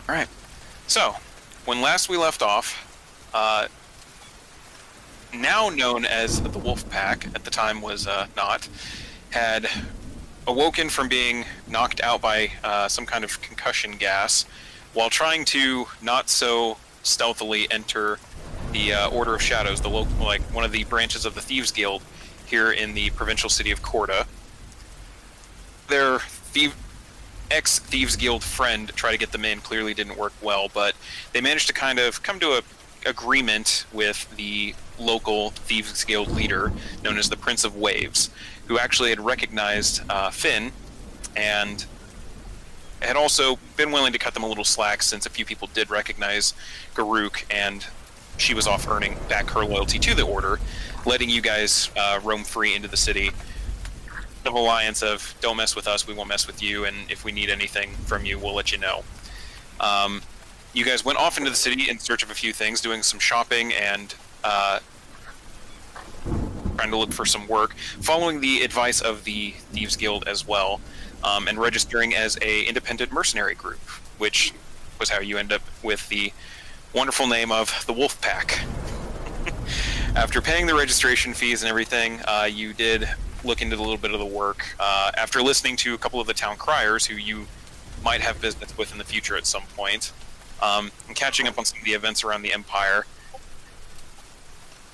Alright. So, when last we left off, now known as the Wolf Pack, at the time was not, had awoken from being knocked out by some kind of concussion gas while trying to not so stealthily enter the Order of Shadows, the local, like one of the branches of the Thieves Guild here in the provincial city of Corda. Their ex-Thieves Guild friend tried to get them in, clearly didn't work well, but they managed to kind of come to a agreement with the local Thieves Guild leader, known as the Prince of Waves, who actually had recognized Finn, and had also been willing to cut them a little slack since a few people did recognize Garuk, and she was off earning back her loyalty to the Order, letting you guys roam free into the city. The alliance of, don't mess with us, we won't mess with you, and if we need anything from you, we'll let you know. You guys went off into the city in search of a few things, doing some shopping and trying to look for some work, following the advice of the Thieves Guild as well, and registering as a independent mercenary group, which was how you end up with the wonderful name of the Wolf Pack. After paying the registration fees and everything, you did look into a little bit of the work. After listening to a couple of the town criers who you might have business with in the future at some point, and catching up on some of the events around the Empire,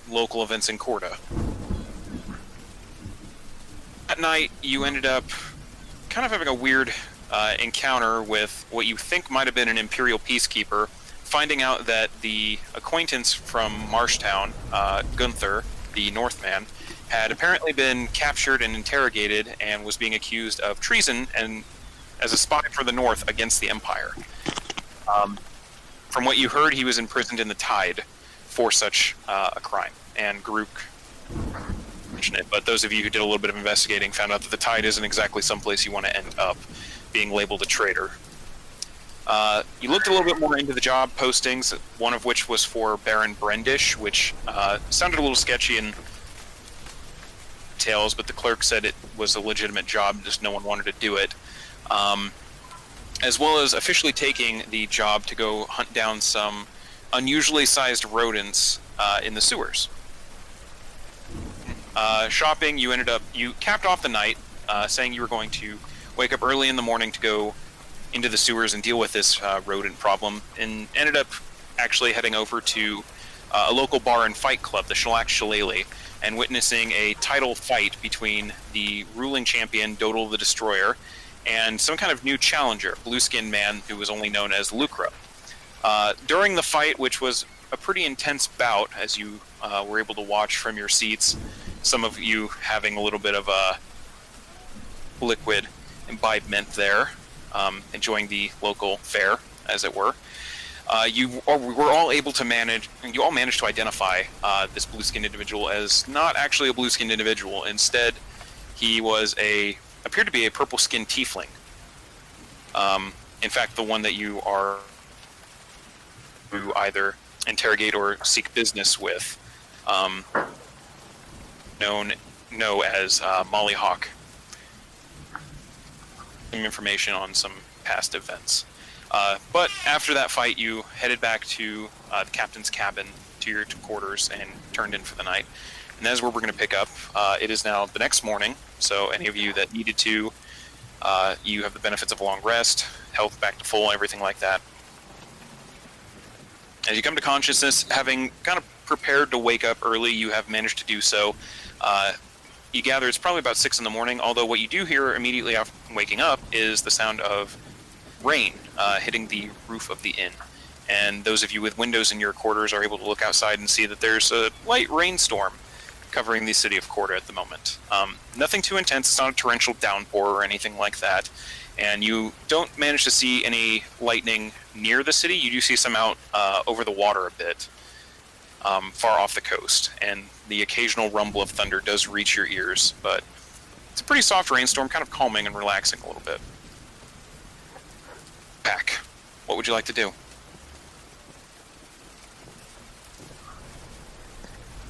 local events in Corda. At night, you ended up kind of having a weird encounter with what you think might have been an Imperial peacekeeper, finding out that the acquaintance from Marshtown, Gunther, the Northman, had apparently been captured and interrogated and was being accused of treason and as a spy for the North against the Empire. From what you heard, he was imprisoned in the Tide for such a crime, and Garuk mentioned it, but those of you who did a little bit of investigating found out that the Tide isn't exactly someplace you want to end up, being labeled a traitor. You looked a little bit more into the job postings, one of which was for Baron Brendish, which sounded a little sketchy in details, but the clerk said it was a legitimate job, just no one wanted to do it. As well as officially taking the job to go hunt down some unusually sized rodents in the sewers. Shopping, you capped off the night saying you were going to wake up early in the morning to go into the sewers and deal with this rodent problem, and ended up actually heading over to a local bar and fight club, the Shellac Shillelagh, and witnessing a title fight between the ruling champion, Dodal the Destroyer, and some kind of new challenger, blue-skinned man who was only known as Lucra. During the fight, which was a pretty intense bout, as you were able to watch from your seats, some of you having a little bit of a liquid imbibement there, enjoying the local fare, as it were. You were all able to you all managed to identify this blue-skinned individual as not actually a blue-skinned individual. Instead, he appeared to be a purple-skinned tiefling. In fact, the one that you are to either interrogate or seek business with, know as Molly Hawk. Some information on some past events. But after that fight, you headed back to the captain's cabin, to your quarters, and turned in for the night. And that is where we're going to pick up. It is now the next morning, so any of you that needed to, you have the benefits of a long rest, health back to full, everything like that. As you come to consciousness, having kind of prepared to wake up early, you have managed to do so. You gather it's probably about 6 in the morning, although what you do hear immediately after waking up is the sound of rain hitting the roof of the inn. And those of you with windows in your quarters are able to look outside and see that there's a light rainstorm covering the city of Corda at the moment. Nothing too intense, it's not a torrential downpour or anything like that. And you don't manage to see any lightning near the city. You do see some out over the water a bit, far off the coast. And the occasional rumble of thunder does reach your ears, but it's a pretty soft rainstorm, kind of calming and relaxing a little bit. Pack, what would you like to do?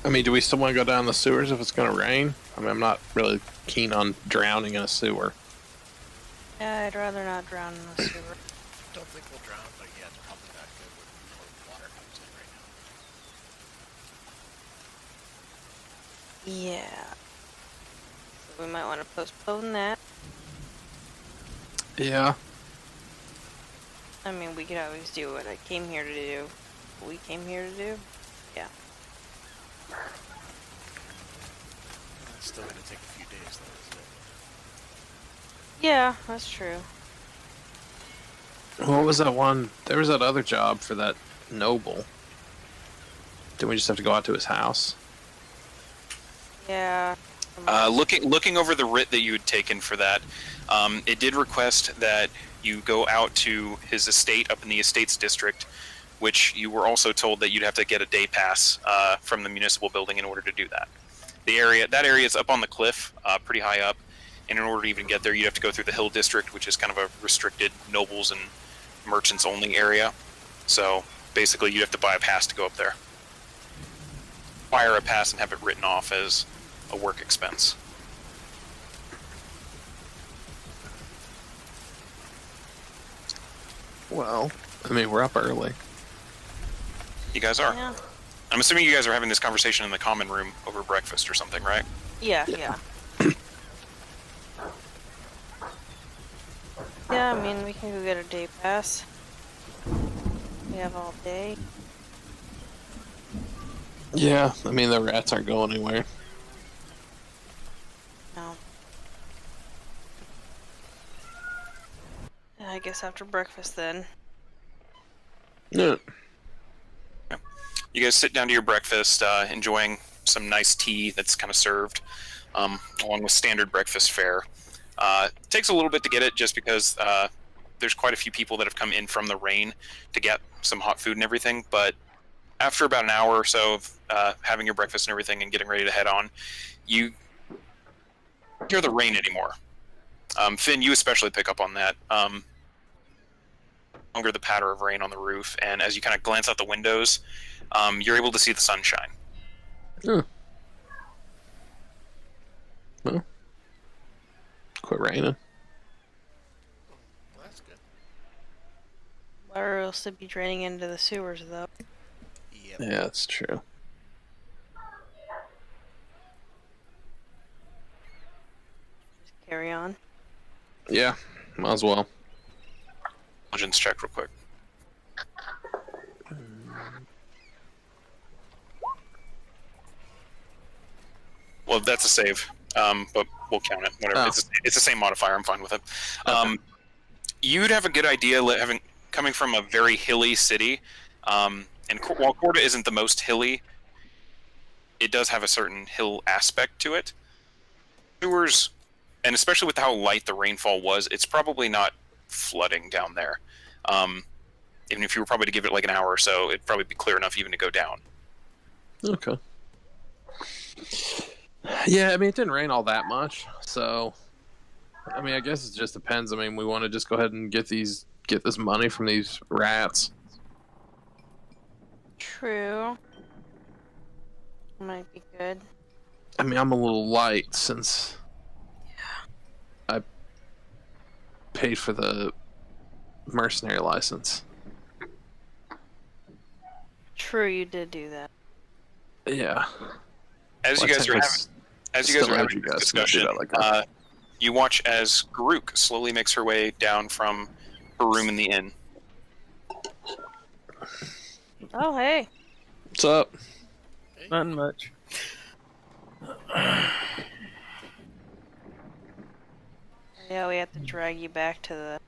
I mean, do we still want to go down the sewers if it's going to rain? I mean, I'm not really keen on drowning in a sewer. Yeah, I'd rather not drown in the sewer. Don't think we'll drown, but yeah, it's probably not good when water comes in right now. Yeah. So we might want to postpone that. Yeah. I mean, we could always do what I came here to do. What we came here to do. Yeah. It's still gonna take a few days, though, isn't it? Yeah, that's true. What was that one? There was that other job for that noble. Didn't we just have to go out to his house? Yeah. Looking over the writ that you had taken for that, it did request that you go out to his estate up in the estates district, which you were also told that you'd have to get a day pass from the municipal building in order to do that. That area is up on the cliff, pretty high up, and in order to even get there, you'd have to go through the hill district, which is kind of a restricted nobles and merchants only area. So basically, you'd have to buy a pass to go up there. Acquire a pass and have it written off as a work expense. Well, I mean, we're up early. You guys are. Yeah. I'm assuming you guys are having this conversation in the common room over breakfast or something, right? Yeah. Yeah, I mean, we can go get a day pass. We have all day. Yeah, I mean, the rats aren't going anywhere. No. I guess after breakfast then. Yeah. You guys sit down to your breakfast, enjoying some nice tea that's kind of served, along with standard breakfast fare. Takes a little bit to get it just because there's quite a few people that have come in from the rain to get some hot food and everything, but after about an hour or so of having your breakfast and everything and getting ready to head on, you hear the rain anymore. Finn, you especially pick up on that. Longer the patter of rain on the roof, and as you kind of glance out the windows, you're able to see the sunshine. Oh. Well, quit raining. Well, that's good. Or else it'd be draining into the sewers, though. Yep. Yeah, that's true. Just carry on. Yeah, might as well. Intelligence check real quick. Well, that's a save, but we'll count it. Whatever. Oh. It's the same modifier. I'm fine with it. You'd have a good idea coming from a very hilly city, and while Corda isn't the most hilly, it does have a certain hill aspect to it. Sewers, and especially with how light the rainfall was, it's probably not flooding down there. Even if you were probably to give it like an hour or so, it'd probably be clear enough even to go down. Okay. Yeah, I mean, it didn't rain all that much, so I mean, I guess it just depends. I mean, we want to just go ahead and get this money from these rats. True. Might be good. I mean, I'm a little light since I paid for the mercenary license. True, you did do that. Yeah. As you guys are having this discussion, you watch as Garuk slowly makes her way down from her room in the inn. Oh, hey. What's up? Nothing much. Yeah, we have to drag you back to the...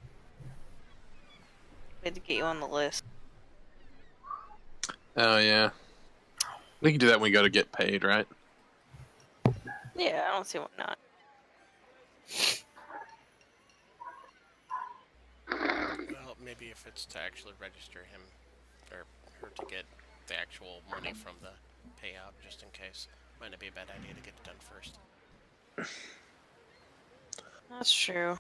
We had to get you on the list. Oh, yeah. We can do that when we go to get paid, right? Yeah, I don't see why not. Well, maybe if it's to actually register him, or her to get the actual money from the payout, just in case. Might not be a bad idea to get it done first. That's true.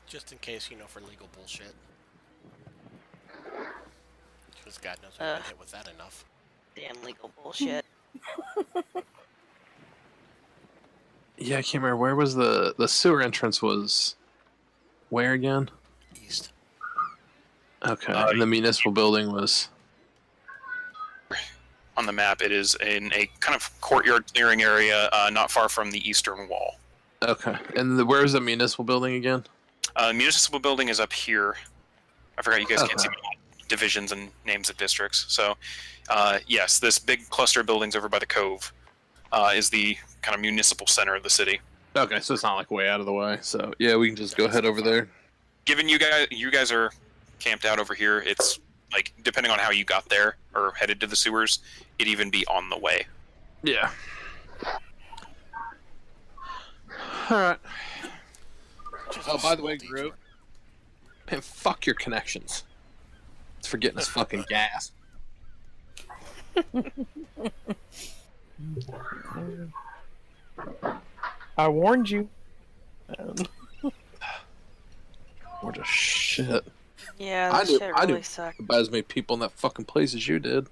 Just in case, for legal bullshit. Because God knows I've been hit with that enough. Damn legal bullshit. Yeah, I can't remember. Where was the sewer entrance was... Where again? East. Okay. And the municipal building was... On the map, it is in a kind of courtyard clearing area not far from the eastern wall. Okay. And where's the municipal building again? Municipal building is up here. I forgot you guys can't Okay. see divisions and names of districts. So, yes, this big cluster of buildings over by the cove is the kind of municipal center of the city. Okay, so it's not like way out of the way. So yeah, we can just go head over there. Given you guys are camped out over here, it's like depending on how you got there or headed to the sewers, it'd even be on the way. Yeah. All right. Just Oh, a by the small way, detour. Groot. Man, fuck your connections. It's for getting us fucking gas. I warned you. What a shit. Yeah, I that do- shit I do. really sucked. About as many people in that fucking place as you did.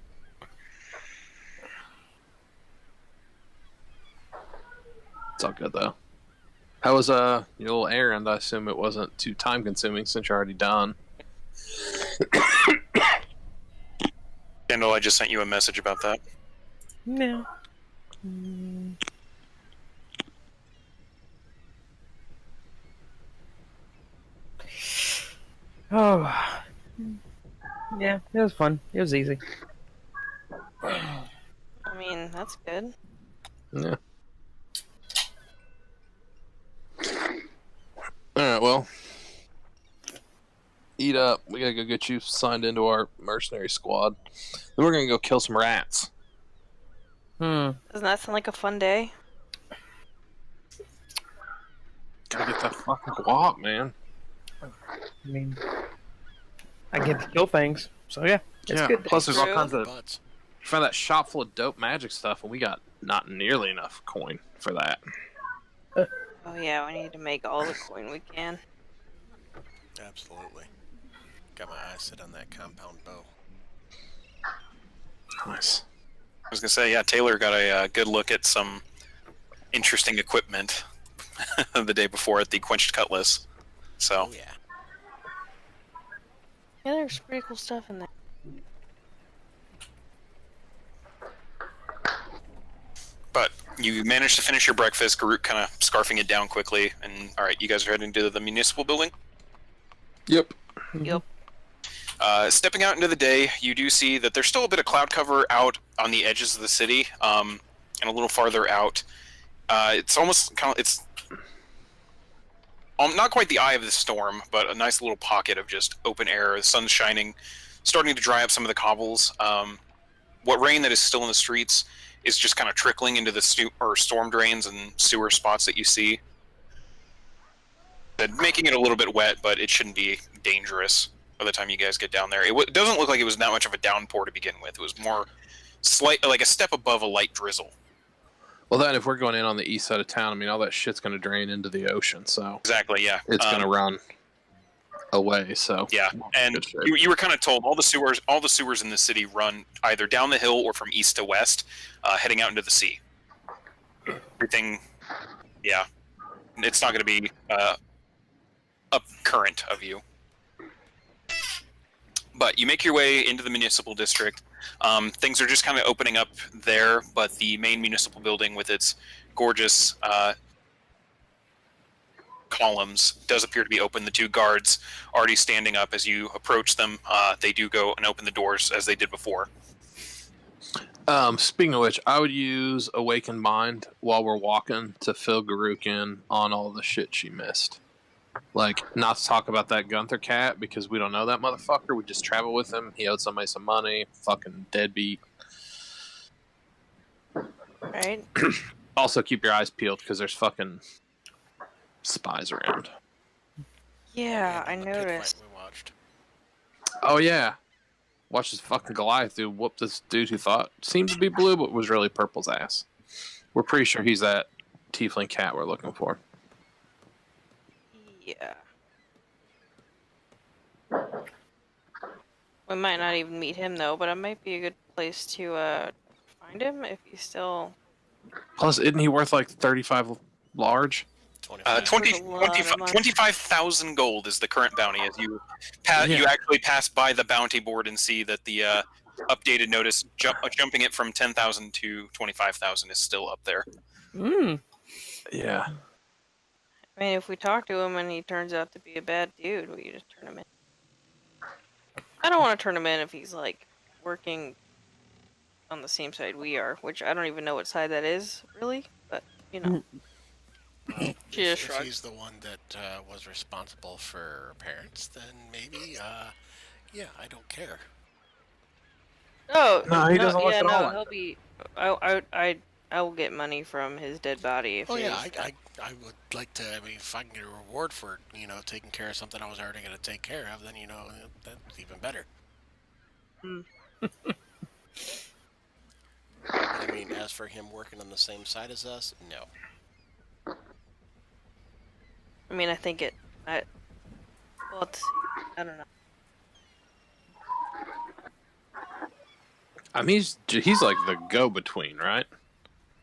It's all good though. How was your little errand? I assume it wasn't too time consuming since you're already done. Kendall, I just sent you a message about that. No. Oh. Yeah, it was fun. It was easy. I mean, that's good. Yeah. Alright, well. Eat up. We gotta go get you signed into our mercenary squad. Then we're gonna go kill some rats. Doesn't that sound like a fun day? Gotta get that fucking guap, man. I mean, I get to kill things, so yeah, it's Yeah, good. plus there's all True. kinds of... Butts. Found that shop full of dope magic stuff, and we got not nearly enough coin for that. Oh yeah, we need to make all the coin we can. Absolutely. Got my eyes set on that compound bow. Nice. I was gonna say, yeah, Taylor got a good look at some interesting equipment the day before at the Quenched Cutlass. So, Oh yeah. Yeah, there's pretty cool stuff in there. but you managed to finish your breakfast. Garuk kind of scarfing it down quickly, and all right, you guys are heading to the municipal building. Yep. Yep. Stepping out into the day, you do see that there's still a bit of cloud cover out on the edges of the city, and a little farther out. It's almost kind of, it's not quite the eye of the storm, but a nice little pocket of just open air. The sun's shining, starting to dry up some of the cobbles. What rain that is still in the streets is just kind of trickling into the storm drains and sewer spots that you see, making it a little bit wet, but it shouldn't be dangerous by the time you guys get down there. It doesn't look like it was that much of a downpour to begin with. It was more like a step above a light drizzle. Well, then if we're going in on the east side of town, I mean, all that shit's going to drain into the ocean, so Exactly, yeah. it's going to run away. So Yeah, and Good shit. you were kind of told all the sewers in the city run either down the hill or from east to west, heading out into the sea. Everything, yeah, it's not going to be up current of you. But you make your way into the municipal district. Things are just kind of opening up there, but the main municipal building with its gorgeous columns does appear to be open. The two guards already standing up as you approach them. They do go and open the doors as they did before. Speaking of which, I would use Awakened Mind while we're walking to fill Garuk in on all the shit she missed. Like, not to talk about that Gunther cat, because we don't know that motherfucker. We just travel with him. He owed somebody some money. Fucking deadbeat. Right? Also, keep your eyes peeled, because there's fucking spies around. Yeah, I And the pit fight noticed. we watched. Oh, yeah. Watch this fucking Goliath dude whoop this dude who thought seemed to be blue, but was really purple's ass. We're pretty sure he's that tiefling cat we're looking for. Yeah. We might not even meet him though, but it might be a good place to find him if he's still. Plus, isn't he worth like 35 large? 25. 20, That's a lot of money. 25,000 gold is the current bounty. As you you actually pass by the bounty board and see that the updated notice jumping it from 10,000 to 25,000 is still up there. Yeah. I mean, if we talk to him and he turns out to be a bad dude, we just turn him in. I don't want to turn him in if he's like working on the same side we are, which I don't even know what side that is, really. But you know, Well, She just if shrugged. he's the one that was responsible for her parents, then maybe, yeah, I don't care. oh No, he doesn't look yeah, at no, all like he'll that. be. I will get money from his dead body if Oh it yeah, is. I would like to. I mean, if I can get a reward for taking care of something I was already going to take care of, then that's even better. Hmm. But I mean, as for him working on the same side as us, no. I mean, I think it. Well, let's see. I don't know. I mean, he's like the go-between, right?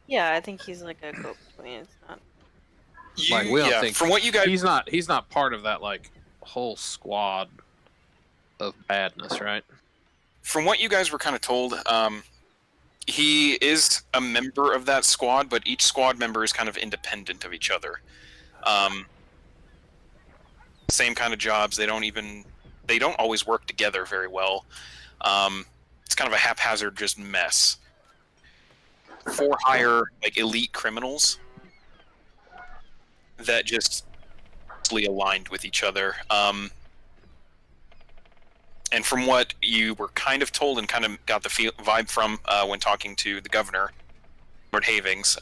Yeah, I think he's like a go-between. It's not. Like we don't yeah, think from what you guys he's not part of that like whole squad of badness, right? from what you guys were kind of told, he is a member of that squad, but each squad member is kind of independent of each other. Same kind of jobs. They don't always work together very well. It's kind of a haphazard just mess. For hire like elite criminals that just aligned with each other. And from what you were kind of told and kind of got the vibe from when talking to the governor, Lord Havings,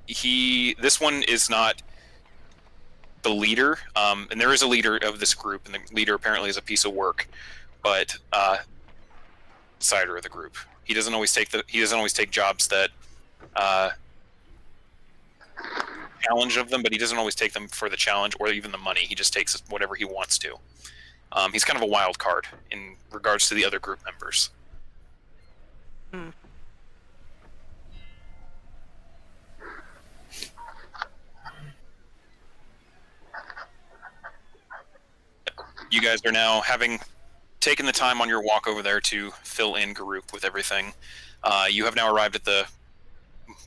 this one is not the leader, and there is a leader of this group, and the leader apparently is a piece of work, but cider of the group. He doesn't always take jobs that challenge of them, but he doesn't always take them for the challenge or even the money. He just takes whatever he wants to. He's kind of a wild card in regards to the other group members. Hmm. You guys are now having taken the time on your walk over there to fill in Garuk with everything. You have now arrived at the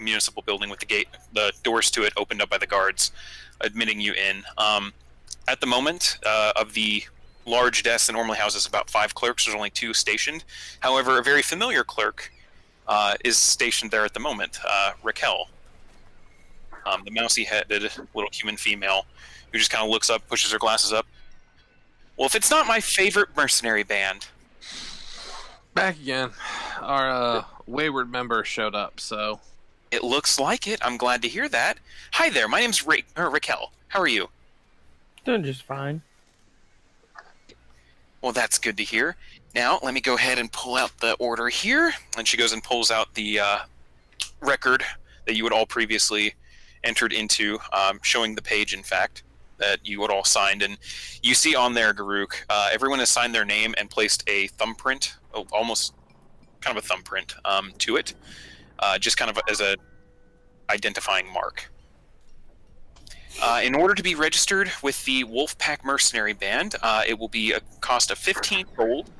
municipal building with the doors to it opened up by the guards, admitting you in. At the moment, of the large desk that normally houses about 5 clerks, there's only 2 stationed. However, a very familiar clerk is stationed there at the moment, Raquel, the mousy-headed little human female who just kind of looks up, pushes her glasses up. Well, if it's not my favorite mercenary band. Back again. Our wayward member showed up, so... It looks like it. I'm glad to hear that. Hi there, my name's Raquel. How are you? Doing just fine. Well, that's good to hear. Now, let me go ahead and pull out the order here. And she goes and pulls out the record that you had all previously entered into, showing the page, in fact, that you had all signed. And you see on there, Garuk, everyone has signed their name and placed a thumbprint, almost kind of a thumbprint, to it, just kind of as a identifying mark. In order to be registered with the Wolfpack Mercenary Band, it will be a cost of 15 gold,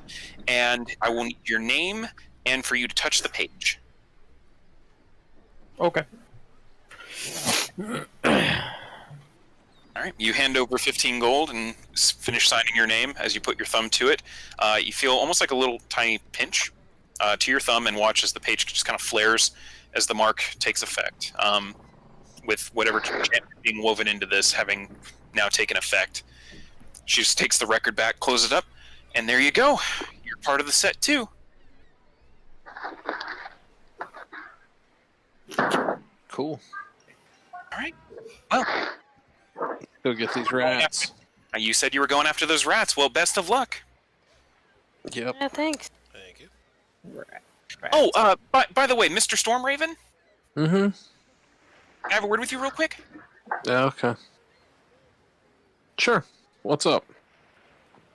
and I will need your name and for you to touch the page. Okay. All right, you hand over 15 gold and finish signing your name as you put your thumb to it. You feel almost like a little tiny pinch to your thumb and watch as the page just kind of flares as the mark takes effect. With whatever chant being woven into this having now taken effect. She just takes the record back, closes it up, and there you go. You're part of the set too. Cool. All right. Well, Go get these rats. you said you were going after those rats. Well, best of luck. Yep. Yeah, thanks. Thank you. Oh, by the way, Mr. Stormraven, Mm-hmm. can I have a word with you real quick? Yeah, okay. Sure. What's up?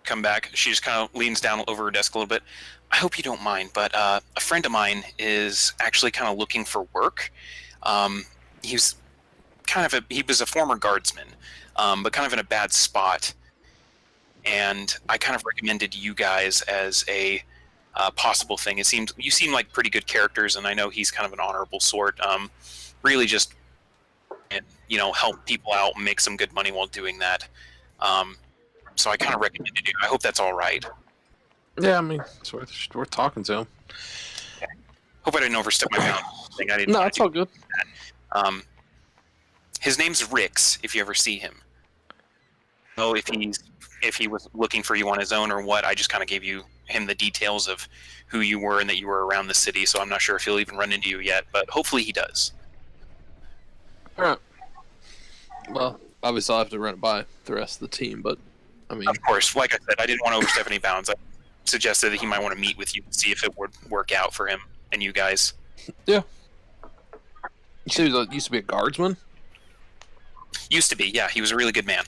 Come back. She just kind of leans down over her desk a little bit. I hope you don't mind, but a friend of mine is actually kind of looking for work. He's he was a former guardsman, but kind of in a bad spot. And I kind of recommended you guys as a possible thing. You seem like pretty good characters, and I know he's kind of an honorable sort. Really just, help people out and make some good money while doing that. So I kind of recommended you. I hope that's all right. Yeah, I mean, it's worth talking to him. Hope I didn't overstep my bounds. I didn't. No, it's all good. His name's Rix. If you ever see him, if he was looking for you on his own or what. I just kind of gave him the details of who you were and that you were around the city. So I'm not sure if he'll even run into you yet, but hopefully he does. All right. Well, obviously I'll have to run it by the rest of the team, but I mean, Of course, like I said, I didn't want to overstep any bounds. I suggested that he might want to meet with you and see if it would work out for him and you guys. yeah. You said he used to be a guardsman? Used to be, yeah. He was a really good man.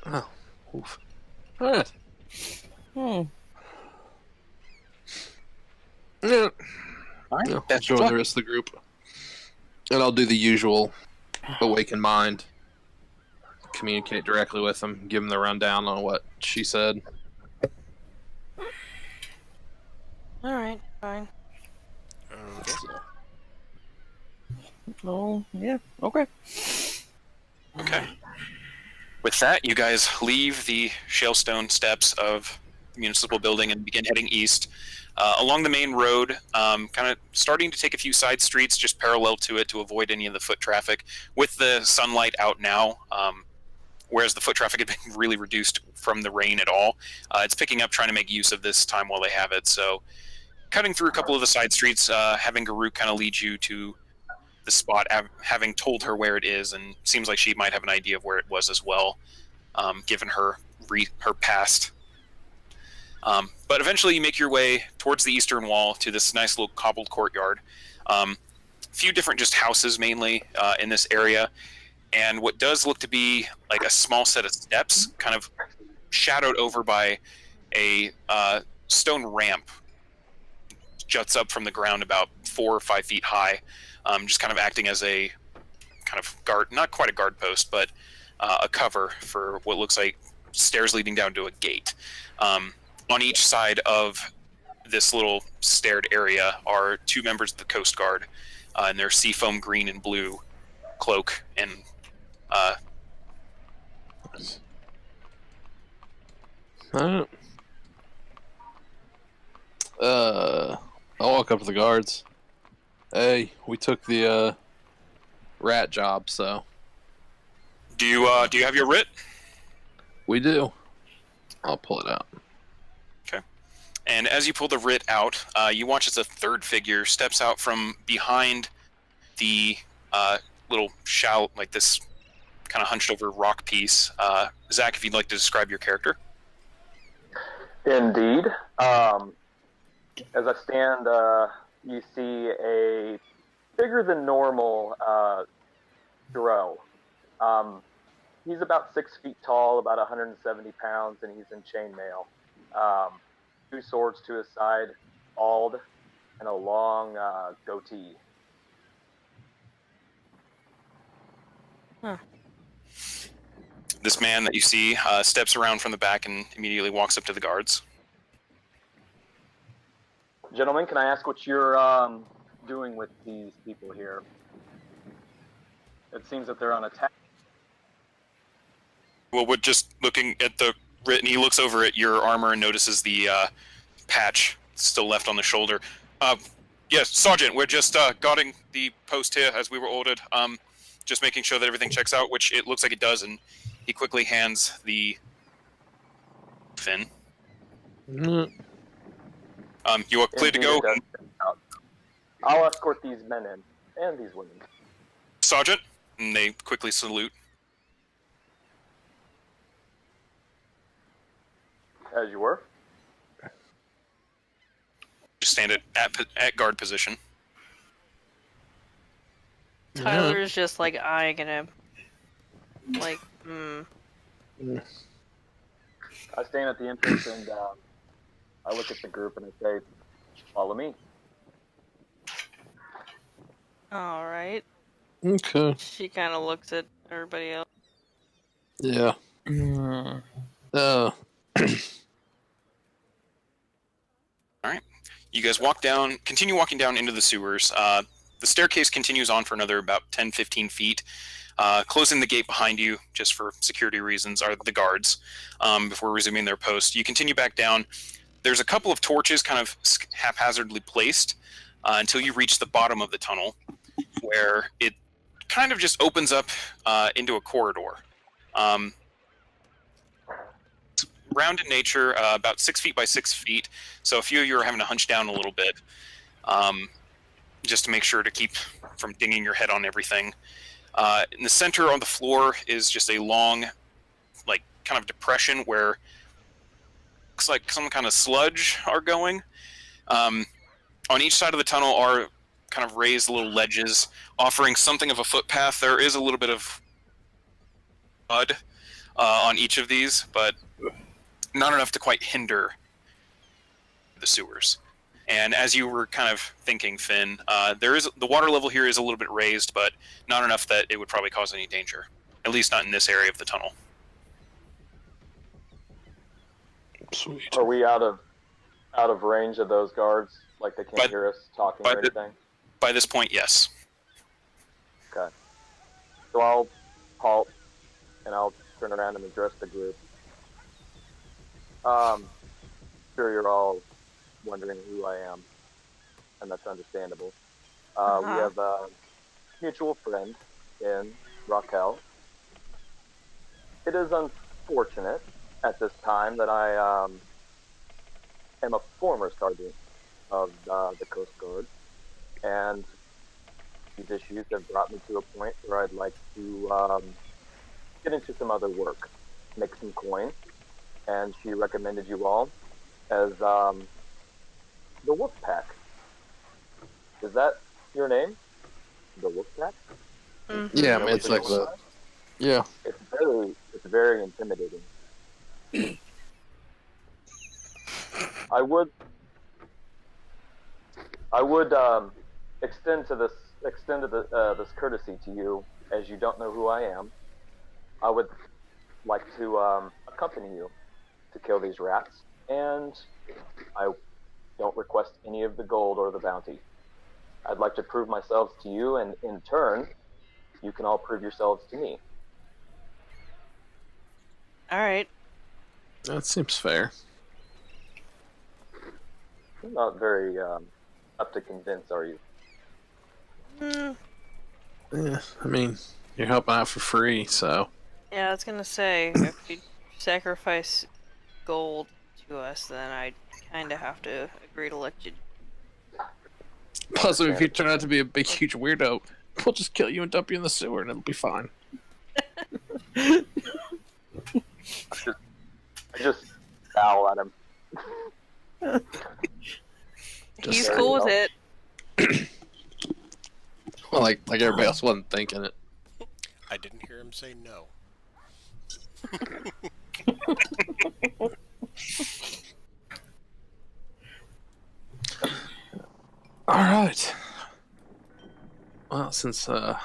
Oh, oof. All right. Hmm. Yeah. All right. Yeah, Best of join luck. the rest of the group, and I'll do the usual awaken mind. Communicate directly with them, give them the rundown on what she said. All right, fine. Okay. Oh, yeah. Okay. Okay. With that, you guys leave the Shalestone steps of the municipal building and begin heading east. Along the main road, kind of starting to take a few side streets just parallel to it to avoid any of the foot traffic. With the sunlight out now, whereas the foot traffic had been really reduced from the rain at all, it's picking up, trying to make use of this time while they have it. So cutting through a couple of the side streets, having Garuk kind of lead you to the spot, having told her where it is, and seems like she might have an idea of where it was as well, given her past. But eventually you make your way towards the eastern wall to this nice little cobbled courtyard. A few different just houses mainly in this area, and what does look to be like a small set of steps kind of shadowed over by a stone ramp juts up from the ground about 4 or 5 feet high, just kind of acting as a kind of guard, not quite a guard post, but a cover for what looks like stairs leading down to a gate. On each side of this little staired area are 2 members of the Coast Guard, in their seafoam green and blue cloak and Alright. I'll walk up to the guards. Hey, we took the rat job, so do you have your writ? we do. I'll pull it out. And as you pull the writ out, you watch as a third figure steps out from behind the little like this kind of hunched over rock piece. Zach, if you'd like to describe your character. Indeed. As I stand, you see a bigger than normal Duro. He's about 6 feet tall, about 170 pounds, and he's in chainmail. 2 swords to his side, bald, and a long goatee. Huh. This man that you see steps around from the back and immediately walks up to the guards. Gentlemen, can I ask what you're doing with these people here? It seems that they're on attack. Well, we're just looking at the writ, and he looks over at your armor and notices the patch still left on the shoulder. Yes, Sergeant, we're just guarding the post here as we were ordered. Just making sure that everything checks out, which it looks like it does, and he quickly hands the fin. Mm. You are clear to Indeed, go, it does check out. I'll escort these men in, and these women. Sergeant. And they quickly salute. As you were. Just stand at guard position. Tyler's just like eyeing him. Like, I stand at the entrance and I look at the group and I say, "Follow me." Alright. Okay. She kind of looks at Everybody else. Yeah. Mm. You guys walk down, continue walking down into the sewers. The staircase continues on for another about 10, 15 feet. Closing the gate behind you, just for security reasons, are the guards before resuming their post. You continue back down. There's a couple of torches kind of haphazardly placed until you reach the bottom of the tunnel, where it kind of just opens up into a corridor. Round in nature, about 6 feet by 6 feet. So a few of you are having to hunch down a little bit, just to make sure to keep from dinging your head on everything. In the center on the floor is just a long, like, kind of depression where looks like some kind of sludge are going. On each side of the tunnel are kind of raised little ledges, offering something of a footpath. There is a little bit of mud on each of these, but not enough to quite hinder the sewers. And as you were kind of thinking, Finn, the water level here is a little bit raised, but not enough that it would probably cause any danger. At least not in this area of the tunnel. Sweet. Are we out of range of those guards? Like they can't hear us talking or anything? By this point, yes. Okay. So I'll halt and I'll turn around and address the group. Sure you're all wondering who I am, and that's understandable. We have a mutual friend in Raquel. It is unfortunate at this time that I am a former sergeant of the Coast Guard, and these issues have brought me to a point where I'd like to get into some other work, make some coin, and she recommended you all as the Wolf Pack. Is that your name? The Wolf Pack? Mm-hmm. Yeah, I mean, it's like the... Yeah. It's very intimidating. I would extend this courtesy to you, as you don't know who I am. I would like to accompany you to kill these rats, and I don't request any of the gold or the bounty. I'd like to prove myself to you, and in turn, you can all prove yourselves to me. All right. That seems fair. You're not very up to convince, are you? Yeah, I mean, you're helping out for free, so... Yeah, I was gonna say, if you sacrifice gold to us, then I kind of have to agree to let you. Plus, if you turn out to be a big, huge weirdo, we'll just kill you and dump you in the sewer, and it'll be fine. I just bow at him. He's cool with it. Well, like everybody else wasn't thinking it. I didn't hear him say no. Alright. Well, since at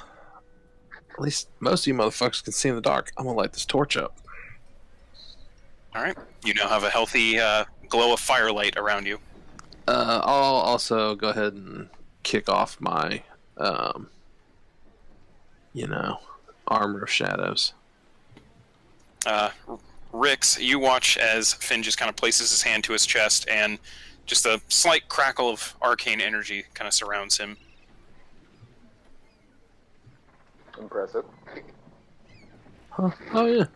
least most of you motherfuckers can see in the dark, I'm gonna light this torch up. Alright. You now have a healthy glow of firelight around you. I'll also go ahead and kick off my, Armor of Shadows. Rix, you watch as Finn just kind of places his hand to his chest, and just a slight crackle of arcane energy kind of surrounds him. Impressive. Huh? Oh, yeah.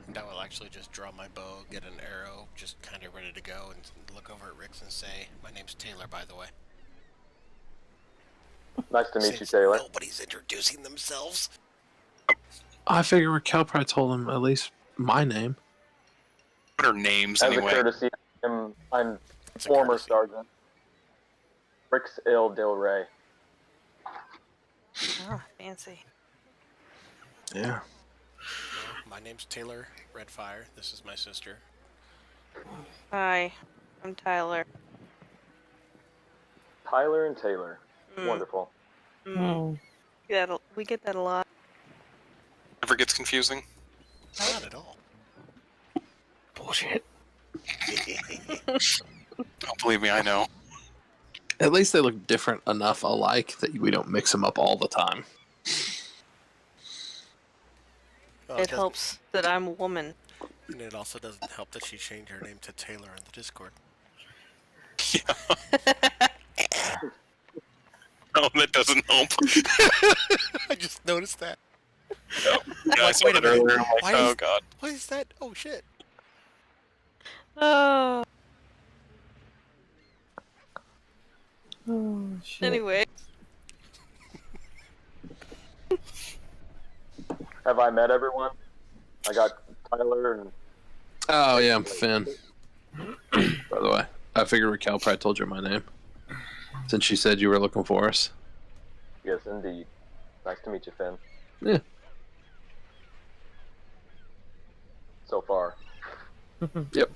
And I will actually just draw my bow, get an arrow, just kind of ready to go, and look over at Rix and say, "My name's Taylor, by the way." Nice to meet you, Since Taylor. nobody's introducing themselves. I figure Raquel probably told him at least my name. What are names, As anyway? a courtesy, I'm It's a former courtesy. sergeant Rix Il Del Rey. Oh, fancy. Yeah. My name's Taylor Redfire. This is my sister. Hi, I'm Tyler. Tyler and Taylor. Wonderful. We get that a lot. that's confusing? Not at all. Bullshit. Don't believe me, I know. At least they look different enough alike that we don't mix them up all the time. Well, It doesn't- helps that I'm a woman. And it also doesn't help that she changed her name to Taylor on the Discord. No, that doesn't help. I just noticed that. Yeah, I Like, saw wait a that minute. earlier. I'm like, Why oh is- god. What is that? Oh shit. Oh. Oh, shit. Anyway, Have I met everyone? I got Tyler and Oh, yeah, I'm Finn. By the way, I figured Raquel probably told you my name. Since she said you were looking for us. yes, indeed. Nice to meet you, Finn. Yeah. So far. Yep.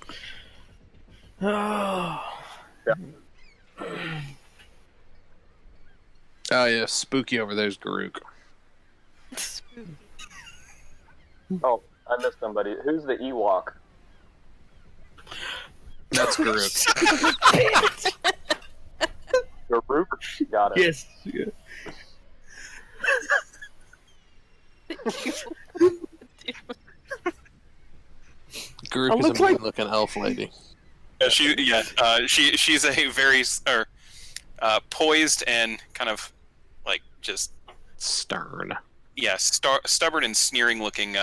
Oh. Oh, yeah, spooky over there's Garuk. Oh, I missed somebody. Who's the Ewok? That's Garuk. Garuk? Got it. Yes. Yeah. Garuk is a mean-looking elf lady. She's a very poised and kind of like just Stern. stubborn and sneering looking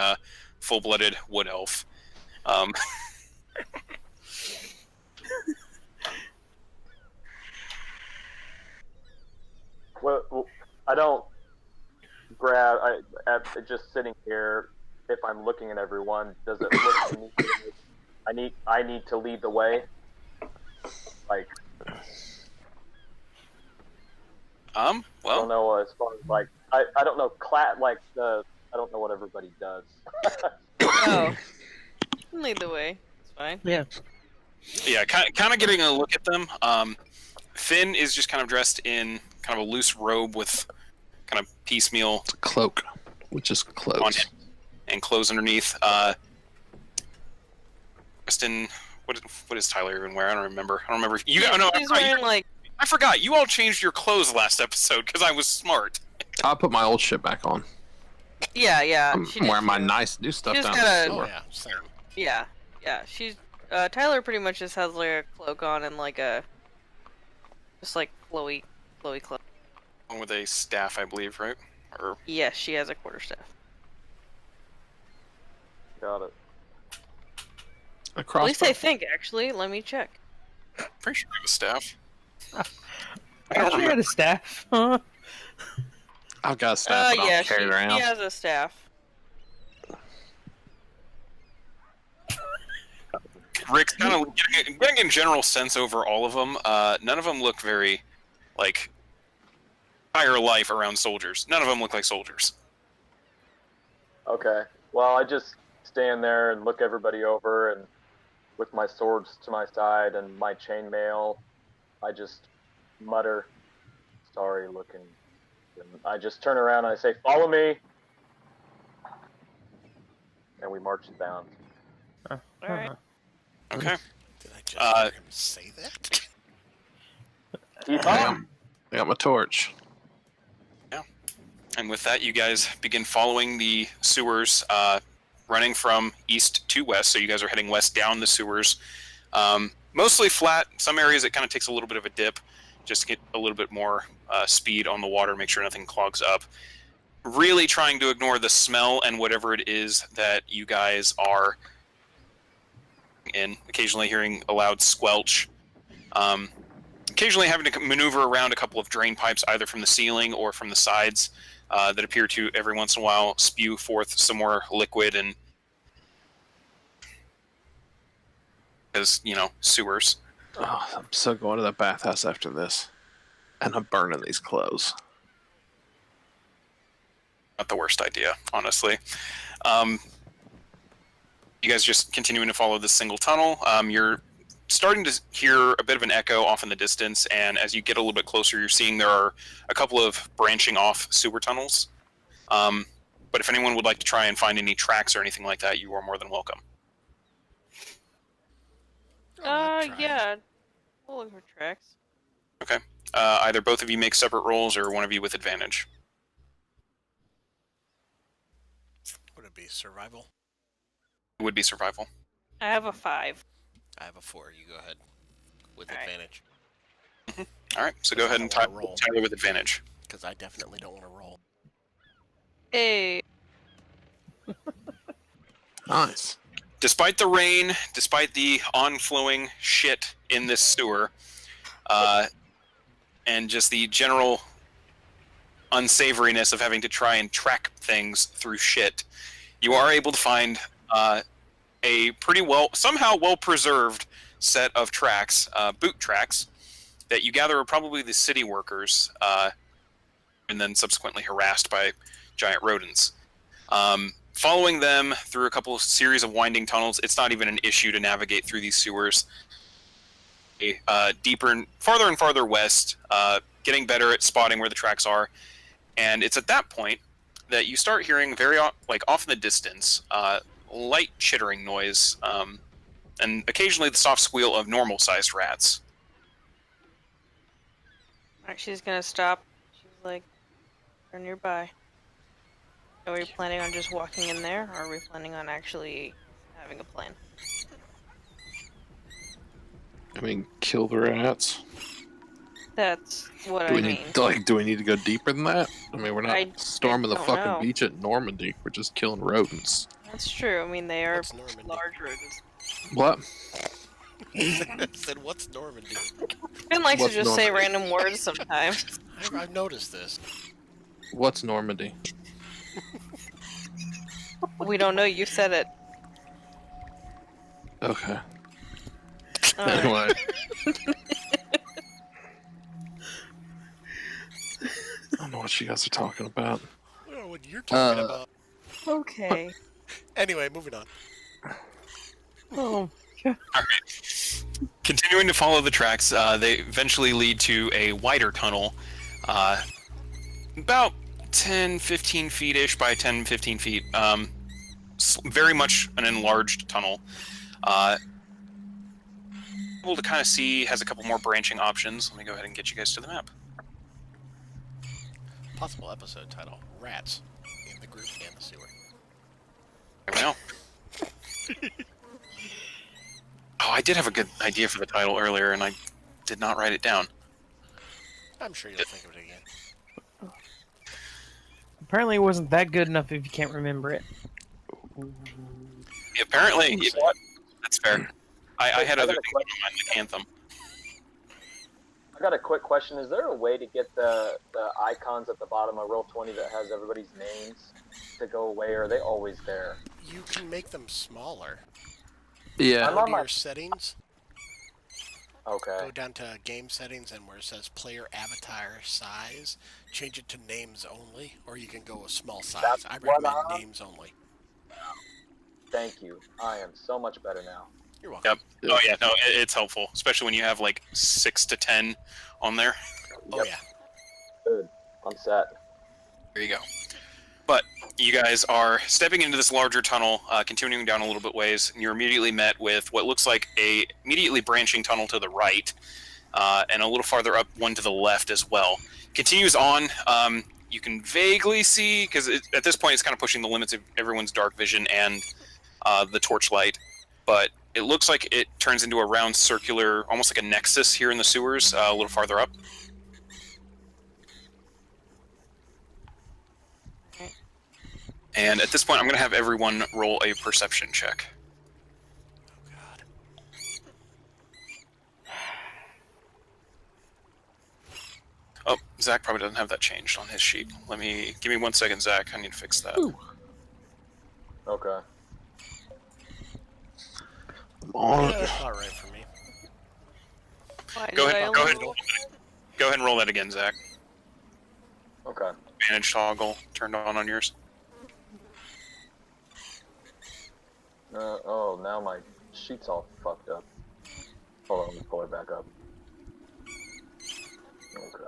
full-blooded wood elf. Well, I don't grab. Just sitting here. If I'm looking at everyone, does it look to me like I need to lead the way? Like, I don't well, know as far as like I don't know I don't know what everybody does. oh. Lead the way. It's fine. Yeah. yeah, kind of getting a look at them. Finn is just kind of dressed in kind of a loose robe with kind of piecemeal It's a cloak, which is on clothes. him and clothes underneath. Dressed in what is Tyler even wearing? I don't remember. You. Oh, no, He's wearing like I forgot. You all changed your clothes last episode because I was smart. I'll put my old shit back on. yeah. I'm she did wearing my too. nice new stuff She's down got the a- Oh store. yeah, same. Yeah. She's Tyler pretty much just has like a cloak on and like a just like flowy cloak. Along with a staff, I believe, right? Or Yes, she has a quarterstaff. Got it. A At crossbow. least I think. Actually, let me check. pretty sure I have a staff. I actually had a staff. Huh? I've got a staff, but Yeah, I'll carry it she around. has a staff. Rick's kind of getting a general sense over all of them. None of them look very, like, higher life around soldiers. None of them look like soldiers. Okay. Well, I just stand there and look everybody over, and with my swords to my side and my chainmail, I just mutter, "Sorry looking." And I just turn around and I say, "Follow me," and we march down. All right. Okay. Did I just hear him say that? Keep I up. got my torch. And with that, you guys begin following the sewers, running from east to west. So you guys are heading west down the sewers. Mostly flat. Some areas it kind of takes a little bit of a dip, just to get a little bit more speed on the water, make sure nothing clogs up. Really trying to ignore the smell and whatever it is that you guys are in. Occasionally hearing a loud squelch. Occasionally having to maneuver around a couple of drain pipes, either from the ceiling or from the sides, that appear to every once in a while spew forth some more liquid, and as sewers. Oh, I'm so going to the bathhouse after this. And I'm burning these clothes. Not the worst idea, honestly. You guys just continuing to follow this single tunnel. You're starting to hear a bit of an echo off in the distance, and as you get a little bit closer, you're seeing there are a couple of branching off sewer tunnels. But if anyone would like to try and find any tracks or anything like that, you are more than welcome. Try. Yeah. We'll look for tracks. Okay. Either both of you make separate rolls, or one of you with advantage. Would it be survival? It would be survival. I have a 5. I have a 4. You go ahead with All right. advantage. All right, so go ahead and I don't wanna roll. Tyler with advantage. Because I definitely don't want to roll. Hey. Nice. Despite the rain, despite the on-flowing shit in this sewer, and just the general unsavoriness of having to try and track things through shit, you are able to find a pretty somehow well-preserved set of tracks, boot tracks, that you gather are probably the city workers, and then subsequently harassed by giant rodents. Following them through a couple of series of winding tunnels, it's not even an issue to navigate through these sewers. Deeper and farther west, getting better at spotting where the tracks are, and it's at that point that you start hearing very off in the distance, light chittering noise, and occasionally the soft squeal of normal-sized rats. She's gonna stop. She's like, they're nearby. Are we planning on just walking in there, or are we planning on actually having a plan? I mean, kill the rats. That's what Do I we mean. need do we need to go deeper than that? I mean, we're not I storming the don't fucking know. beach at Normandy. We're just killing rodents. That's true. I mean, they are What's Normandy? large rodents. What? I said, what's Normandy? Ben likes What's to just say Normandy? random words sometimes. I've noticed this. What's Normandy? We don't know. You said it. Okay. All right. Anyway. I don't know what you guys are talking about. I don't know what you're talking about. Okay. Anyway, moving on. Oh, Continuing to follow the tracks, they eventually lead to a wider tunnel, about 10-15 feet-ish by 10-15 feet. Very much an enlarged tunnel. Able to kind of see, has a couple more branching options. Let me go ahead and get you guys to the map. Possible episode title: Rats in the group and the sewer. There we go. Oh, I did have a good idea for the title earlier, and I did not write it down. I'm sure you'll think of it again. apparently it wasn't that good enough if you can't remember it. Apparently, you know what? That's fair. I had I other got a things in mind, like Anthem. I got a quick question. Is there a way to get the icons at the bottom of Roll20 that has everybody's names to go away, or are they always there? You can make them smaller. Yeah. I'm Go on to my- your settings, Okay. go down to game settings, and where it says player avatar size, change it to names only, or you can go a small size. That's I what recommend I'm- names only. Thank you. I am so much better now. You're welcome. Yep. Oh yeah, no, it's helpful, especially when you have like 6 to 10 on there. Oh Yep. yeah. Good. I'm set. There you go. But you guys are stepping into this larger tunnel, continuing down a little bit ways, and you're immediately met with what looks like a immediately branching tunnel to the right, and a little farther up one to the left as well. Continues on. You can vaguely see, because at this point it's kind of pushing the limits of everyone's dark vision and the torchlight, but it looks like it turns into a round circular, almost like a nexus here in the sewers, a little farther up. And at this point, I'm going to have everyone roll a perception check. Oh god. Oh, Zach probably doesn't have that changed on his sheet. Give me 1 second, Zach. I need to fix that. Ooh. Okay. On Yeah, that's not right for me. Why Go did ahead. I Go only ahead. roll- Go ahead and roll that again, Zach. Okay. Advantage toggle turned on yours. Oh, now my sheet's all fucked up. Hold on, let me pull it back up. Okay.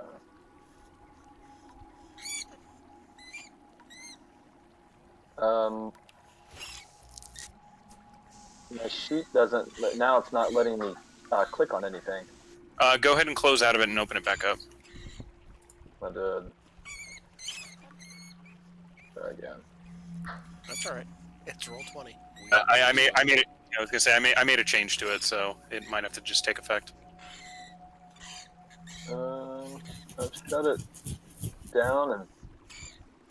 My sheet doesn't. Now it's not letting me click on anything. Go ahead and close out of it and open it back up. I did. Try again. That's all right. It's roll 20. I made it. I was gonna say I made a change to it, so it might have to just take effect. I've shut it down and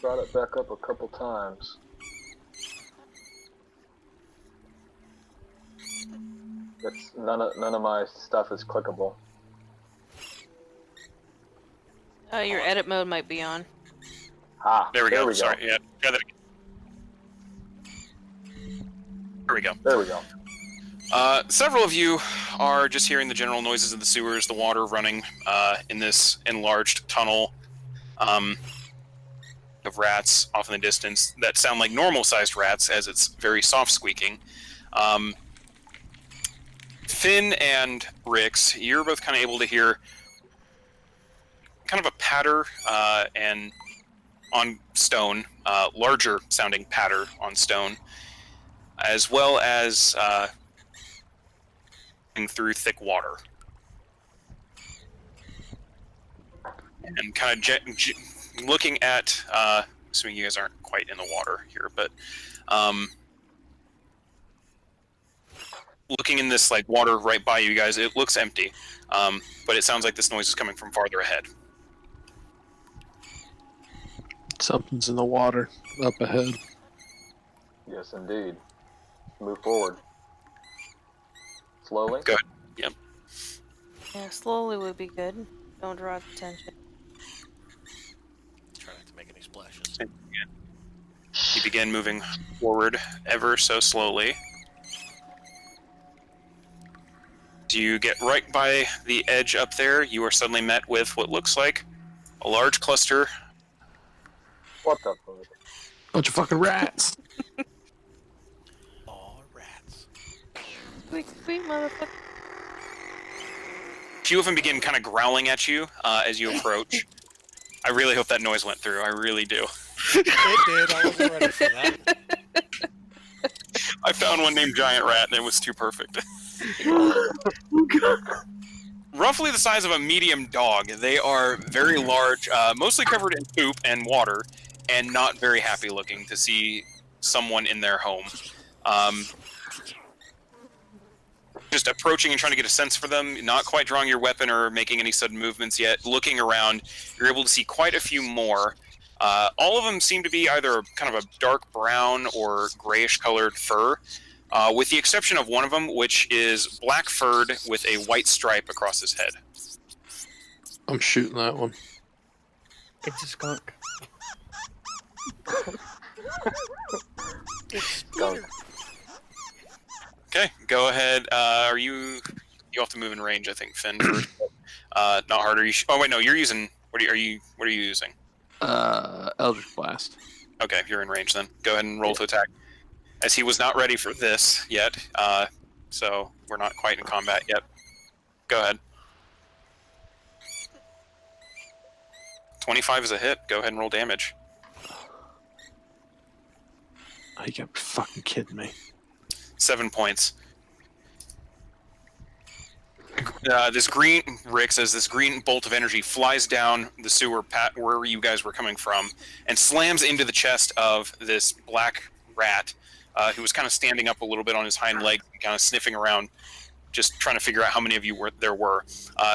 brought it back up a couple times. It's none of my stuff is clickable. Your edit mode might be on. Ah, There we go. Sorry. Yeah. Try that again. There we go. There we go. Several of you are just hearing the general noises of the sewers, the water running in this enlarged tunnel of rats off in the distance that sound like normal-sized rats, as it's very soft squeaking. Finn and Rix, you're both kind of able to hear kind of a patter and on stone, larger sounding patter on stone, as well as through thick water. And kind of looking at, assuming you guys aren't quite in the water here, but looking in this like water right by you guys, it looks empty, but it sounds like this noise is coming from farther ahead. Something's in the water up ahead. Yes, indeed. Move forward. Slowly. Go ahead. Yep. Yeah, slowly would be good. Don't draw attention. Try not to make any splashes. You begin moving forward ever so slowly. Do you get right by the edge up there? You are suddenly met with what looks like a large cluster. What the fuck? Bunch of fucking rats. All rats. Squeak, squeak, motherfucker. A few of them begin kind of growling at you as you approach. I really hope that noise went through. I really do. It did. I wasn't ready for that. I found one named Giant Rat, and it was too perfect. Roughly the size of a medium dog. They are very large, mostly covered in poop and water, and not very happy looking to see someone in their home. Just approaching and trying to get a sense for them, not quite drawing your weapon or making any sudden movements yet. Looking around, you're able to see quite a few more. All of them seem to be either kind of a dark brown or grayish colored fur, with the exception of one of them, which is black furred with a white stripe across his head. I'm shooting that one. It's a skunk. It's Splinter. Okay, go ahead. You have to move in range, I think, Finn. First. Not hard. Oh wait, no. You're using. What are you using? Eldritch Blast. Okay, you're in range then. Go ahead and roll to attack. As he was not ready for this yet, so we're not quite in combat yet. Go ahead. 25 is a hit. Go ahead and roll damage. Oh, you gotta be fucking kidding me. 7 points. This green, Rick says, this green bolt of energy flies down the sewer where you guys were coming from and slams into the chest of this black rat who was kind of standing up a little bit on his hind legs, kind of sniffing around, just trying to figure out how many of you there were.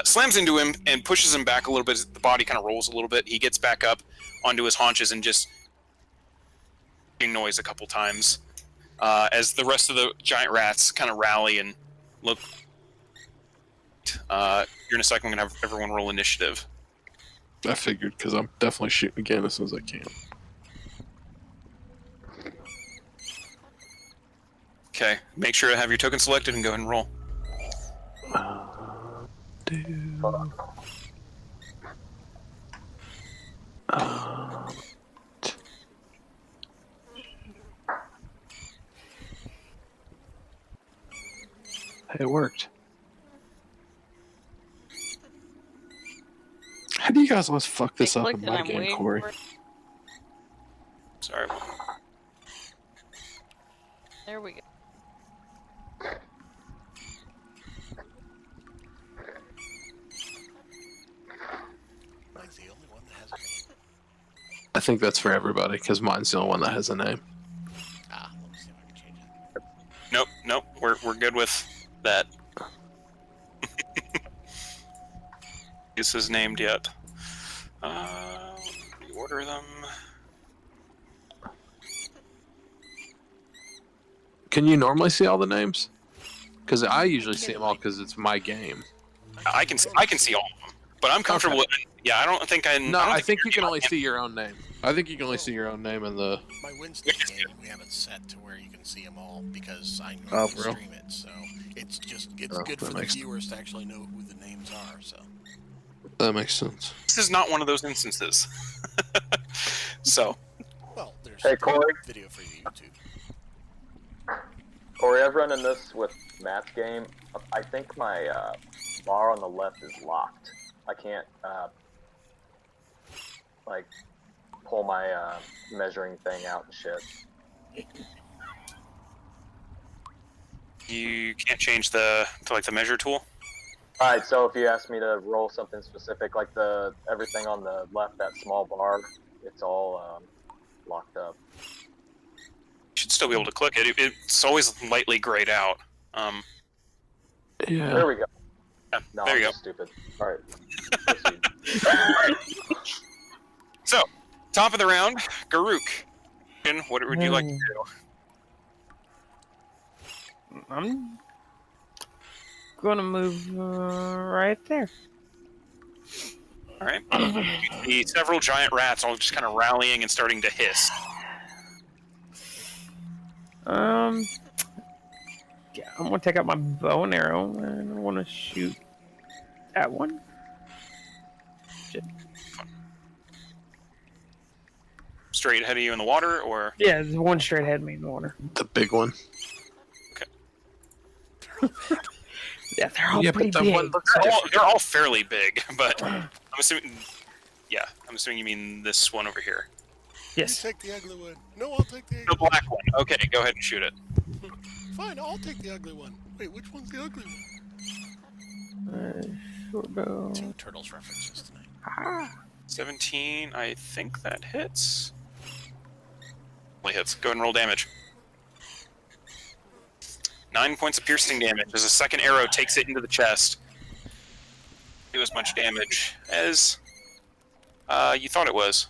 Slams into him and pushes him back a little bit. The body kind of rolls a little bit. He gets back up onto his haunches and just noise a couple times as the rest of the giant rats kind of rally and look. Here in a second, I'm going to have everyone roll initiative. I figured, because I'm definitely shooting again as soon as I can. Okay, make sure to have your token selected and go ahead and roll. It worked. How do you guys always fuck this up in my game, Corey? Sorry. There we go. think that's for everybody, because mine's the only one that has a name. Ah, let me see if I can change it. Nope. We're good with that. This is named yet. Reorder them. Can you normally see all the names? Because I usually see them all because it's my game. I can see all of them, but I'm comfortable. Okay. With, yeah, I don't think I. No, I, don't I think you can I only see your own name. I think you can only see your own name in the... My Wednesday game, we have it set to where you can see them all because I Oh, normally for real? stream it, so it's Oh, good that for the makes- viewers to actually know who the names are. So That makes sense. This is not one of those instances. So, well, there's Hey, Corey. video for YouTube. Corey, I've run in this with Matt's game. I think my bar on the left is locked. I can't like pull my measuring thing out and shit. you can't change the measure tool. All right, so if you ask me to roll something specific, like everything on the left, that small bar, it's all locked up. You should still be able to click it. It's always lightly grayed out. There Yeah. we go. Yeah, No, there I'm you go. just stupid. All right. Proceed. So, top of the round, Garuk. What would you like to do? I'm gonna move right there. All right. You see several giant rats all just kind of rallying and starting to hiss. Yeah, I'm gonna take out my bow and arrow, and I want to shoot that one. Shit. Straight ahead of you in the water, or Yeah, there's one straight ahead of me in the water. The big one. Yeah, they're all Yeah, pretty but that big. one looks they're all fairly big, but I'm assuming. Yeah, I'm assuming you mean this one over here. Yes. You take the ugly one. No, I'll take the The ugly one. black one. Okay, go ahead and shoot it. Fine, I'll take the ugly one. Wait, which one's the ugly one? Short bow. 2 turtles references tonight. Ah. 17. I think that hits. Only hits. Go ahead and roll damage. 9 points of piercing damage as a second arrow takes it into the chest. Do as much damage as you thought it was.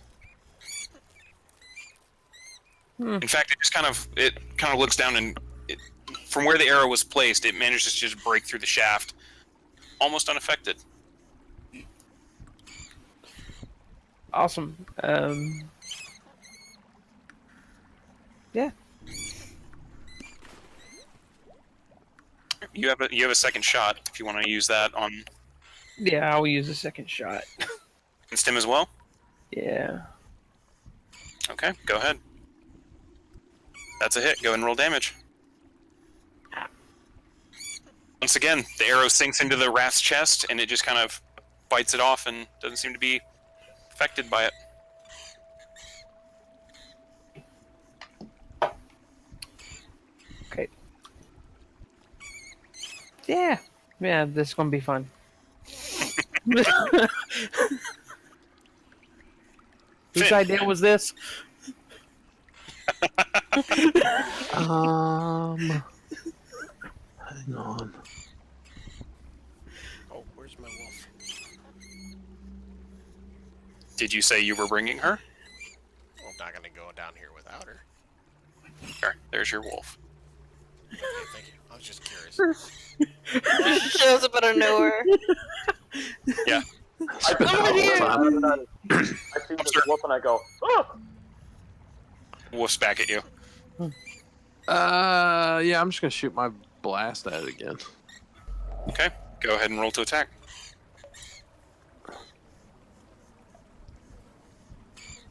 In fact, it kind of looks down and from where the arrow was placed, it manages to just break through the shaft, almost unaffected. Awesome. Yeah. You have a second shot if you want to use that on Yeah, I'll use a second shot. against him as well. Yeah. Okay, go ahead. That's a hit. Go and roll damage. Once again, the arrow sinks into the rat's chest, and it just kind of bites it off and doesn't seem to be affected by it. Okay. Yeah. Yeah, this is gonna be fun. Whose Finn. idea was this? Hang on. Oh, where's my wolf? Did you say you were bringing her? Well, I'm not gonna go down here without her. There, there's your wolf. Okay, thank you. I was just curious. Shows up out of nowhere. Yeah. I see this wolf and I go, oh! Wolf's back at you. Yeah, I'm just gonna shoot my blast at it again. Okay, go ahead and roll to attack.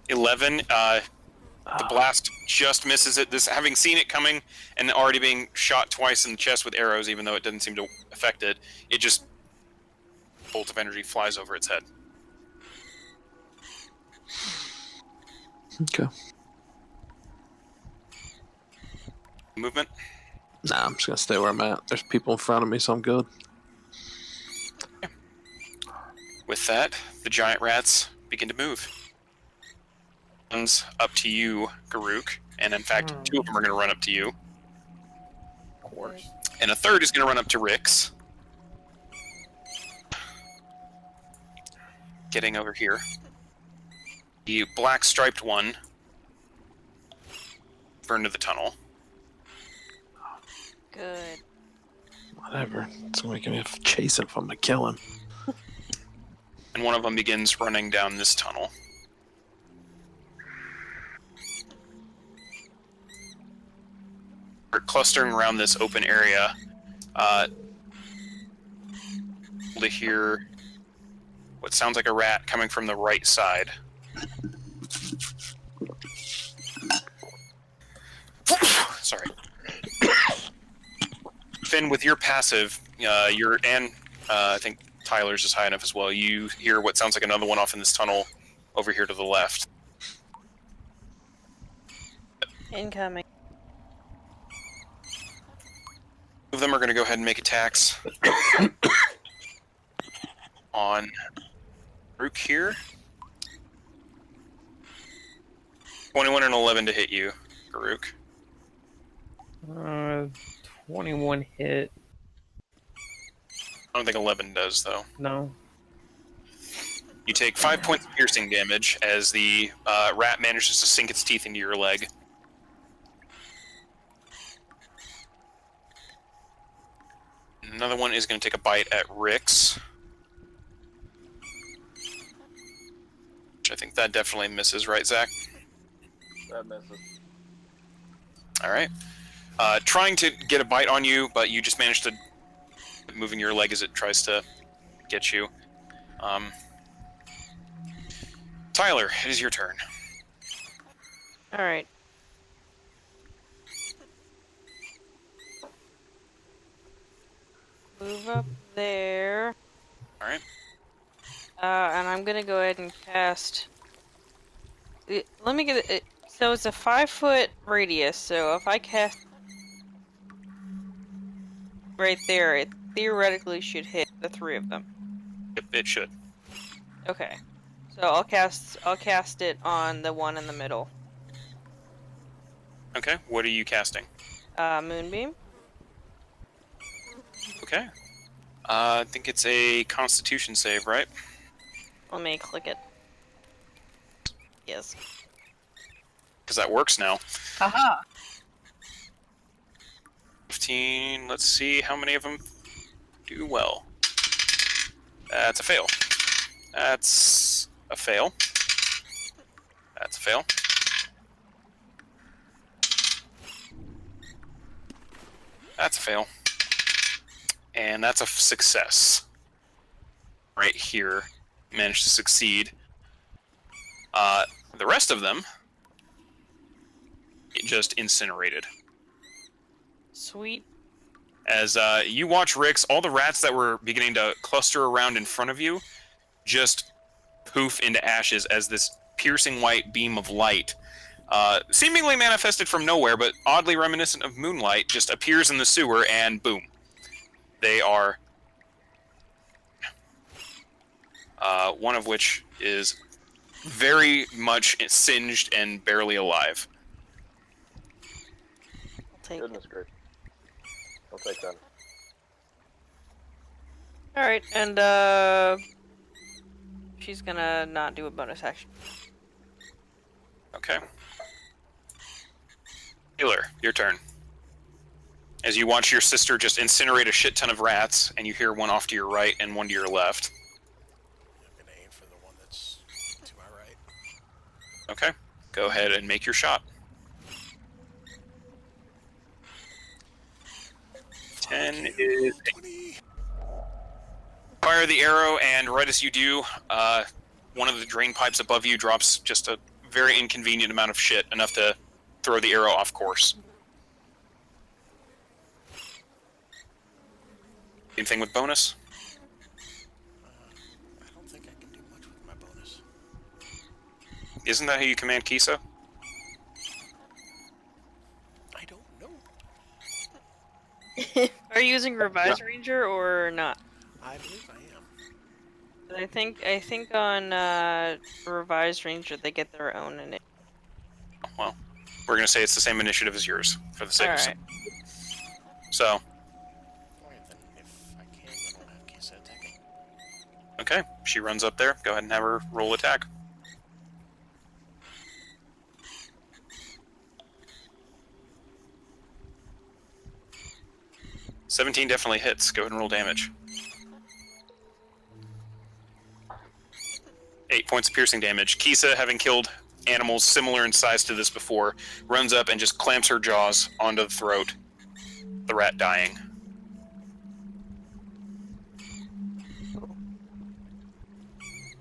11. The blast just misses it. This, having seen it coming and already being shot twice in the chest with arrows, even though it doesn't seem to affect it, it just bolt of energy flies over its head. Okay. Movement. Nah, I'm just gonna stay where I'm at. There's people in front of me, so I'm good. With that, the giant rats begin to move. runs up to you, Garuk, and in fact, 2 of them are going to run up to you. Of course. And a third is going to run up to Rix. Getting over here. The black striped one burned to the tunnel. Good. Whatever. It's gonna make me chase him if I'm gonna kill him. And one of them begins running down this tunnel. We're clustering around this open area. To hear what sounds like a rat coming from the right side. Sorry. Finn, with your passive, I think Tyler's is high enough as well. You hear what sounds like another one off in this tunnel over here to the left. Incoming. Two of them are going to go ahead and make attacks on Rook here. 21 and 11 to hit you, Garuk. 21 hit. I don't think 11 does, though. No. You take 5 points of piercing damage as the rat manages to sink its teeth into your leg. Another one is going to take a bite at Rix. Which I think that definitely misses, right, Zach? That misses. Alright. Trying to get a bite on you, but you just managed to moving your leg as it tries to get you. Tyler, it is your turn. Alright. Move up there. Alright. And I'm gonna go ahead and cast... Let me get it. So it's a 5-foot radius, so if I cast... right there, it theoretically should hit the 3 of them. It should. Okay. So I'll cast it on the one in the middle. Okay, what are you casting? Moonbeam. Okay. I think it's a Constitution save, right? Let me click it. Yes. Because that works now. Haha. 15, let's see how many of them do well. That's a fail. That's a fail. That's a fail. That's a fail. And that's a success. Right here. Managed to succeed. The rest of them it just incinerated. Sweet. As you watch Rix, all the rats that were beginning to cluster around in front of you just poof into ashes as this piercing white beam of light, seemingly manifested from nowhere, but oddly reminiscent of moonlight, just appears in the sewer, and boom. They are... one of which is very much singed and barely alive. I'll take it. Goodness gracious. I'll take that. Alright, and she's gonna not do a bonus action. Okay. Healer, your turn. As you watch your sister just incinerate a shit ton of rats, and you hear one off to your right and one to your left. I'm gonna aim for the one that's to my right. Okay. Go ahead and make your shot. 10 is... 20. Fire the arrow, and right as you do, one of the drain pipes above you drops just a very inconvenient amount of shit, enough to throw the arrow off course. Anything with bonus? I don't think I can do much with my bonus. Isn't that how you command Kisa? I don't know. Are you using Revised Ranger or not? I believe I am. I think on Revised Ranger they get their own in it. well, we're going to say it's the same initiative as yours for the sake All of right. So, Alright, then if I can, then I'll have Kisa attack it. okay, she runs up there. Go ahead and have her roll attack. "17 definitely hits. Go ahead and roll damage. 8 points of piercing damage. Kisa, having killed animals similar in size to this before, runs up and just clamps her jaws onto the throat. The rat dying.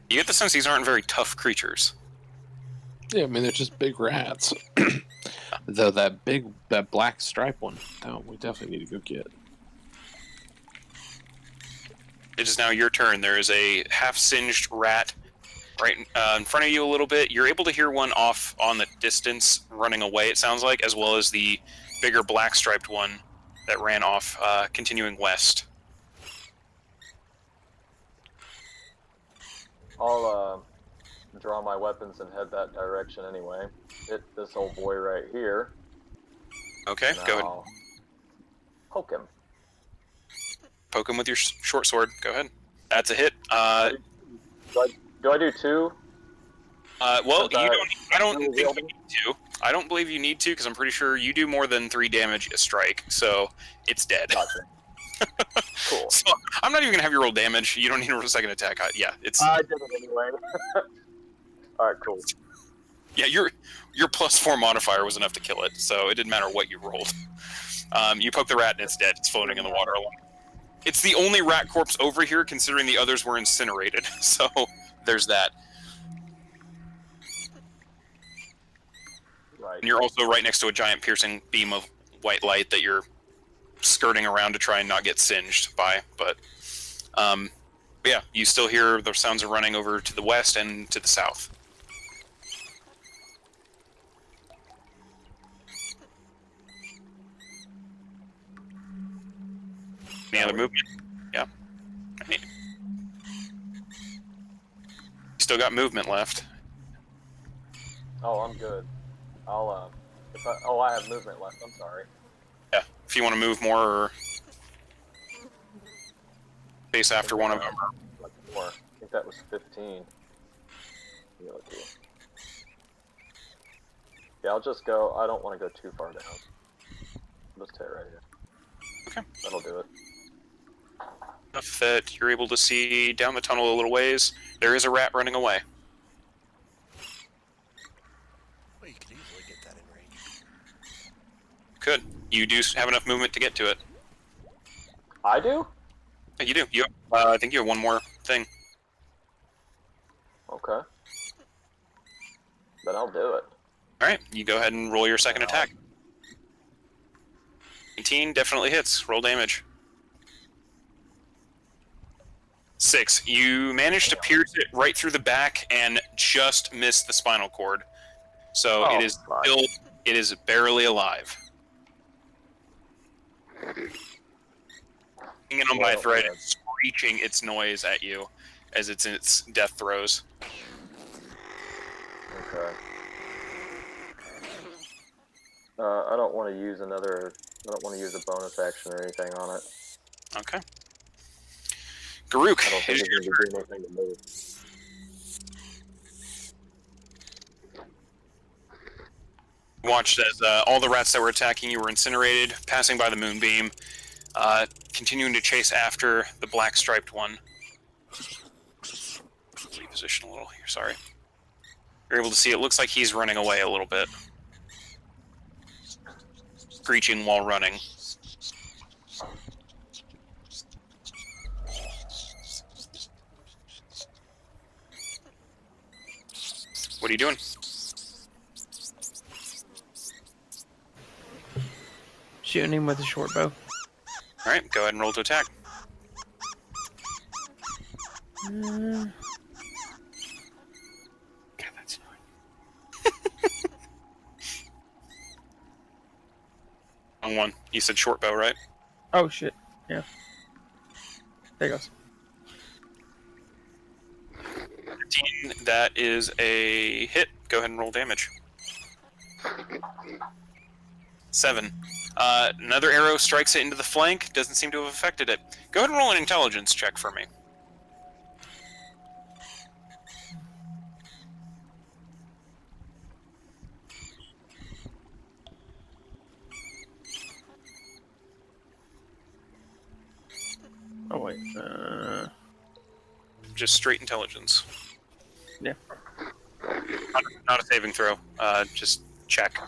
You get the sense these aren't very tough creatures. Yeah, I mean they're just big rats. Though that black stripe one, we definitely need to go get. It is now your turn. There is a half-singed rat right in front of you a little bit. You're able to hear one off on the distance running away, it sounds like, as well as the bigger black-striped one that ran off, continuing west. I'll draw my weapons and head that direction anyway. Hit this old boy right here. Okay, And go ahead. I'll poke him. Poke him with your short sword. Go ahead. That's a hit. Do I do 2? Well, Since I don't really think you building? need to. I don't believe you need to, because I'm pretty sure you do more than 3 damage a strike, so it's dead. Gotcha. Cool. So I'm not even gonna have you roll damage. You don't need a second attack. Yeah, it's I did it anyway. Alright, cool. yeah. Your +4 modifier was enough to kill it, so it didn't matter what you rolled. You poke the rat and it's dead. It's floating in the water alone. It's the only rat corpse over here, considering the others were incinerated. So there's that. Right. And you're also right next to a giant piercing beam of white light that you're skirting around to try and not get singed by. But yeah, you still hear the sounds of running over to the west and to the south. Any other movement? Yeah. You still got movement left. Oh, I'm good. I'll I have movement left. I'm sorry. Yeah. If you want to move more or face after one of them. Like more. I think that was 15. Yeah, I'll just go. I don't want to go too far down. I'll just hit right here. Okay. That'll do it. Enough that you're able to see down the tunnel a little ways. There is a rat running away. Well, you could easily get that in range. Could. You do have enough movement to get to it. I do? Yeah, you do. You, I think you have one more thing. Okay. Then I'll do it. Alright, you go ahead and roll your second attack. 18 definitely hits. Roll damage. 6. You manage to pierce it right through the back and just miss the spinal cord. So Oh, it is fuck. still, it is barely alive. Hanging on by a Well, thread yeah. and screeching its noise at you as it's in its death throes. Okay. I don't want to use another. I don't want to use a bonus action or anything on it. Okay. Garuk, I don't it think is it's your going to do anything to move. watched as all the rats that were attacking you were incinerated, passing by the moonbeam, continuing to chase after the black striped one. Reposition a little here, sorry. You're able to see it looks like he's running away a little bit. Screeching while running. What are you doing? Shooting him with a short bow. Alright, go ahead and roll to attack. Mm, God, that's annoying. Wrong one. You said short bow, right? oh shit. Yeah. There goes. 13, that is a hit. Go ahead and roll damage. 7. Another arrow strikes it into the flank. Doesn't seem to have affected it. Go ahead and roll an intelligence check for me. Oh wait. Just straight intelligence. Yeah. Not a saving throw. Just check.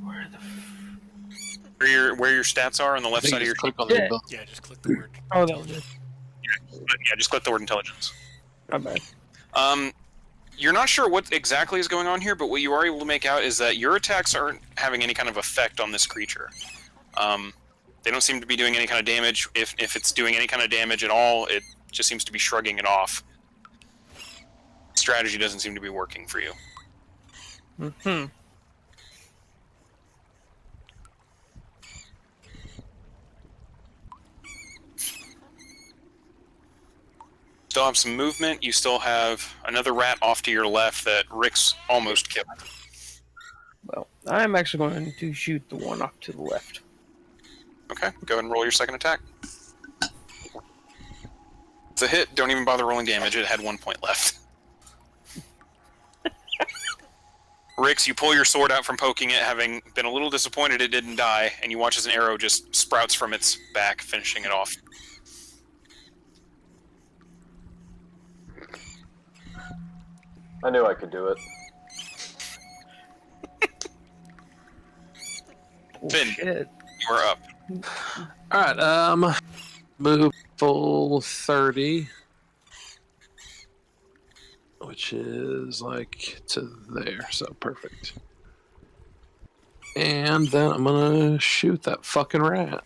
Where the? Where your stats are on the I left think side of you your just click on the Yeah. ability. Yeah, just click the word. Oh, that was it. Yeah, just click the word intelligence. My bad. You're not sure what exactly is going on here, but what you are able to make out is that your attacks aren't having any kind of effect on this creature. They don't seem to be doing any kind of damage. If it's doing any kind of damage at all, it just seems to be shrugging it off. Strategy doesn't seem to be working for you. Mm-hmm. Still have some movement. You still have another rat off to your left that Rick's almost killed. Well, I'm actually going to shoot the one off to the left. Okay, go ahead and roll your second attack. It's a hit. Don't even bother rolling damage. It had 1 point left. Rix, you pull your sword out from poking it, having been a little disappointed it didn't die, and you watch as an arrow just sprouts from its back, finishing it off. I knew I could do it. Oh, Finn. shit. You are up. Alright, move full 30. Which is like to there, so perfect. And then I'm gonna shoot that fucking rat.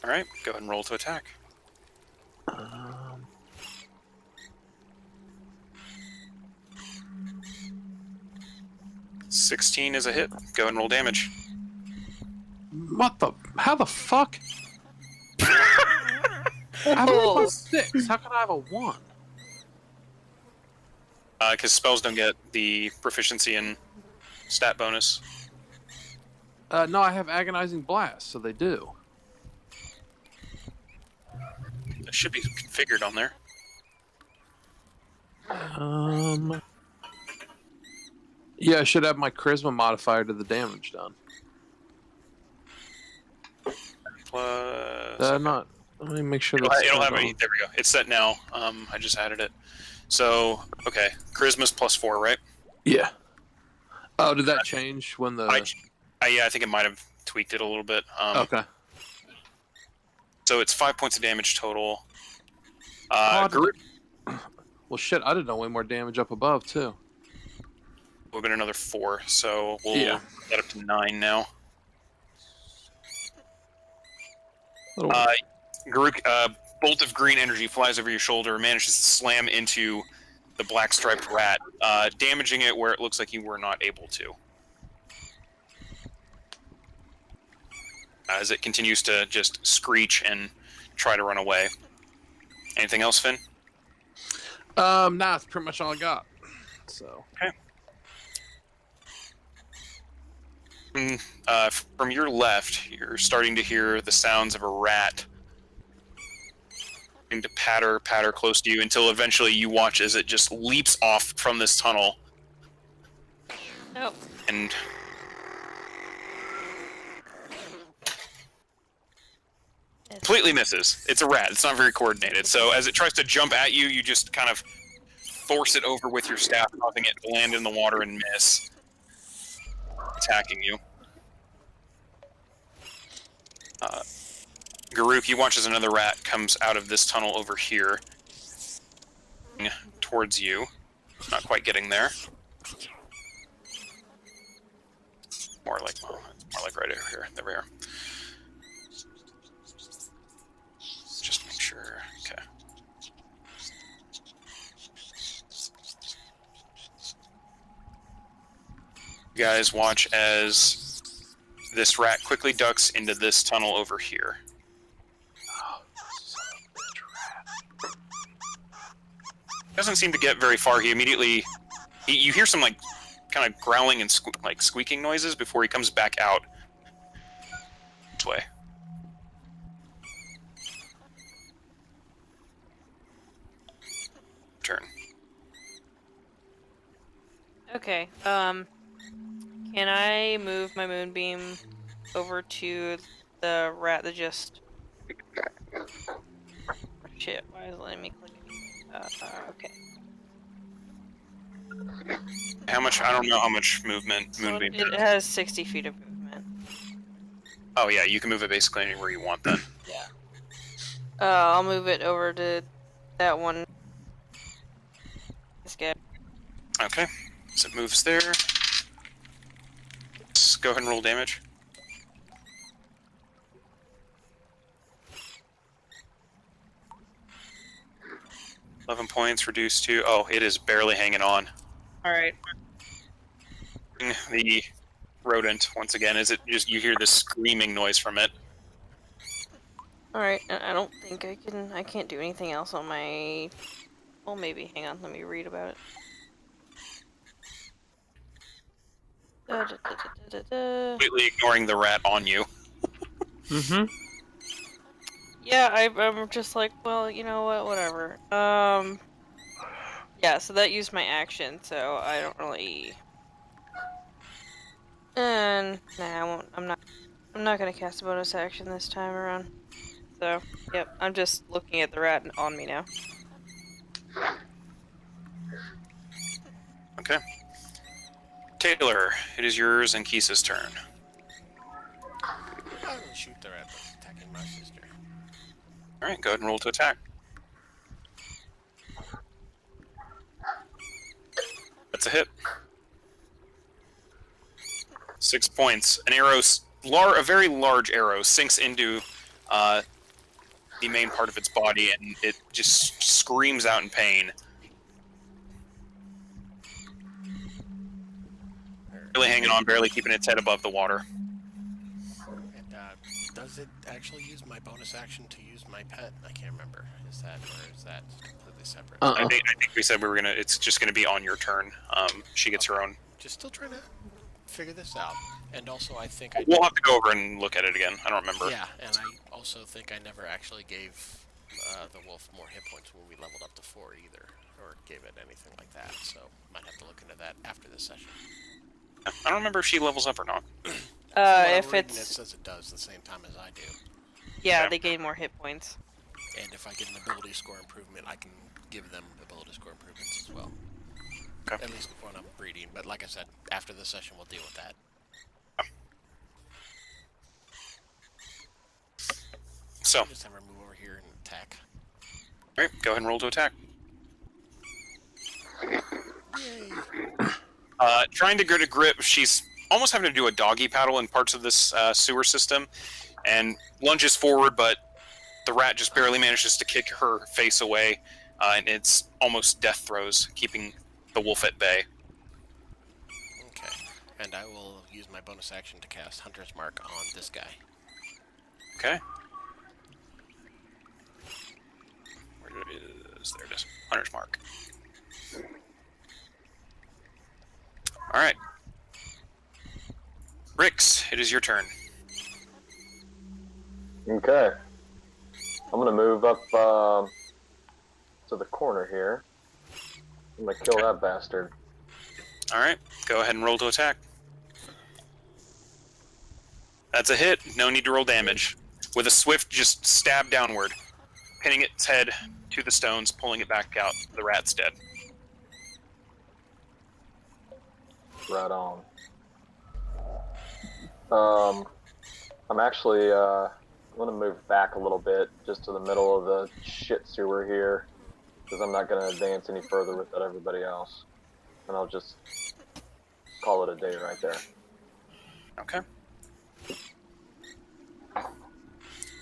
Alright, go ahead and roll to attack. 16 is a hit. Go ahead and roll damage. What the? How the fuck? I have a +6. How can I have a 1? Because spells don't get the proficiency and stat bonus. No, I have agonizing blast, so they do. It should be configured on there. Yeah, I should have my charisma modifier to the damage done. Plus... Not. Let me make sure It'll that's have on. any. There we go. It's set now. I just added it. So, okay. Charisma's +4, right? Yeah. Oh, did that change when the... Yeah, I think it might have tweaked it a little bit. Okay. So it's 5 points of damage total. Well, shit, I did know way more damage up above, too. Would have been another 4, so we'll Yeah. get up to 9 now. Little- Garuk, bolt of green energy flies over your shoulder and manages to slam into the black striped rat, damaging it where it looks like you were not able to. As it continues to just screech and try to run away. Anything else, Finn? Nah, that's pretty much all I got. So. Okay. From your left, you're starting to hear the sounds of a rat starting to patter close to you until eventually you watch as it just leaps off from this tunnel. Nope. And completely misses. It's a rat. It's not very coordinated. So as it tries to jump at you, you just kind of force it over with your staff, causing it to land in the water and miss, attacking you. Garuk, you watch as another rat comes out of this tunnel over here towards you. Not quite getting there. More like right over here. There we are. Just make sure. Okay. You guys watch as this rat quickly ducks into this tunnel over here. doesn't seem to get very far. He immediately, you hear some like kind of growling and like squeaking noises before he comes back out this way. Turn. Okay. Can I move my moonbeam over to the rat that just? Shit! Why is it letting me click it? Okay. How much? I don't know how much movement So Moonbeam it has. has 60 feet of movement. Oh yeah, you can move it basically anywhere you want then. Yeah. I'll move it over to that one. This guy. Okay, so it moves there. Let's go ahead and roll damage. $11 points reduced to. Oh, it is barely hanging on. All right. The rodent once again. Is it just you hear this screaming noise from it? All right. I don't think I can. I can't do anything else on my. Well, maybe. Hang on. Let me read about it. Completely ignoring the rat on you. Mm-hmm. Yeah, I'm just like, well, you know what? Whatever. Yeah. So that used my action, so I don't really. And nah, I won't. I'm not. I'm not gonna cast a bonus action this time around. So, yep. I'm just looking at the rat on me now. Okay. Taylor, it is yours and Kisa's turn. I will shoot the rat that's attacking my sister. Alright, go ahead and roll to attack. That's a hit. 6 points. An arrow, a very large arrow, sinks into the main part of its body, and it just screams out in pain. Really hanging on, barely keeping its head above the water. And does it actually use my bonus action to use my pet? I can't remember. Is that completely separate? I think we said we were gonna. It's just gonna be on your turn. She gets her own. Just still trying to figure this out. And also, I think We'll have to go over and look at it again. I don't remember. Yeah, and I also think I never actually gave the wolf more hit points when we leveled up to 4 either, or gave it anything like that. So might have to look into that after this session. I don't remember if she levels up or not. If It it's says it does the same time as I do. yeah, Yeah. they gain more hit points. And if I get an ability score improvement, I can give them ability score improvements as well. Okay. At least when I'm breeding. But like I said, after this session, we'll deal with that. So, Just have her move over here and attack. alright, go ahead and roll to attack. Yay! Trying to get a grip, she's almost having to do a doggy paddle in parts of this sewer system, and lunges forward, but the rat just barely manages to kick her face away, and it's almost death throes, keeping the wolf at bay. Okay. And I will use my bonus action to cast Hunter's Mark on this guy. Okay. Where is... There it is. Hunter's Mark. Alright. Rix, it is your turn. Okay. I'm gonna move up to the corner here. I'm gonna kill that bastard. Alright, go ahead and roll to attack. That's a hit. No need to roll damage. With a swift, just stab downward, pinning its head to the stones, pulling it back out. The rat's dead. Right on. I'm actually I'm gonna move back a little bit, just to the middle of the shit sewer here, because I'm not gonna advance any further without everybody else, and I'll just call it a day right there. Okay.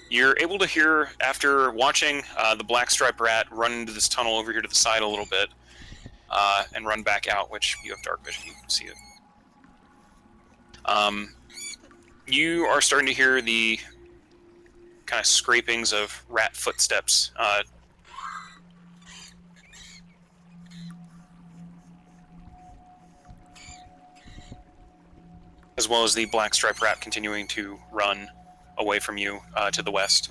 You're able to hear, after watching the black striped rat run into this tunnel over here to the side a little bit, and run back out, which you have dark vision, you can see it. You are starting to hear the kind of scrapings of rat footsteps as well as the black striped rat continuing to run away from you to the west.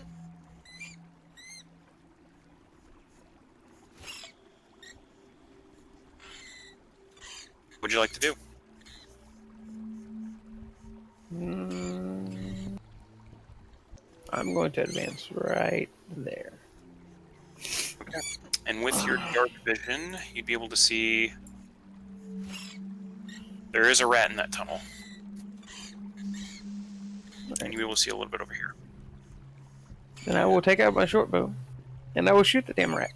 What would you like to do? I'm going to advance right there. And with your dark vision, you'd be able to see there is a rat in that tunnel. And you'll be able to see a little bit over here. Then I will take out my short bow, and I will shoot the damn rat.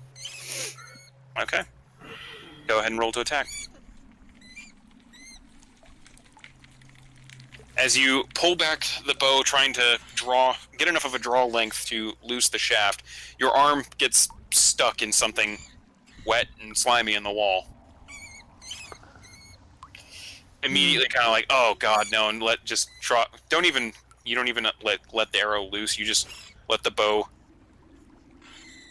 Okay. Go ahead and roll to attack. As you pull back the bow, trying to get enough of a draw length to loose the shaft, your arm gets stuck in something wet and slimy in the wall. Immediately, kind of like, oh god, no, and you don't even let the arrow loose. You just let the bow.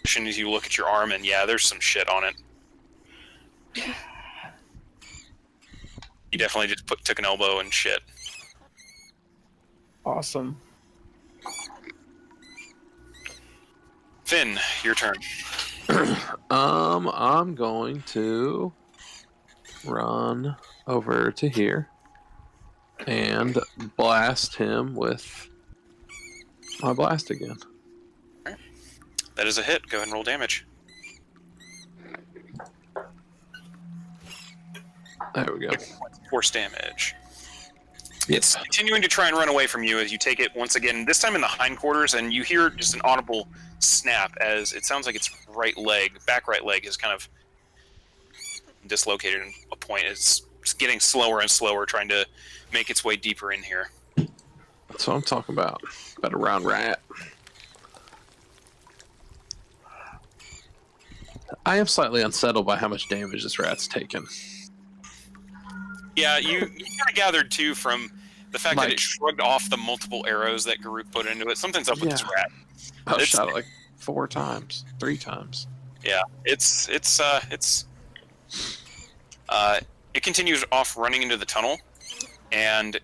As you look at your arm, and yeah, there's some shit on it. You definitely just took an elbow and shit. Awesome. Finn, your turn. I'm going to run over to here and blast him with my blast again. That is a hit. Go ahead and roll damage. There we go. Force damage. It's continuing to try and run away from you as you take it once again, this time in the hindquarters, and you hear just an audible snap as it sounds like its back right leg is kind of dislocated in a point. It's getting slower and slower, trying to make its way deeper in here. That's what I'm talking about. About a round rat. I am slightly unsettled by how much damage this rat's taken. Yeah, you kind of gathered too from the fact that it shrugged off the multiple arrows that Garuk put into it. Something's up with this rat. I shot it like 3 times. Yeah, it continues off running into the tunnel, and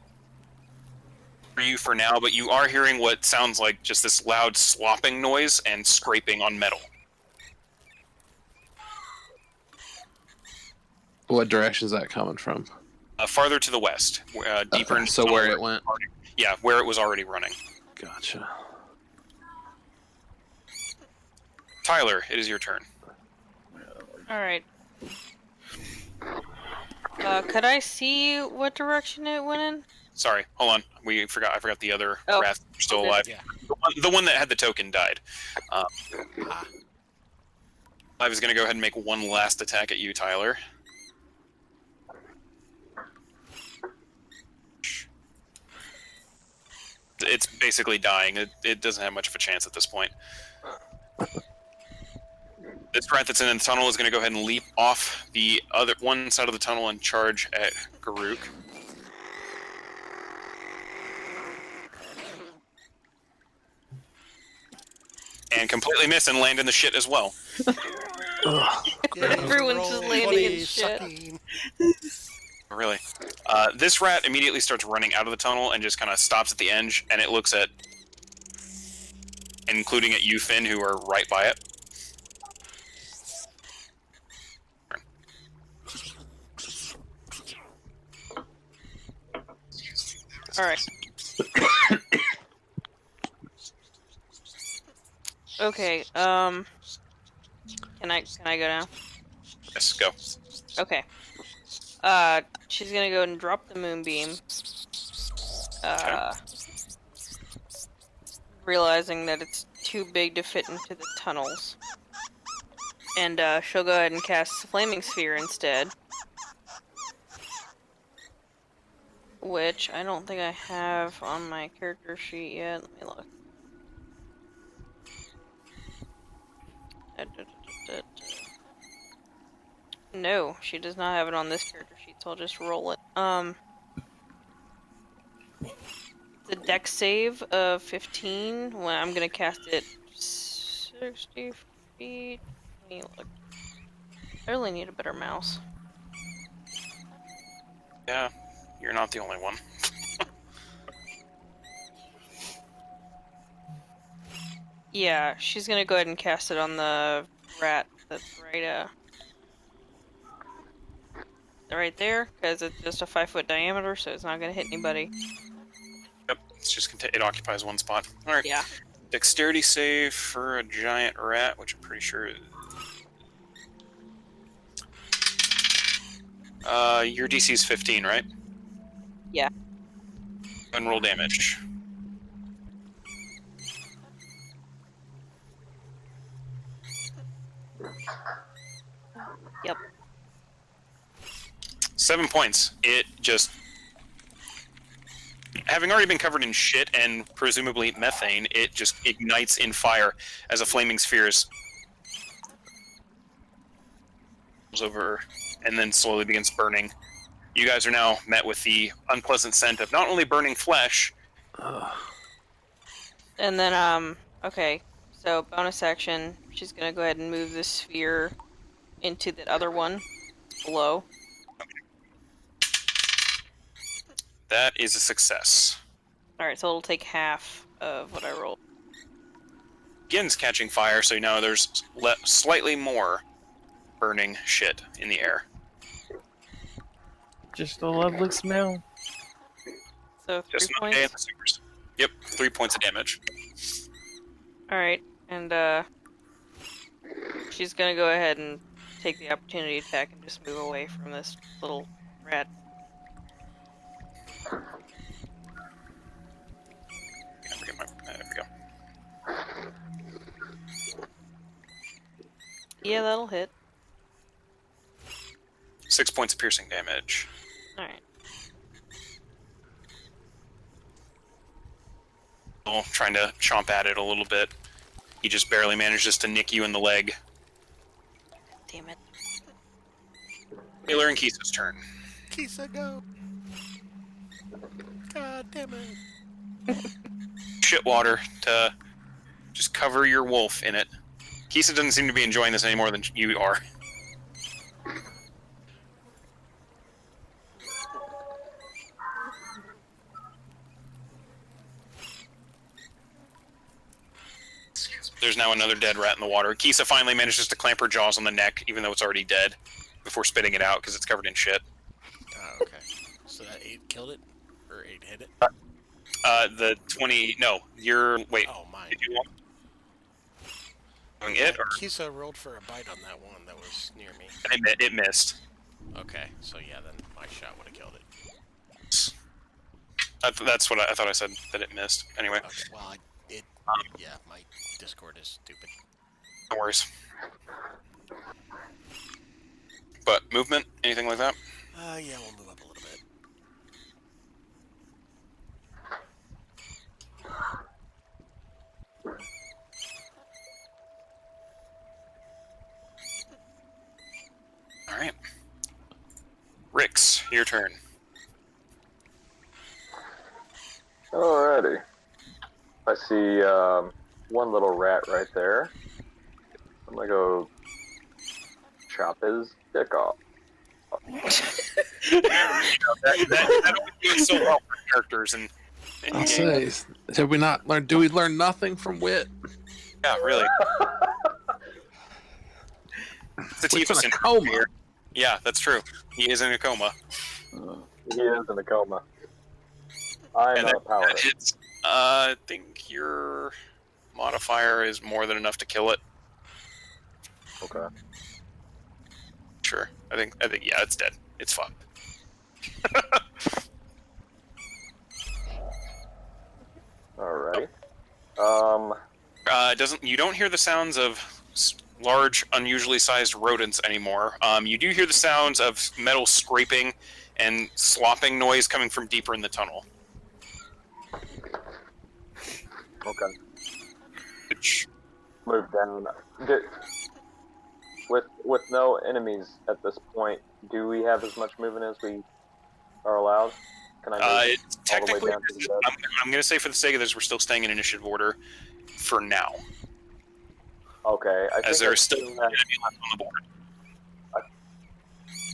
for you for now, but you are hearing what sounds like just this loud slopping noise and scraping on metal. What direction is that coming from? Farther to the west, deeper into so where it went? Yeah, where it was already running. Gotcha. Tyler, it is your turn. Alright. Could I see what direction it went in? Sorry, hold on. I forgot the other rats are still alive. Yeah. The one that had the token died. I was going to go ahead and make one last attack at you, Tyler. It's basically dying. It doesn't have much of a chance at this point. This rat that's in the tunnel is going to go ahead and leap off the other one side of the tunnel and charge at Garuk. And completely miss and land in the shit as well. Everyone's just landing in shit. Really. This rat immediately starts running out of the tunnel and just kind of stops at the edge, and it looks at, including at you, Finn, who are right by it. Alright. Okay, can I go now? Yes, go. Okay. She's gonna go and drop the moonbeam. Realizing that it's too big to fit into the tunnels. And, she'll go ahead and cast Flaming Sphere instead. Which I don't think I have on my character sheet yet. Let me look. No, she does not have it on this character sheet, so I'll just roll it. The dex save of 15. When I'm gonna cast it 60 feet. Let me look. I really need a better mouse. Yeah, you're not the only one. Yeah, she's gonna go ahead and cast it on the rat that's right there, because it's just a 5-foot diameter, so it's not gonna hit anybody. Yep, it's just it occupies one spot. All right. Yeah. Dexterity save for a giant rat, which I'm pretty sure is... your DC is 15, right? Yeah. And roll damage. Yep. 7 points. It just... Having already been covered in shit and presumably methane, it just ignites in fire as a flaming sphere is over and then slowly begins burning. You guys are now met with the unpleasant scent of not only burning flesh... And then, okay, so bonus action, she's gonna go ahead and move the sphere into the other one below. That is a success. Alright, so it'll take half of what I rolled. Begins catching fire, so now there's slightly more burning shit in the air. Just a lovely smell. So 3 Just not points. the supers. Yep, 3 points of damage. Alright, and she's gonna go ahead and take the opportunity attack and just move away from this little rat. There we go. Yeah, that'll hit. 6 points of piercing damage. Alright. Trying to chomp at it a little bit. He just barely manages to nick you in the leg. Damn it. Taylor and Kisa's turn. Kisa, go! God damn it. Shit water to just cover your wolf in it. Kisa doesn't seem to be enjoying this any more than you are. There's now another dead rat in the water. Kisa finally manages to clamp her jaws on the neck, even though it's already dead, before spitting it out because it's covered in shit. Oh, okay. So that 8 killed it? Or 8 hit it? The 20... No, you're... Wait. Oh, mine. Did you want... Doing it, or... Kisa rolled for a bite on that one that was near me. It missed. Okay, so yeah, then my shot would have killed it. That's what I thought I said, that it missed. Anyway, Okay, well, yeah, my Discord is stupid. no worries. But movement? Anything like that? Yeah, we'll move up a little bit. Alright. Rix, your turn. Alrighty. I see one little rat right there. I'm gonna go chop his dick off. that always goes so well for characters and I'll games. say, did we not learn? Do we learn nothing from Wit? Yeah, really. It's a Wit's in a syndrome coma. here. Yeah, that's true. He is in a coma. He is in a coma. I'm And a that power. hits. I think your modifier is more than enough to kill it. Okay. Sure. I think yeah, it's dead. It's fucked. Alrighty. You don't hear the sounds of large, unusually sized rodents anymore. You do hear the sounds of metal scraping and slopping noise coming from deeper in the tunnel. Okay. Which, Move down. With no enemies at this point, do we have as much movement as we are allowed? Can I move all the way technically, down to the bed? I'm going to say for the sake of this, we're still staying in initiative order for now, Okay. I as think there I is still seen an that- enemy left on the board.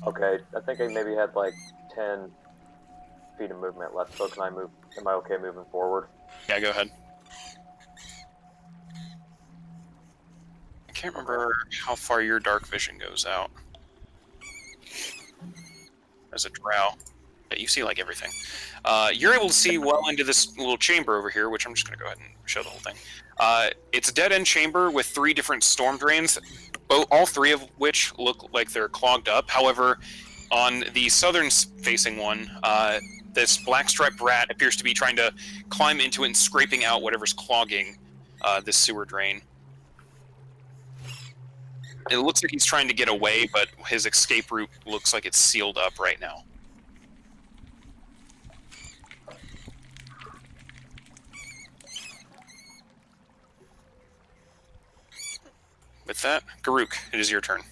Okay, I think I maybe had like 10 feet of movement left, so can I move? Am I okay moving forward? Yeah, go ahead. can't remember how far your dark vision goes out. As a drow. Yeah, you see like everything. You're able to see well into this little chamber over here, which I'm just going to go ahead and show the whole thing. It's a dead-end chamber with 3 different storm drains, all 3 of which look like they're clogged up. However, on the southern-facing one, this black-striped rat appears to be trying to climb into it and scraping out whatever's clogging this sewer drain. It looks like he's trying to get away, but his escape route looks like it's sealed up right now. With that, Garuk, it is your turn.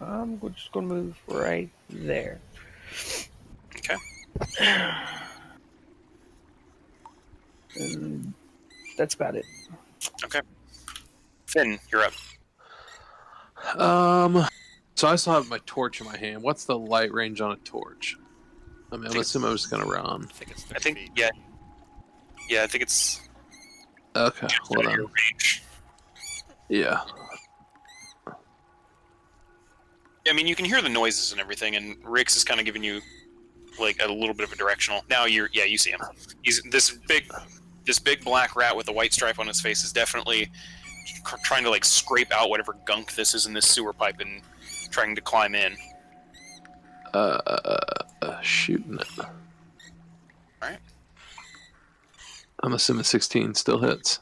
I'm just gonna move right there. Okay. And that's about it. Okay. Finn, you're up. So I still have my torch in my hand. What's the light range on a torch? I mean, I'm assuming I'm just gonna run. I think it's 30 I think, feet. yeah. Yeah, I think it's Okay, just well out of then. your range. Yeah. I mean, you can hear the noises and everything, and Rix is kind of giving you like a little bit of a directional. Now you see him. He's this big black rat with a white stripe on his face is definitely trying to like scrape out whatever gunk this is in this sewer pipe and trying to climb in. Shooting it. Alright. I'm assuming 16 still hits.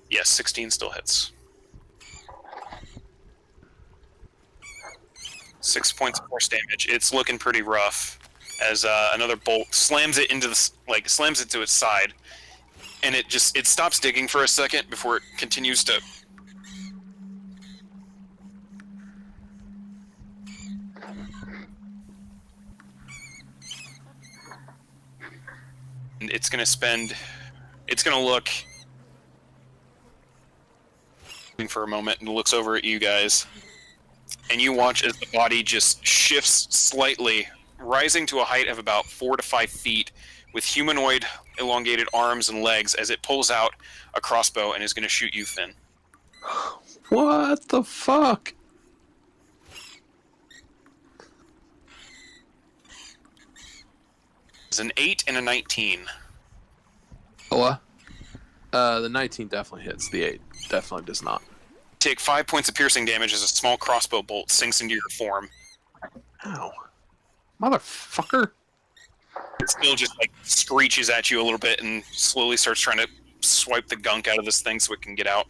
Yes, 16 still hits. 6 points of force damage. It's looking pretty rough as another bolt slams it into slams it to its side, and it stops digging for a second before it continues to. And it's gonna look for a moment and looks over at you guys. And you watch as the body just shifts slightly, rising to a height of about 4 to 5 feet, with humanoid elongated arms and legs as it pulls out a crossbow and is going to shoot you, Finn. What the fuck? It's an 8 and a 19. What? The 19 definitely hits. The 8 definitely does not. Take 5 points of piercing damage as a small crossbow bolt sinks into your form. Ow. Motherfucker. It still just like screeches at you a little bit and slowly starts trying to swipe the gunk out of this thing so it can get out.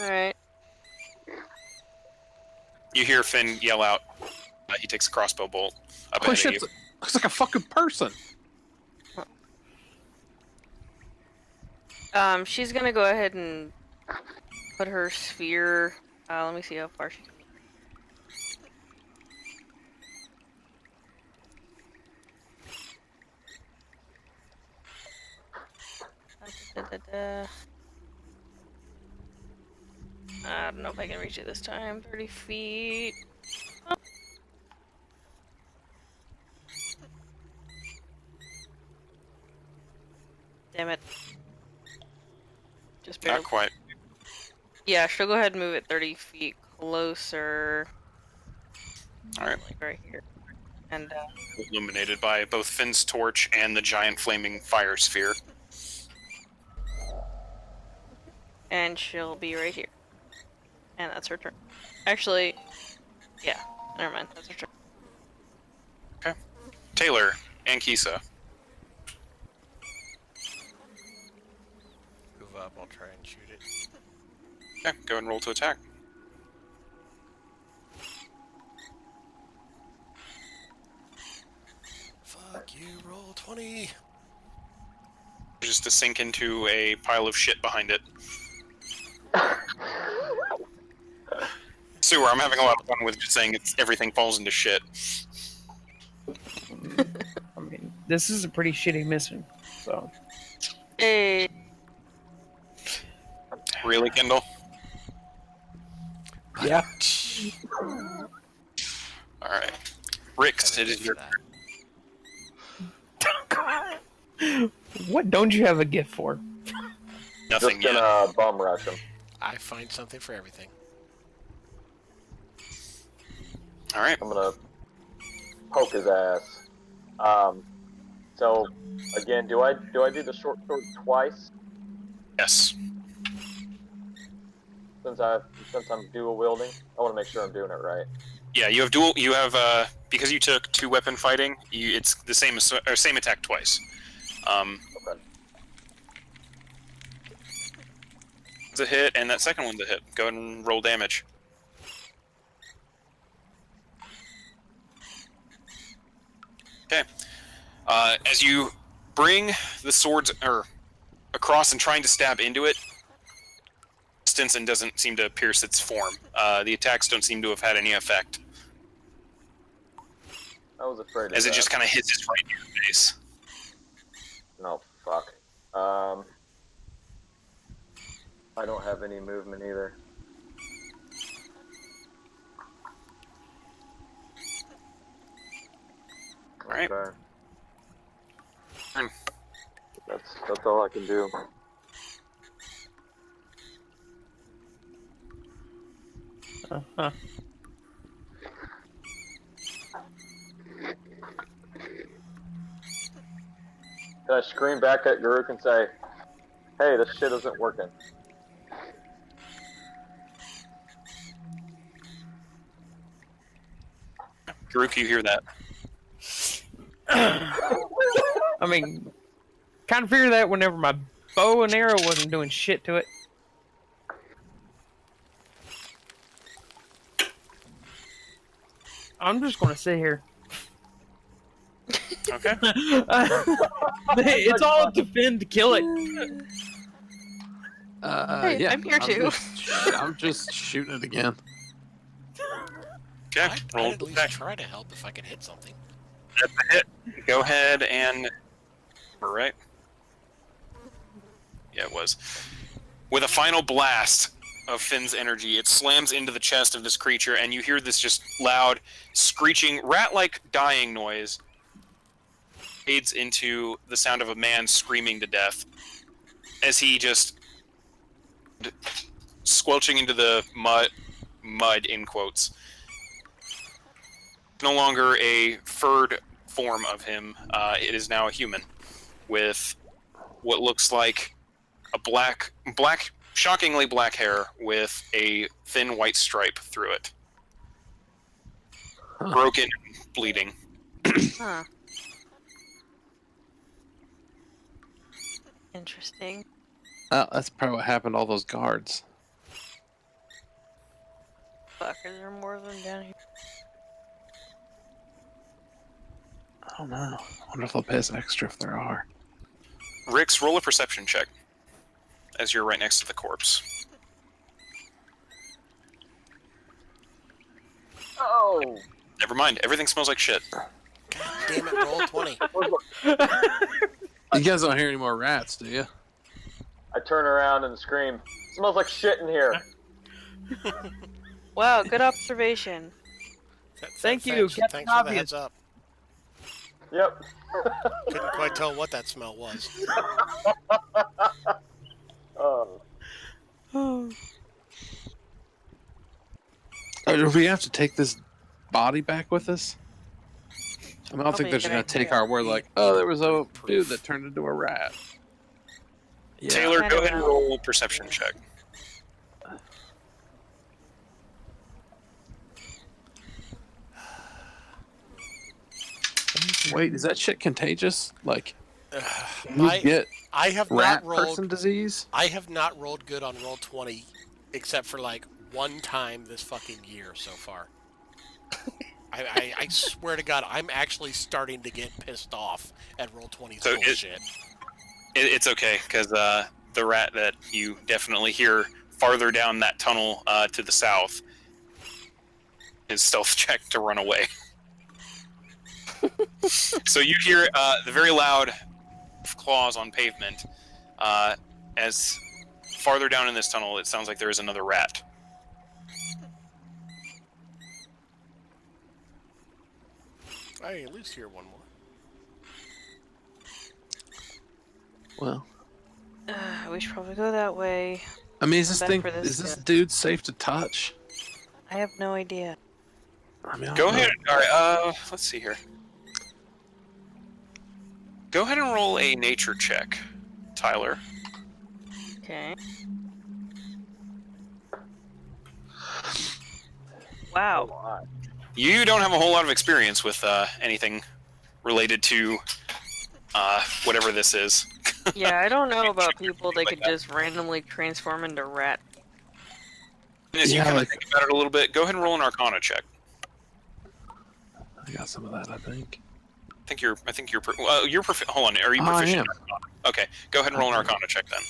Alright. You hear Finn yell out. He takes a crossbow bolt up Holy ahead shit, of you. looks like a fucking person. She's gonna go ahead and put her sphere. Let me see how far she can reach. I don't know if I can reach it this time. 30 feet. Oh. Damn it. Just barely. Not quite. Yeah, she'll go ahead and move it 30 feet closer. Alright. Like right here. And, Illuminated by both Finn's torch and the giant flaming fire sphere. and she'll be right here. And that's her turn. Actually, yeah, never mind, that's her turn. Okay. Taylor and Kisa. Move up, I'll try and shoot it. Yeah, go ahead and roll to attack. Fuck you, roll 20! Just to sink into a pile of shit behind it. Sewer, I'm having a lot of fun with just saying everything falls into shit. I mean, this is a pretty shitty mission, so. Hey. Really, Kendall? Yeah. All right, Rix, Have it a is gift your for that. What don't you have a gift for? nothing Just yet. gonna bum rush him. I find something for everything. All right. I'm gonna poke his ass. So again, do I do the short sword twice Yes. since I'm dual wielding? I want to make sure I'm doing it right. Yeah, you have dual. You have because you took 2-weapon fighting. It's the same or same attack twice. Okay. It's a hit, and that second one's a hit. Go ahead and roll damage. Okay. As you bring the swords across and trying to stab into it, Stinson doesn't seem to pierce its form. The attacks don't seem to have had any effect, I was afraid of as that. it just kind of hits it right in your face. No, fuck. I don't have any movement either. Alright. Okay. Turn. That's all I can do. Uh-huh. Can I scream back at Garuk and say, "Hey, this shit isn't working"? Garuk, you hear that? I mean, kind of figured that whenever my bow and arrow wasn't doing shit to it. I'm just gonna sit here. Okay. It's all up to Finn to kill it. Hey, Yeah, I'm here too. I'm just shooting it again. Okay. I'd Roll at least attack. try to help if I could hit something. That's a hit. Go ahead and. All right. Yeah, it was. With a final blast of Finn's energy, it slams into the chest of this creature, and you hear this just loud, screeching, rat-like dying noise. Fades into the sound of a man screaming to death as he just squelching into the mud in quotes. No longer a furred form of him. It is now a human with what looks like a black, shockingly black hair with a thin white stripe through it. Huh. Broken, bleeding. Huh. Interesting. Oh, that's probably what happened to all those guards. Fuck, is there more of them down here? I don't know. I wonder if they'll pay us extra if there are. Rix, roll a perception check as you're right next to the corpse. Oh! Never mind, everything smells like shit. God damn it, roll 20. You guys don't hear any more rats, do you? I turn around and scream, "Smells like shit in here!" Wow, good observation. Thank you, Thanks, Captain thanks for the Obvious. heads up. Yep. Couldn't quite tell what that smell was. Oh. Do we have to take this body back with us? I don't Probably think they're just a going good to take idea. our word like, oh, there was a dude that turned into a rat. Yeah. Taylor, I go don't ahead and know. roll a perception check. Wait, is that shit contagious? Like, you My, get I have rat not rolled. person disease? I have not rolled good on roll 20, except for like one time this fucking year so far. I swear to God, I'm actually starting to get pissed off at roll 20's So bullshit. It's okay, because the rat that you definitely hear farther down that tunnel to the south is stealth check to run away. So you hear the very loud claws on pavement as farther down in this tunnel it sounds like there is another rat. I at least hear one more. Well, We should probably go that way. I mean, is I'm this back thing, for this is this gun. dude safe to touch? I have no idea. I mean, I Go don't know. ahead. All right. Let's see here. Go ahead and roll a nature check, Tyler. Okay. Wow. You don't have a whole lot of experience with anything related to whatever this is. Yeah, I don't know about people that like could that. just randomly transform into rat. As you Yeah, kind of like- think about it a little bit, go ahead and roll an Arcana check. I got some of that, I think. I think you're. You're proficient. Hold on. Are you Oh, I proficient? am. in Arcana? Okay. Go ahead and roll an Arcana check then.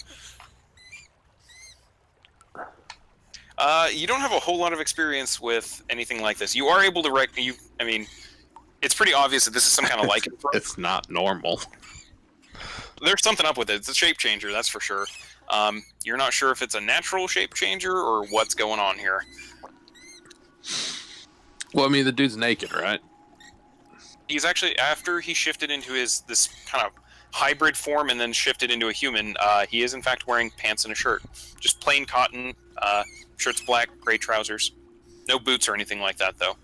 You don't have a whole lot of experience with anything like this. You are able to I mean, it's pretty obvious that this is some kind of lycanthrope. It's not normal. There's something up with it. It's a shape changer, that's for sure. You're not sure if it's a natural shape changer or what's going on here. Well, I mean, the dude's naked, right? He's actually, after he shifted into this kind of hybrid form and then shifted into a human, he is in fact wearing pants and a shirt. Just plain cotton, shirt's black, gray trousers. No boots or anything like that, though.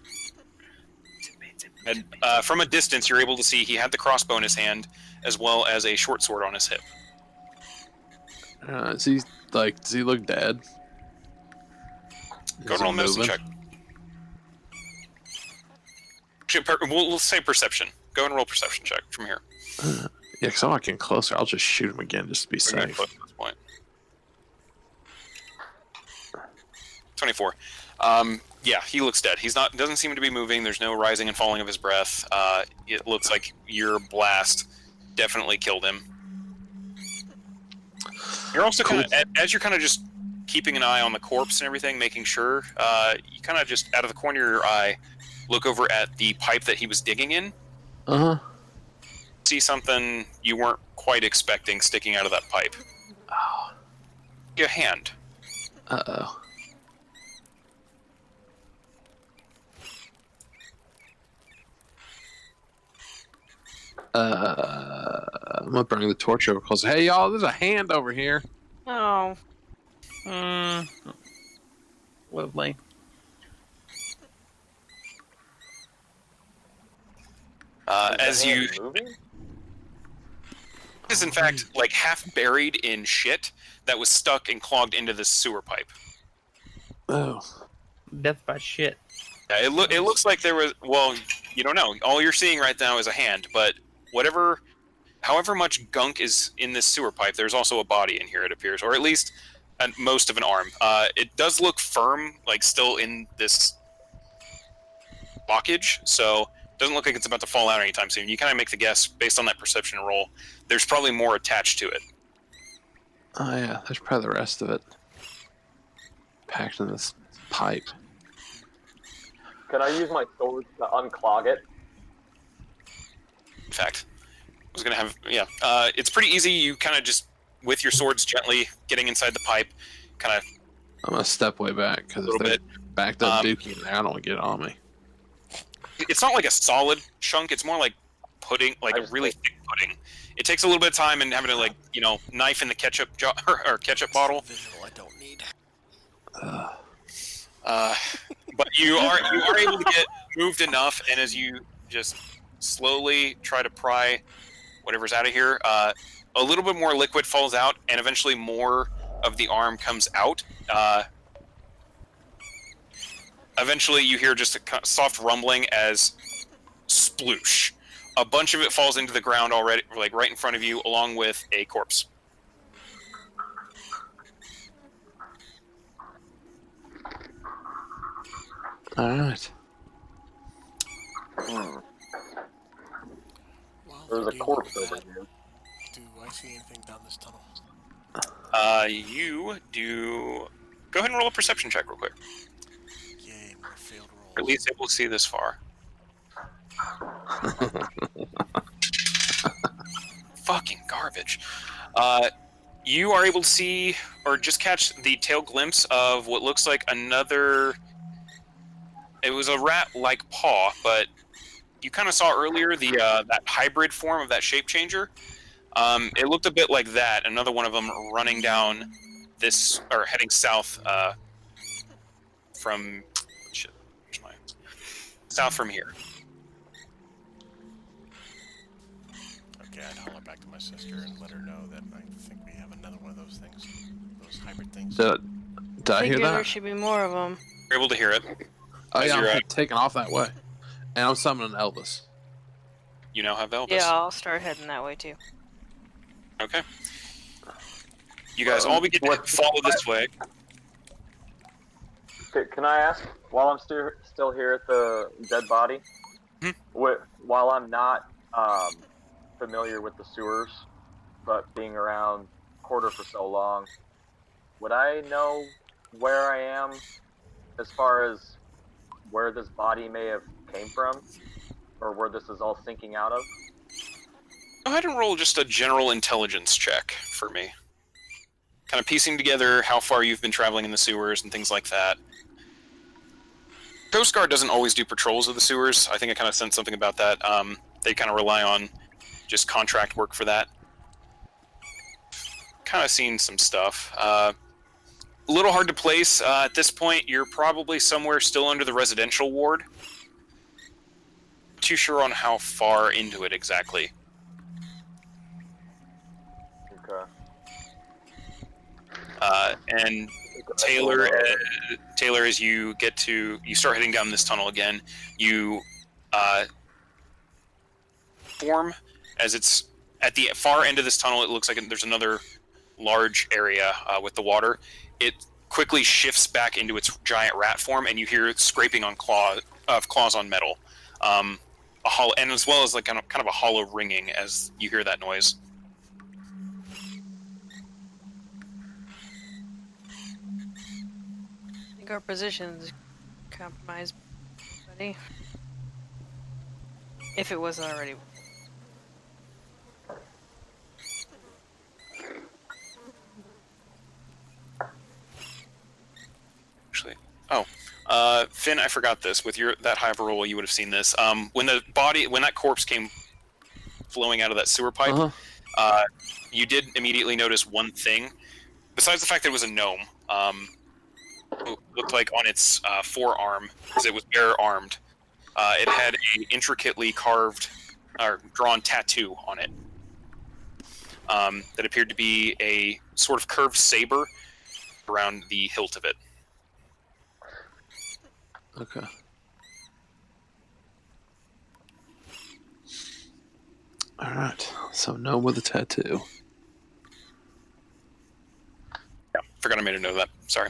And from a distance, you're able to see he had the crossbow in his hand, as well as a short sword on his hip. Does he look dead? Go Is roll a he medicine moving? check. Actually, we'll say perception. Go and roll a perception check from here. Yeah, because I'm not getting closer. I'll just shoot him again just to be We're getting safe. close at this point. 24. Yeah, he looks dead. Doesn't seem to be moving. There's no rising and falling of his breath. It looks like your blast definitely killed him. You're also Cool. as you're kind of just keeping an eye on the corpse and everything, making sure, you kind of just out of the corner of your eye look over at the pipe that he was digging in. Uh-huh. See something you weren't quite expecting sticking out of that pipe. Oh. Your hand. Uh-oh. I'm gonna bring the torch over close. Hey, y'all, there's a hand over here. Oh. Lovely. As you moving? is in fact like half buried in shit that was stuck and clogged into this sewer pipe. Oh. Death by shit. Yeah, it looks like there was, well, you don't know. All you're seeing right now is a hand, but however much gunk is in this sewer pipe, there's also a body in here, it appears, or at least most of an arm. It does look firm, like still in this blockage, so it doesn't look like it's about to fall out anytime soon. You kind of make the guess based on that perception roll. There's probably more attached to it. Oh, yeah, there's probably the rest of it. Packed in this pipe. Can I use my sword to unclog it? In fact, I was gonna have, yeah. It's pretty easy. You kind of just with your swords gently getting inside the pipe, kind of I'm gonna step way back because a little they're bit. backed up dookie in there. I don't want to get on me. It's not like a solid chunk. It's more like pudding, like a really thick pudding. It takes a little bit of time and having to knife in the ketchup jar or ketchup bottle. Visual I don't need. But you are able to get moved enough, and as you just slowly try to pry whatever's out of here, a little bit more liquid falls out, and eventually more of the arm comes out. Eventually, you hear just a soft rumbling as sploosh. A bunch of it falls into the ground already, like right in front of you, along with a corpse. All right. While There's we're a dealing corpse with over that, here. do I see anything down this tunnel? You do. Go ahead and roll a perception check real quick. Yay, more failed rolls. Or at least able to see this far. Fucking garbage. You are able to see, or just catch the tail glimpse of what looks like another. It was a rat-like paw, but you kind of saw earlier the that hybrid form of that shape changer. It looked a bit like that. Another one of them running down this or heading south from shit, where's my south from here. Okay, I'd holler back to my sister and let her know that I think we have another one of those things, those hybrid things. Did I hear Figure that? there should be more of them. You're able to hear it. Oh as yeah, you're, I'm taking off that way, and I'm summoning Elvis. You now have Elvis. Yeah, I'll start heading that way too. Okay. You guys all begin to follow this way. Can I ask, while I'm still here at the dead body, while I'm not familiar with the sewers, but being around Quarter for so long, would I know where I am as far as where this body may have came from, or where this is all sinking out of? Go ahead and roll just a general intelligence check for me. Kind of piecing together how far you've been traveling in the sewers and things like that. Coast Guard doesn't always do patrols of the sewers. I think I kind of sensed something about that. They kind of rely on just contract work for that. Kind of seen some stuff. A little hard to place. At this point, you're probably somewhere still under the residential ward. Too sure on how far into it exactly. Okay. And Taylor, as you start heading down this tunnel again, you form, as it's at the far end of this tunnel, it looks like there's another large area with the water. It quickly shifts back into its giant rat form, and you hear scraping on claws on metal, and as well as like kind of a hollow ringing as you hear that noise. I think our position's compromised, buddy. If it wasn't already. Actually, Finn, I forgot this. With that high of a roll, you would have seen this. When that corpse came flowing out of that sewer pipe, you did immediately notice one thing. Besides the fact that it was a gnome, it looked like on its forearm, because it was bare-armed, it had an intricately carved or drawn tattoo on it that appeared to be a sort of curved saber around the hilt of it. Okay. All right. So gnome with a tattoo. Yeah, forgot I made a note of that. Sorry.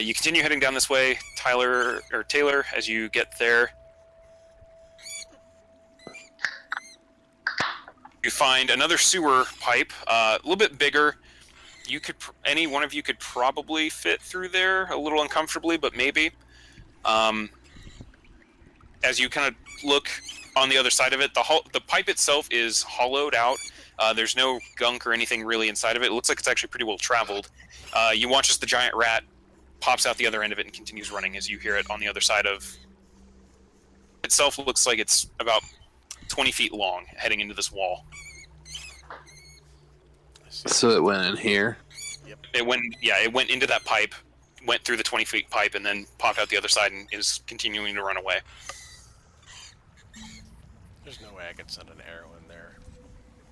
You continue heading down this way, Taylor, as you get there. You find another sewer pipe, a little bit bigger. Any one of you could probably fit through there, a little uncomfortably, but maybe. As you kind of look on the other side of it, the pipe itself is hollowed out. There's no gunk or anything really inside of it. It looks like it's actually pretty well traveled. You watch as the giant rat pops out the other end of it and continues running as you hear it on the other side of itself. Looks like it's about 20 feet long, heading into this wall. So it went in here. Yep. It went into that pipe, went through the 20-foot pipe, and then popped out the other side and is continuing to run away. There's no way I could send an arrow in there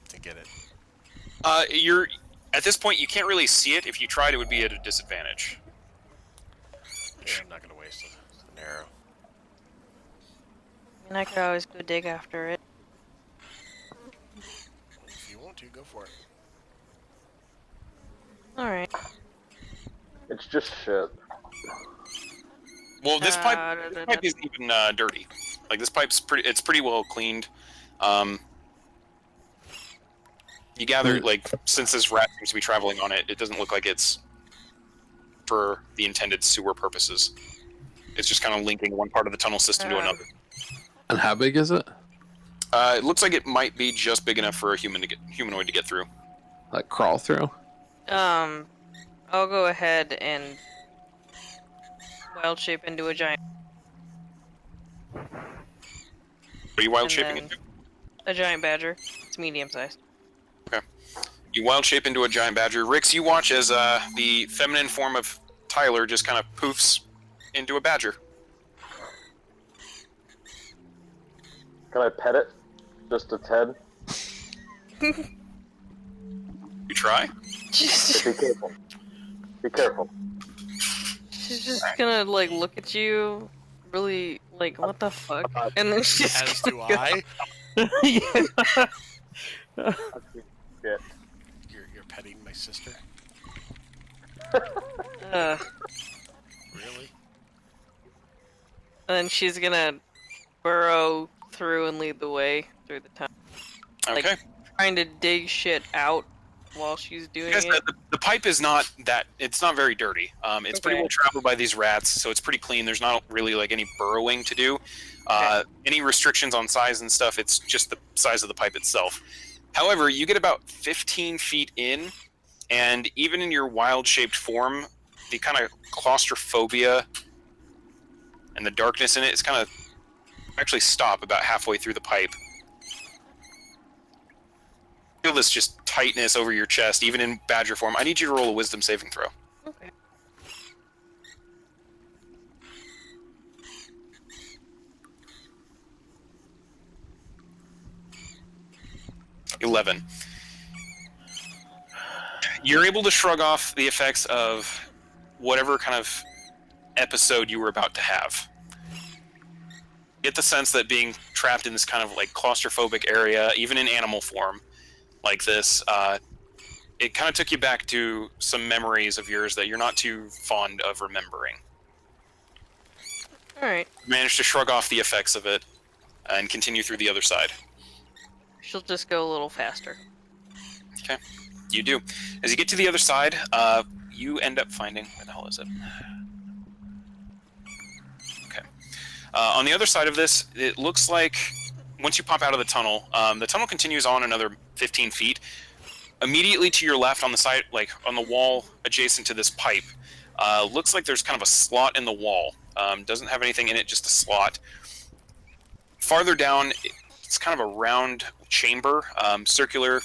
to get it. At this point, you can't really see it. If you tried, it would be at a disadvantage. Yeah, I'm not going to waste an arrow. And I could always go dig after it. If you want to, go for it. Alright. It's just shit. Well, this pipe isn't even dirty. Like, this pipe's pretty well cleaned. You gather, like, since this rat seems to be traveling on it, it doesn't look like it's for the intended sewer purposes. It's just kind of linking one part of the tunnel system to another. And how big is it? It looks like it might be just big enough for a humanoid to get through. Like crawl through? I'll go ahead and wild shape into a giant. What are you wild And shaping then- into? A giant badger. It's medium sized. You wild shape into a giant badger. Rix, you watch as the feminine form of Tyler just kind of poofs into a badger. Can I pet it? Just its head? You try? She's Be careful. Be careful. just gonna like look at you, really like what the fuck, and then she's As do gonna go. I. Shit. You're petting my sister. Really? And then she's gonna burrow through and lead the way through the tunnel, Okay. trying to dig shit out while she's doing Because it. the pipe is not that, it's not very dirty. It's pretty Okay. well traveled by these rats, so it's pretty clean. There's not really like any burrowing to do. Any restrictions on size and stuff, it's just the size of the pipe itself. However, you get about 15 feet in, and even in your wild-shaped form, the kind of claustrophobia and the darkness in it is kind of actually stop about halfway through the pipe. Feel this just tightness over your chest, even in badger form. I need you to roll a wisdom saving throw. Okay. $11. You're able to shrug off the effects of whatever kind of episode you were about to have. Get the sense that being trapped in this kind of like claustrophobic area, even in animal form like this, it kind of took you back to some memories of yours that you're not too fond of remembering. Alright. You managed to shrug off the effects of it and continue through the other side. She'll just go a little faster. Okay, you do. As you get to the other side, you end up finding... Where the hell is it? Okay. On the other side of this, it looks like once you pop out of the tunnel continues on another 15 feet. Immediately to your left on the side, like on the wall adjacent to this pipe, looks like there's kind of a slot in the wall. Doesn't have anything in it, just a slot. Farther down, it's kind of a round chamber, circular,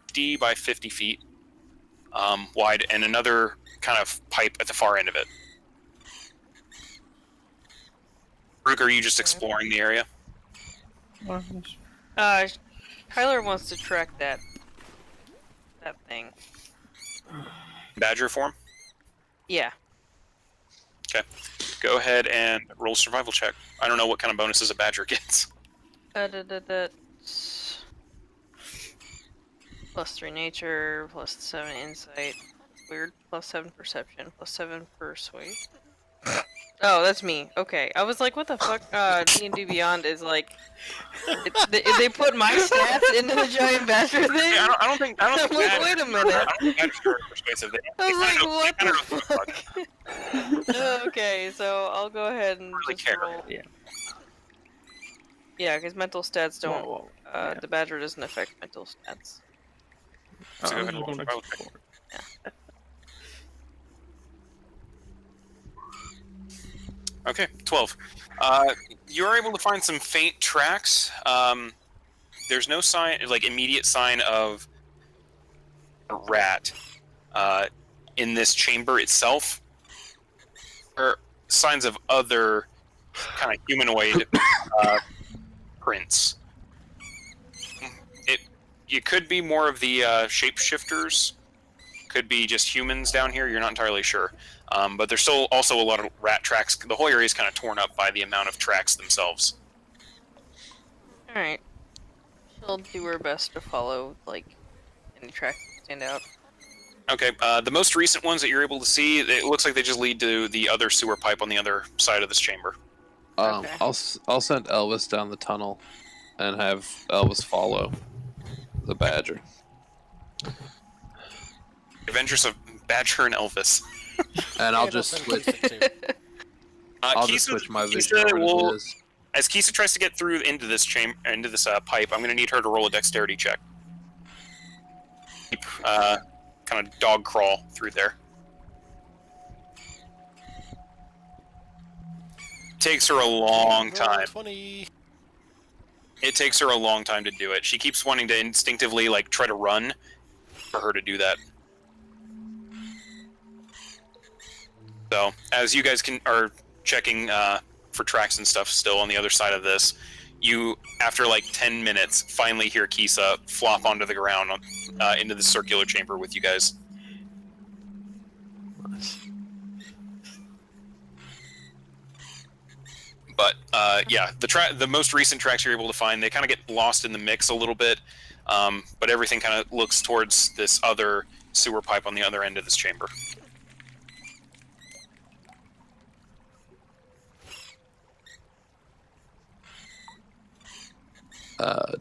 50 by 50 feet wide, and another kind of pipe at the far end of it. Rook, are you just exploring the area? Tyler wants to track that thing. Badger form? Yeah. Okay. Go ahead and roll a survival check. I don't know what kind of bonuses a badger gets. +3 nature, +7 insight. Weird. +7 perception, +7 persuade. Oh, that's me. Okay. I was like, what the fuck? D&D Beyond is like... they put my stats into the giant badger thing? Yeah, I don't think I'm like, wait a minute. I don't think badgers are persuasive. I was like, what the fuck? fuck? Okay, so I'll go ahead and Really just care. roll. Yeah. Yeah, because mental stats don't... Whoa, yeah. The badger doesn't affect mental stats. So go ahead and roll I'm gonna survival check. explore. Okay, 12. You're able to find some faint tracks. There's no sign, like immediate sign of a rat in this chamber itself. There are signs of other kind of humanoid prints. It could be more of the shapeshifters. Could be just humans down here. You're not entirely sure. But there's still also a lot of rat tracks. The whole area is kind of torn up by the amount of tracks themselves. Alright. She'll do her best to follow, like, any tracks that stand out. Okay, the most recent ones that you're able to see, it looks like they just lead to the other sewer pipe on the other side of this chamber. Okay. I'll send Elvis down the tunnel and have Elvis follow the badger. Adventures of Badger and Elvis. And I'll Yeah, just that's switch. interesting, too. I'll Kisa- just switch my Kisa vision over to will- Liz. As Kisa tries to get through into this pipe, I'm going to need her to roll a dexterity check. Kind of dog crawl through there. Takes her a long Roll time. 20. It takes her a long time to do it. She keeps wanting to instinctively like try to run for her to do that. So as you guys are checking for tracks and stuff still on the other side of this, you, after like 10 minutes, finally hear Kisa flop onto the ground into the circular chamber with you guys. Nice. But yeah, the most recent tracks you're able to find, they kind of get lost in the mix a little bit, but everything kind of looks towards this other sewer pipe on the other end of this chamber.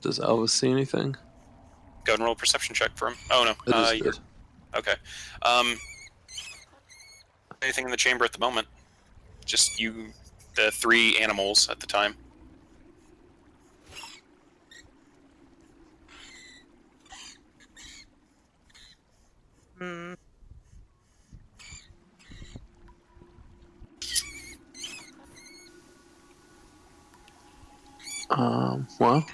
Does Elvis see anything? Go ahead and roll a perception check for him. Oh no, It is good. okay. Anything in the chamber at the moment? Just you, the 3 animals at the time. Hmm. Well,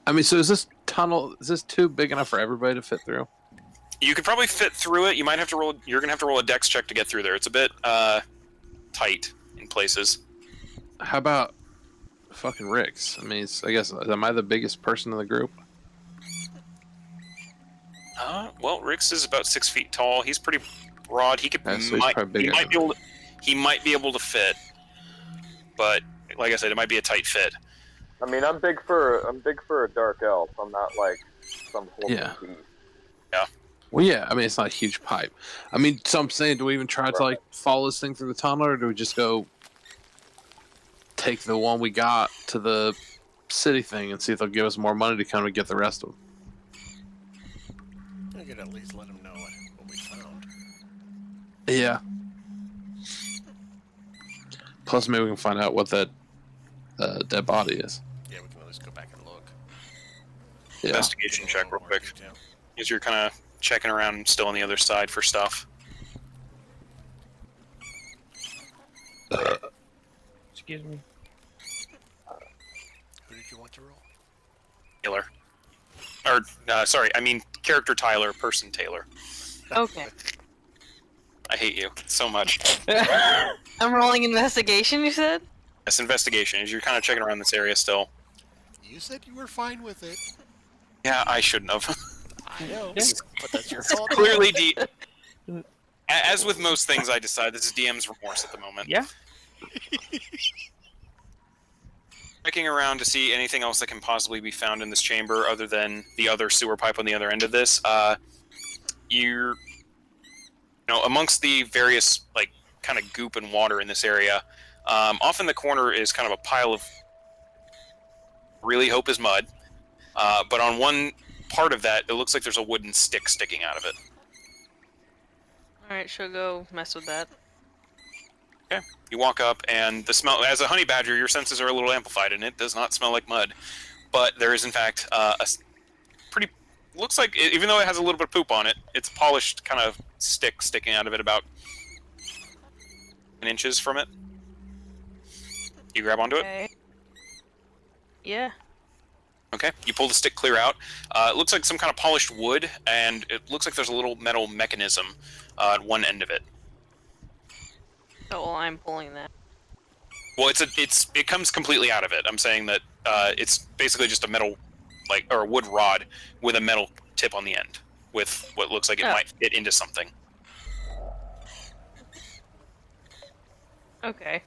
I mean, so is this tube big enough for everybody to fit through? You could probably fit through it. You might have to roll. You're gonna have to roll a dex check to get through there. It's a bit tight in places. How about fucking Rick's? I mean, I guess, am I the biggest person in the group? Well, Rix is about 6 feet tall. He's pretty broad. He could Yeah, so he's probably bigger. he might be able to fit, but like I said, it might be a tight fit. I mean, I'm big for a dark elf. I'm not like some whole Yeah. beast. Well, yeah. I mean, it's not a huge pipe. I mean, so I'm saying, do we even try to like follow this thing through the tunnel, or do we just go take the one we got to the city thing and see if they'll give us more money to come and get the rest of them? I could at least let them know what we found. Yeah. Plus, maybe we can find out what that dead body is. Yeah, we can at least go back and look. Yeah. Investigation check real More quick. detail. As you're kind of checking around still on the other side for stuff. Excuse me. Who did you want to roll? Taylor. Or, sorry, I mean character Tyler, person Taylor. Okay. I hate you so much. I'm rolling investigation, you said? This investigation, as you're kind of checking around this area still. You said you were fine with it. Yeah, I shouldn't have. I know, Yeah. but that's your fault. Clearly, as with most things I decide, this is DM's remorse at the moment. Yeah. Checking around to see anything else that can possibly be found in this chamber other than the other sewer pipe on the other end of this. You're, amongst the various like kind of goop and water in this area, off in the corner is kind of a pile of really hope is mud. But on one part of that, it looks like there's a wooden stick sticking out of it. Alright, she'll go mess with that. Okay. You walk up, and the smell, as a honey badger, your senses are a little amplified, and it does not smell like mud. But there is, in fact, pretty, looks like, even though it has a little bit of poop on it, it's a polished kind of stick sticking out of it about 10 inches from it. You grab onto it? Okay. Yeah. Okay, you pull the stick clear out. It looks like some kind of polished wood, and it looks like there's a little metal mechanism at one end of it. Oh, well, I'm pulling that. Well, it comes completely out of it. I'm saying that it's basically just a metal, or a wood rod with a metal tip on the end, with what looks like it might fit into something. Okay.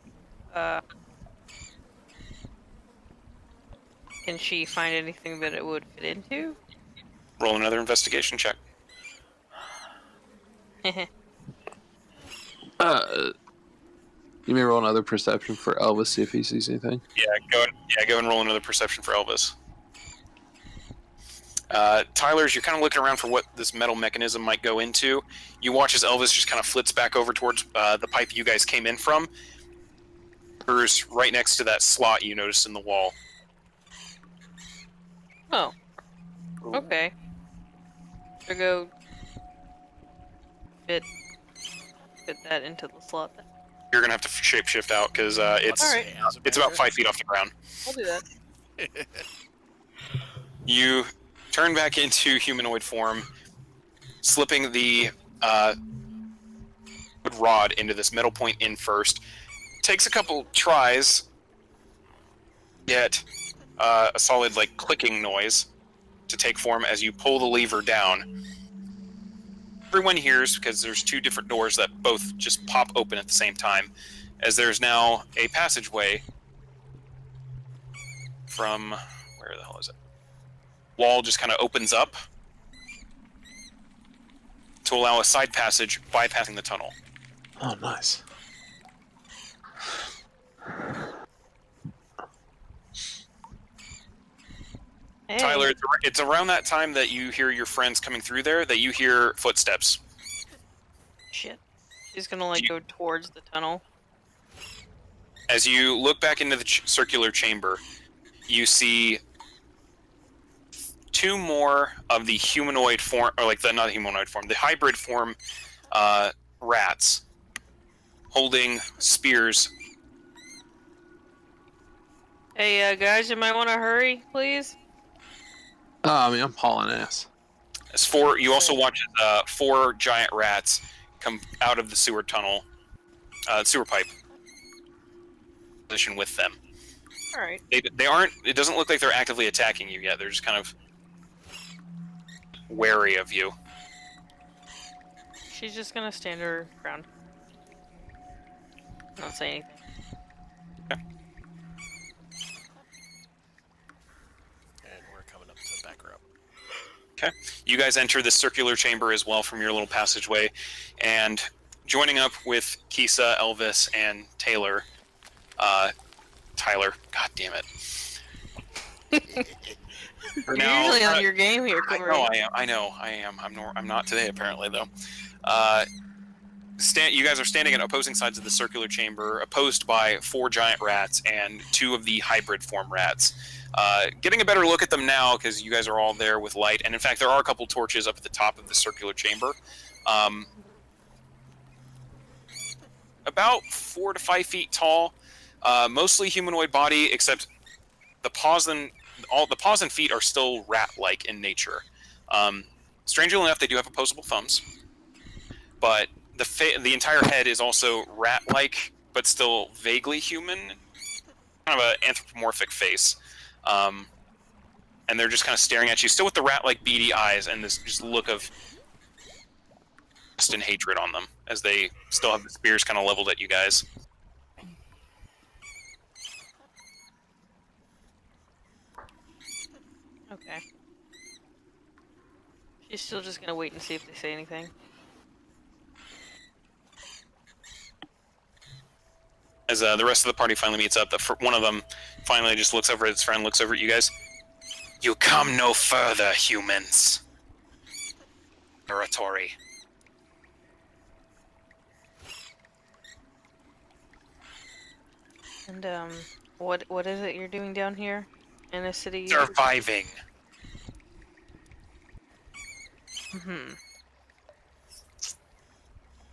Can she find anything that it would fit into? Roll another investigation check. You may roll another perception for Elvis, see if he sees anything. Go and roll another perception for Elvis. Tyler, as you're kind of looking around for what this metal mechanism might go into, you watch as Elvis just kind of flits back over towards the pipe you guys came in from. Hers right next to that slot you noticed in the wall. Oh. Okay. So go fit that into the slot then. You're gonna have to shapeshift out because it's Alright. it's about 5 feet off the ground. I'll do that. You turn back into humanoid form, slipping the rod into this metal point in first. Takes a couple tries, get a solid like clicking noise to take form as you pull the lever down. Everyone hears, because there's two different doors that both just pop open at the same time, as there's now a passageway from, where the hell is it? Wall just kind of opens up to allow a side passage bypassing the tunnel. Oh, nice. Hey. Tyler, it's around that time that you hear your friends coming through there that you hear footsteps. Shit. She's gonna like go towards the tunnel. As you look back into the circular chamber, you see two more of the humanoid form, or like the not humanoid form, the hybrid form rats holding spears. Hey, guys, you might want to hurry, please. I mean, I'm hauling ass. As you also watch 4 giant rats come out of the sewer tunnel, sewer pipe, position with them. All right. They aren't. It doesn't look like they're actively attacking you yet. They're just kind of wary of you. She's just gonna stand her ground. Not say anything. And we're coming up to the back row. Okay. You guys enter this circular chamber as well from your little passageway, and joining up with Kisa, Elvis, and Taylor. Tyler. God damn it. You're usually on your game here, I Corey. know I am. I'm not today, apparently, though. You guys are standing at opposing sides of the circular chamber, opposed by 4 giant rats and 2 of the hybrid form rats. Getting a better look at them now, because you guys are all there with light, and in fact, there are a couple torches up at the top of the circular chamber. About 4 to 5 feet tall, mostly humanoid body, except the paws and feet are still rat-like in nature. Strangely enough, they do have opposable thumbs, but the entire head is also rat-like, but still vaguely human, kind of an anthropomorphic face. And they're just kind of staring at you, still with the rat-like beady eyes and this just look of lust and hatred on them, as they still have the spears kind of leveled at you guys. Okay. She's still just gonna wait and see if they say anything. As the rest of the party finally meets up, one of them finally just looks over at his friend, looks over at you guys. You come no further, humans. Oratory. And what is it you're doing down here in a city? Surviving.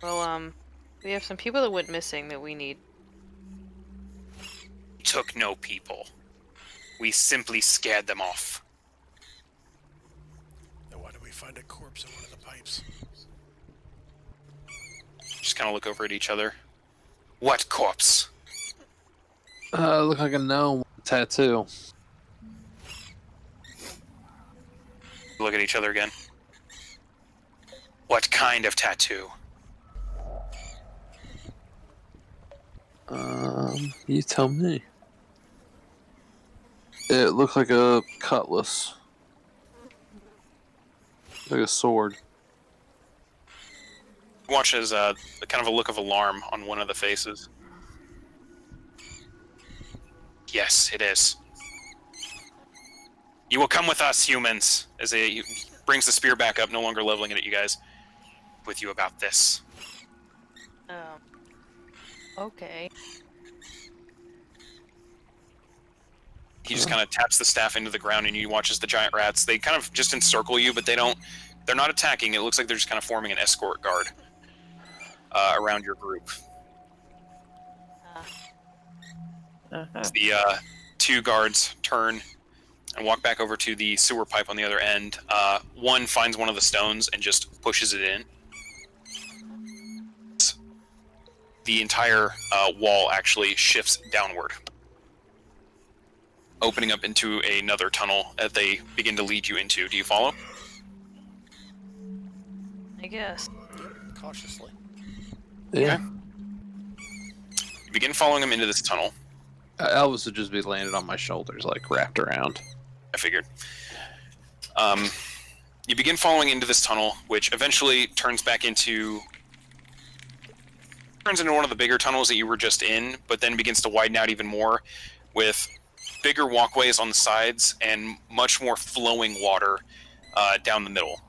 Well, we have some people that went missing that we need. We took no people. We simply scared them off. Then why did we find a corpse in one of the pipes? Just kind of look over at each other. What corpse? Look like a gnome tattoo. Look at each other again. What kind of tattoo? You tell me. It looked like a cutlass. Like a sword. Watch as kind of a look of alarm on one of the faces. Yes, it is. You will come with us, humans, as he brings the spear back up, no longer leveling it at you guys. With you about this. Okay. He just kind of taps the staff into the ground, and you watch as the giant rats, they kind of just encircle you, but they're not attacking. It looks like they're just kind of forming an escort guard around your group. As the 2 guards turn and walk back over to the sewer pipe on the other end. One finds one of the stones and just pushes it in. The entire wall actually shifts downward, opening up into another tunnel that they begin to lead you into. Do you follow? I guess. Yep, cautiously. Yeah. Okay. You begin following them into this tunnel. Elvis would just be landed on my shoulders, like wrapped around. I figured. You begin following into this tunnel, which eventually turns into one of the bigger tunnels that you were just in, but then begins to widen out even more with bigger walkways on the sides and much more flowing water down the middle.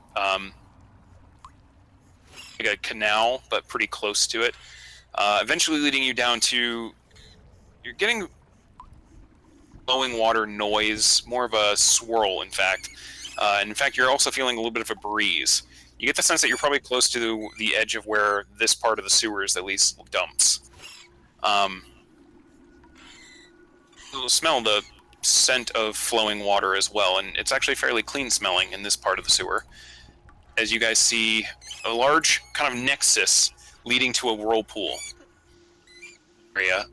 Like a canal, but pretty close to it. Eventually leading you down to... You're getting flowing water noise, more of a swirl, in fact. And in fact, you're also feeling a little bit of a breeze. You get the sense that you're probably close to the edge of where this part of the sewers at least dumps. You'll smell the scent of flowing water as well, and it's actually fairly clean smelling in this part of the sewer. As you guys see a large kind of nexus leading to a whirlpool area.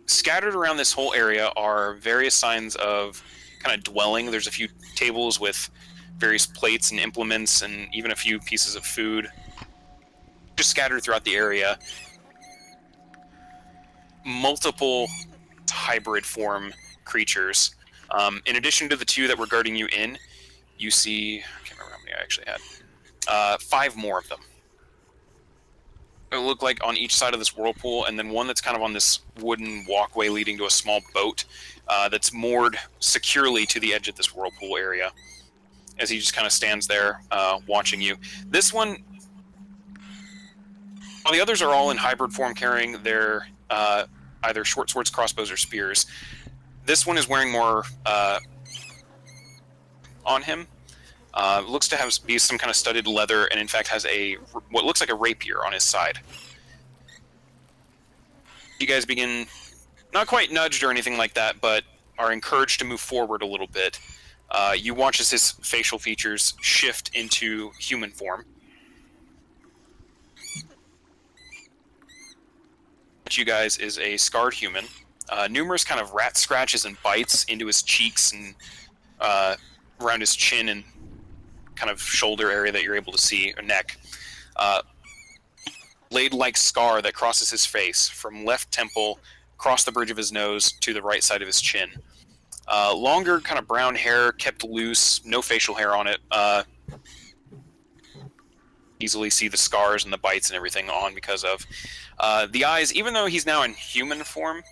Scattered around this whole area are various signs of kind of dwelling. There's a few tables with various plates and implements and even a few pieces of food just scattered throughout the area. Multiple hybrid form creatures. In addition to the two that were guarding you in, you see... I can't remember how many I actually had. 5 more of them. It look like on each side of this whirlpool, and then one that's kind of on this wooden walkway leading to a small boat that's moored securely to the edge of this whirlpool area. As he just kind of stands there watching you. This one, while the others are all in hybrid form carrying their either short swords, crossbows, or spears, this one is wearing more on him. Looks to be some kind of studded leather, and in fact has what looks like a rapier on his side. You guys begin, not quite nudged or anything like that, but are encouraged to move forward a little bit. You watch as his facial features shift into human form. What you guys is a scarred human. Numerous kind of rat scratches and bites into his cheeks and around his chin and kind of shoulder area that you're able to see, or neck. Blade-like scar that crosses his face from left temple, across the bridge of his nose to the right side of his chin. Longer kind of brown hair, kept loose, no facial hair on it. Easily see the scars and the bites and everything on because of. The eyes, even though he's now in human form,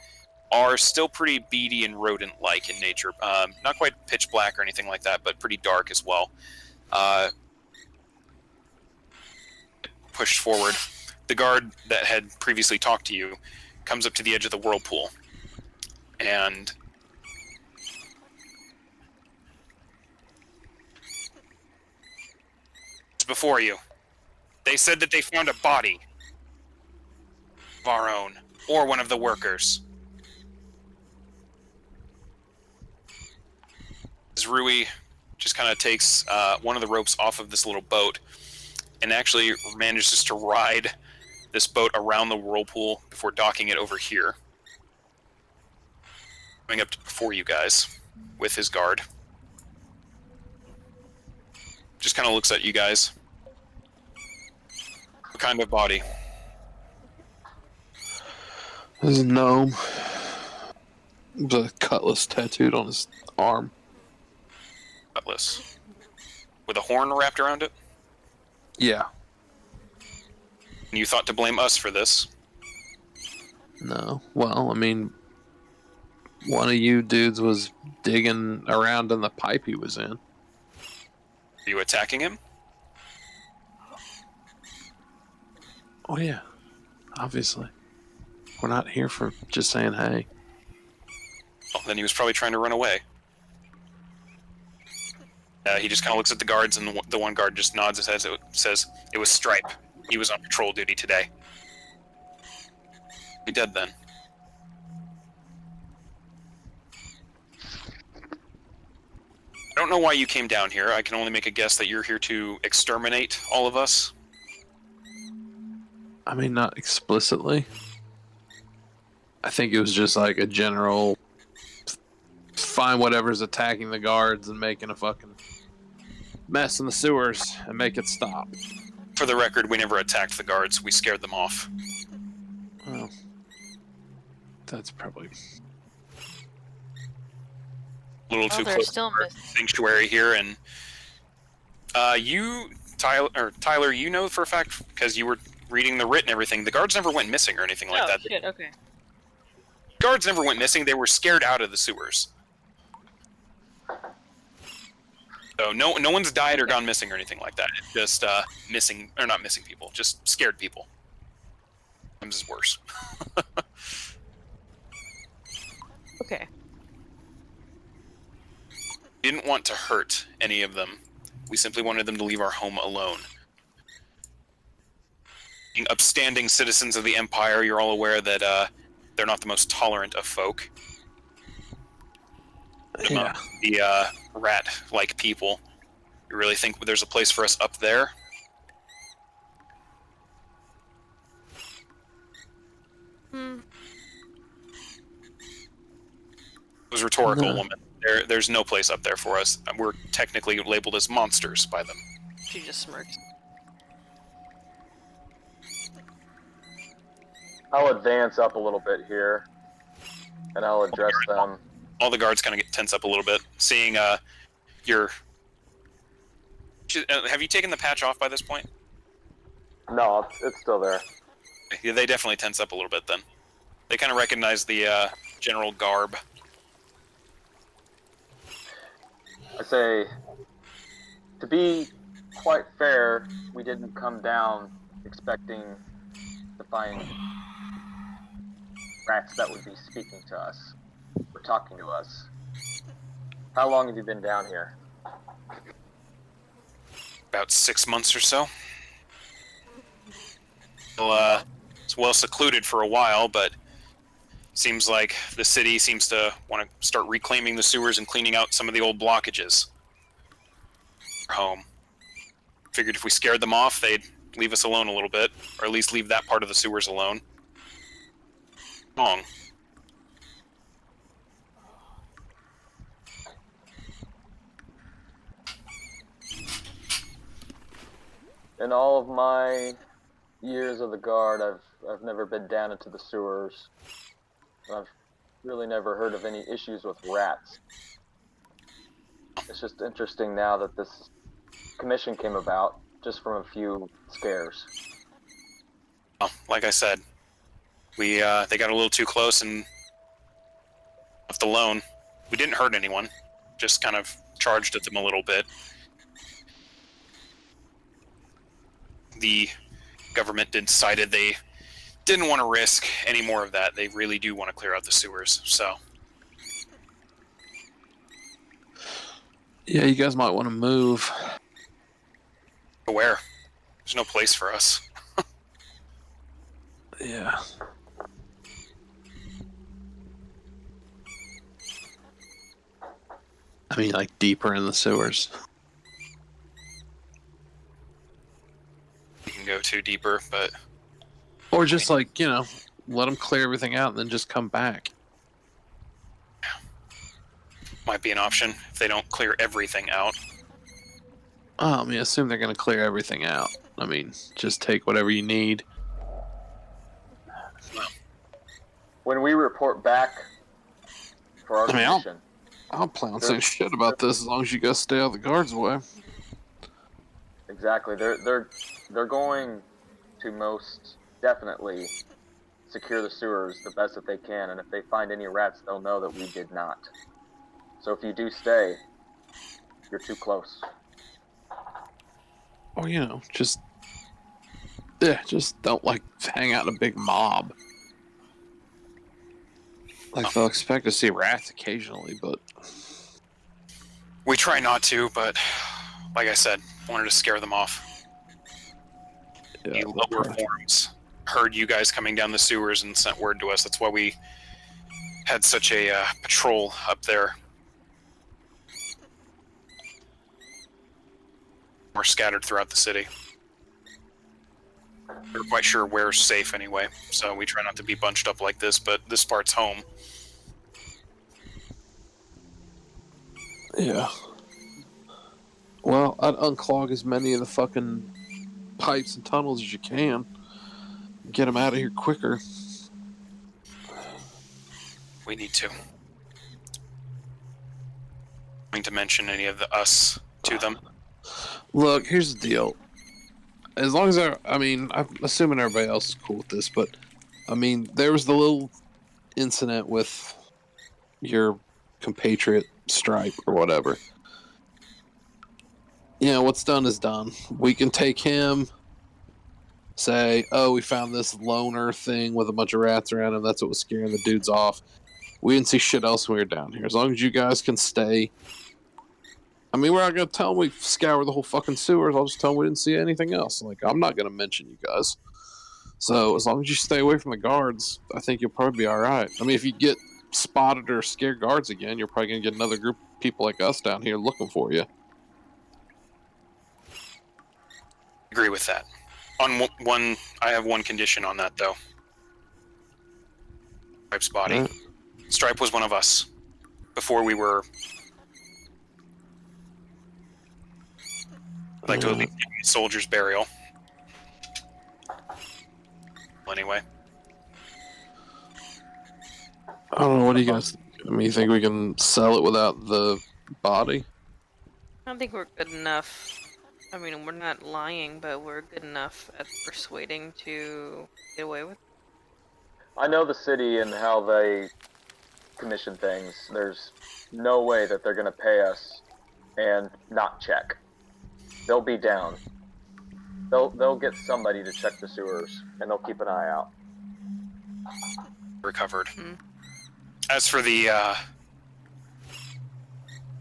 are still pretty beady and rodent-like in nature. Not quite pitch black or anything like that, but pretty dark as well. Pushed forward. The guard that had previously talked to you comes up to the edge of the whirlpool. And it's before you. They said that they found a body of our own, or one of the workers. As Rui just kind of takes one of the ropes off of this little boat and actually manages to ride this boat around the whirlpool before docking it over here. Coming up before you guys with his guard. Just kind of looks at you guys. What kind of body? There's a gnome. The cutlass tattooed on his arm. Cutlass. With a horn wrapped around it? Yeah. And you thought to blame us for this? No. Well, I mean, one of you dudes was digging around in the pipe he was in. Are you attacking him? Oh, yeah. Obviously. We're not here for just saying hey. Well, then he was probably trying to run away. He just kind of looks at the guards, and the one guard just nods his head. Says, "It was Stripe. He was on patrol duty today." He dead then. I don't know why you came down here. I can only make a guess that you're here to exterminate all of us. I mean, not explicitly. I think it was just like a general find whatever's attacking the guards and making a fucking mess in the sewers and make it stop. For the record, we never attacked the guards. We scared them off. Well, that's probably A little too they're close still to our missing. sanctuary here, and Tyler, you know for a fact because you were reading the writ and everything. The guards never went missing or anything like Oh that. shit! Okay. Guards never went missing. They were scared out of the sewers. So no one's died or gone missing or anything like that. It's just missing, or not missing people, just scared people. Sometimes it's worse. Okay. Didn't want to hurt any of them. We simply wanted them to leave our home alone. Being upstanding citizens of the Empire, you're all aware that they're not the most tolerant of folk. yeah. The rat-like people. You really think there's a place for us up there? Hmm. It was rhetorical, No. woman. There's no place up there for us. We're technically labeled as monsters by them. She just smirks. I'll advance up a little bit here, and I'll address them. All the guards kind of get tense up a little bit, seeing your... Have you taken the patch off by this point? No, it's still there. Yeah, they definitely tense up a little bit then. They kind of recognize the general garb. I say, to be quite fair, we didn't come down expecting to find rats that would be speaking to us, or talking to us. How long have you been down here? About 6 months or so. Well, it's well secluded for a while, but seems like the city seems to want to start reclaiming the sewers and cleaning out some of the old blockages. Home. Figured if we scared them off, they'd leave us alone a little bit, or at least leave that part of the sewers alone. Wrong. In all of my years of the guard, I've never been down into the sewers. I've really never heard of any issues with rats. It's just interesting now that this commission came about just from a few scares. Well, like I said, they got a little too close and left alone. We didn't hurt anyone, just kind of charged at them a little bit. The government decided they didn't want to risk any more of that. They really do want to clear out the sewers, so. Yeah, you guys might want to move. Where? There's no place for us. Yeah. I mean, like deeper in the sewers. We can go too deeper, but Or just like, you know, let them clear everything out and then just come back. might be an option if they don't clear everything out. I mean, assume they're going to clear everything out. I mean, just take whatever you need. When we report back for our I mean, commission, I'll plan on saying shit about this as long as you guys stay out of the guards' way. exactly, they're going to most definitely secure the sewers the best that they can, and if they find any rats, they'll know that we did not. So if you do stay, you're too close. Or, you know, just don't, like, hang out in a big mob. Like, they'll expect to see rats occasionally, but... We try not to, but like I said, wanted to scare them off. Yeah, The lower forms heard you guys coming down the sewers and sent word to us. That's why we had such a patrol up there. We're scattered throughout the city. We're quite sure where's safe anyway, so we try not to be bunched up like this, but this part's home. Yeah. Well, I'd unclog as many of the fucking pipes and tunnels as you can. Get them out of here quicker. We need to. Going to mention any of the us to them. Look, here's the deal. As long as I'm assuming everybody else is cool with this, but I mean, there was the little incident with your compatriot Stripe or whatever. You know, what's done is done. We can take him, say, oh, we found this loner thing with a bunch of rats around him. That's what was scaring the dudes off. We didn't see shit else when we were down here. As long as you guys can stay. I mean, we're not going to tell them we scoured the whole fucking sewers. I'll just tell them we didn't see anything else. Like, I'm not going to mention you guys. So, as long as you stay away from the guards, I think you'll probably be alright. I mean, if you get spotted or scared guards again, you're probably going to get another group of people like us down here looking for you. Agree with that. On one, I have one condition on that, though. Stripe's body. Right. Stripe was one of us. Before we were... I'd like to at least give him a soldier's burial. Anyway. I don't know, what do you guys think? I mean, you think we can sell it without the body? I don't think we're good enough. I mean, we're not lying, but we're good enough at persuading to get away with it. I know the city and how they commission things. There's no way that they're going to pay us and not check. They'll be down. They'll get somebody to check the sewers, and they'll keep an eye out. Recovered. As for the,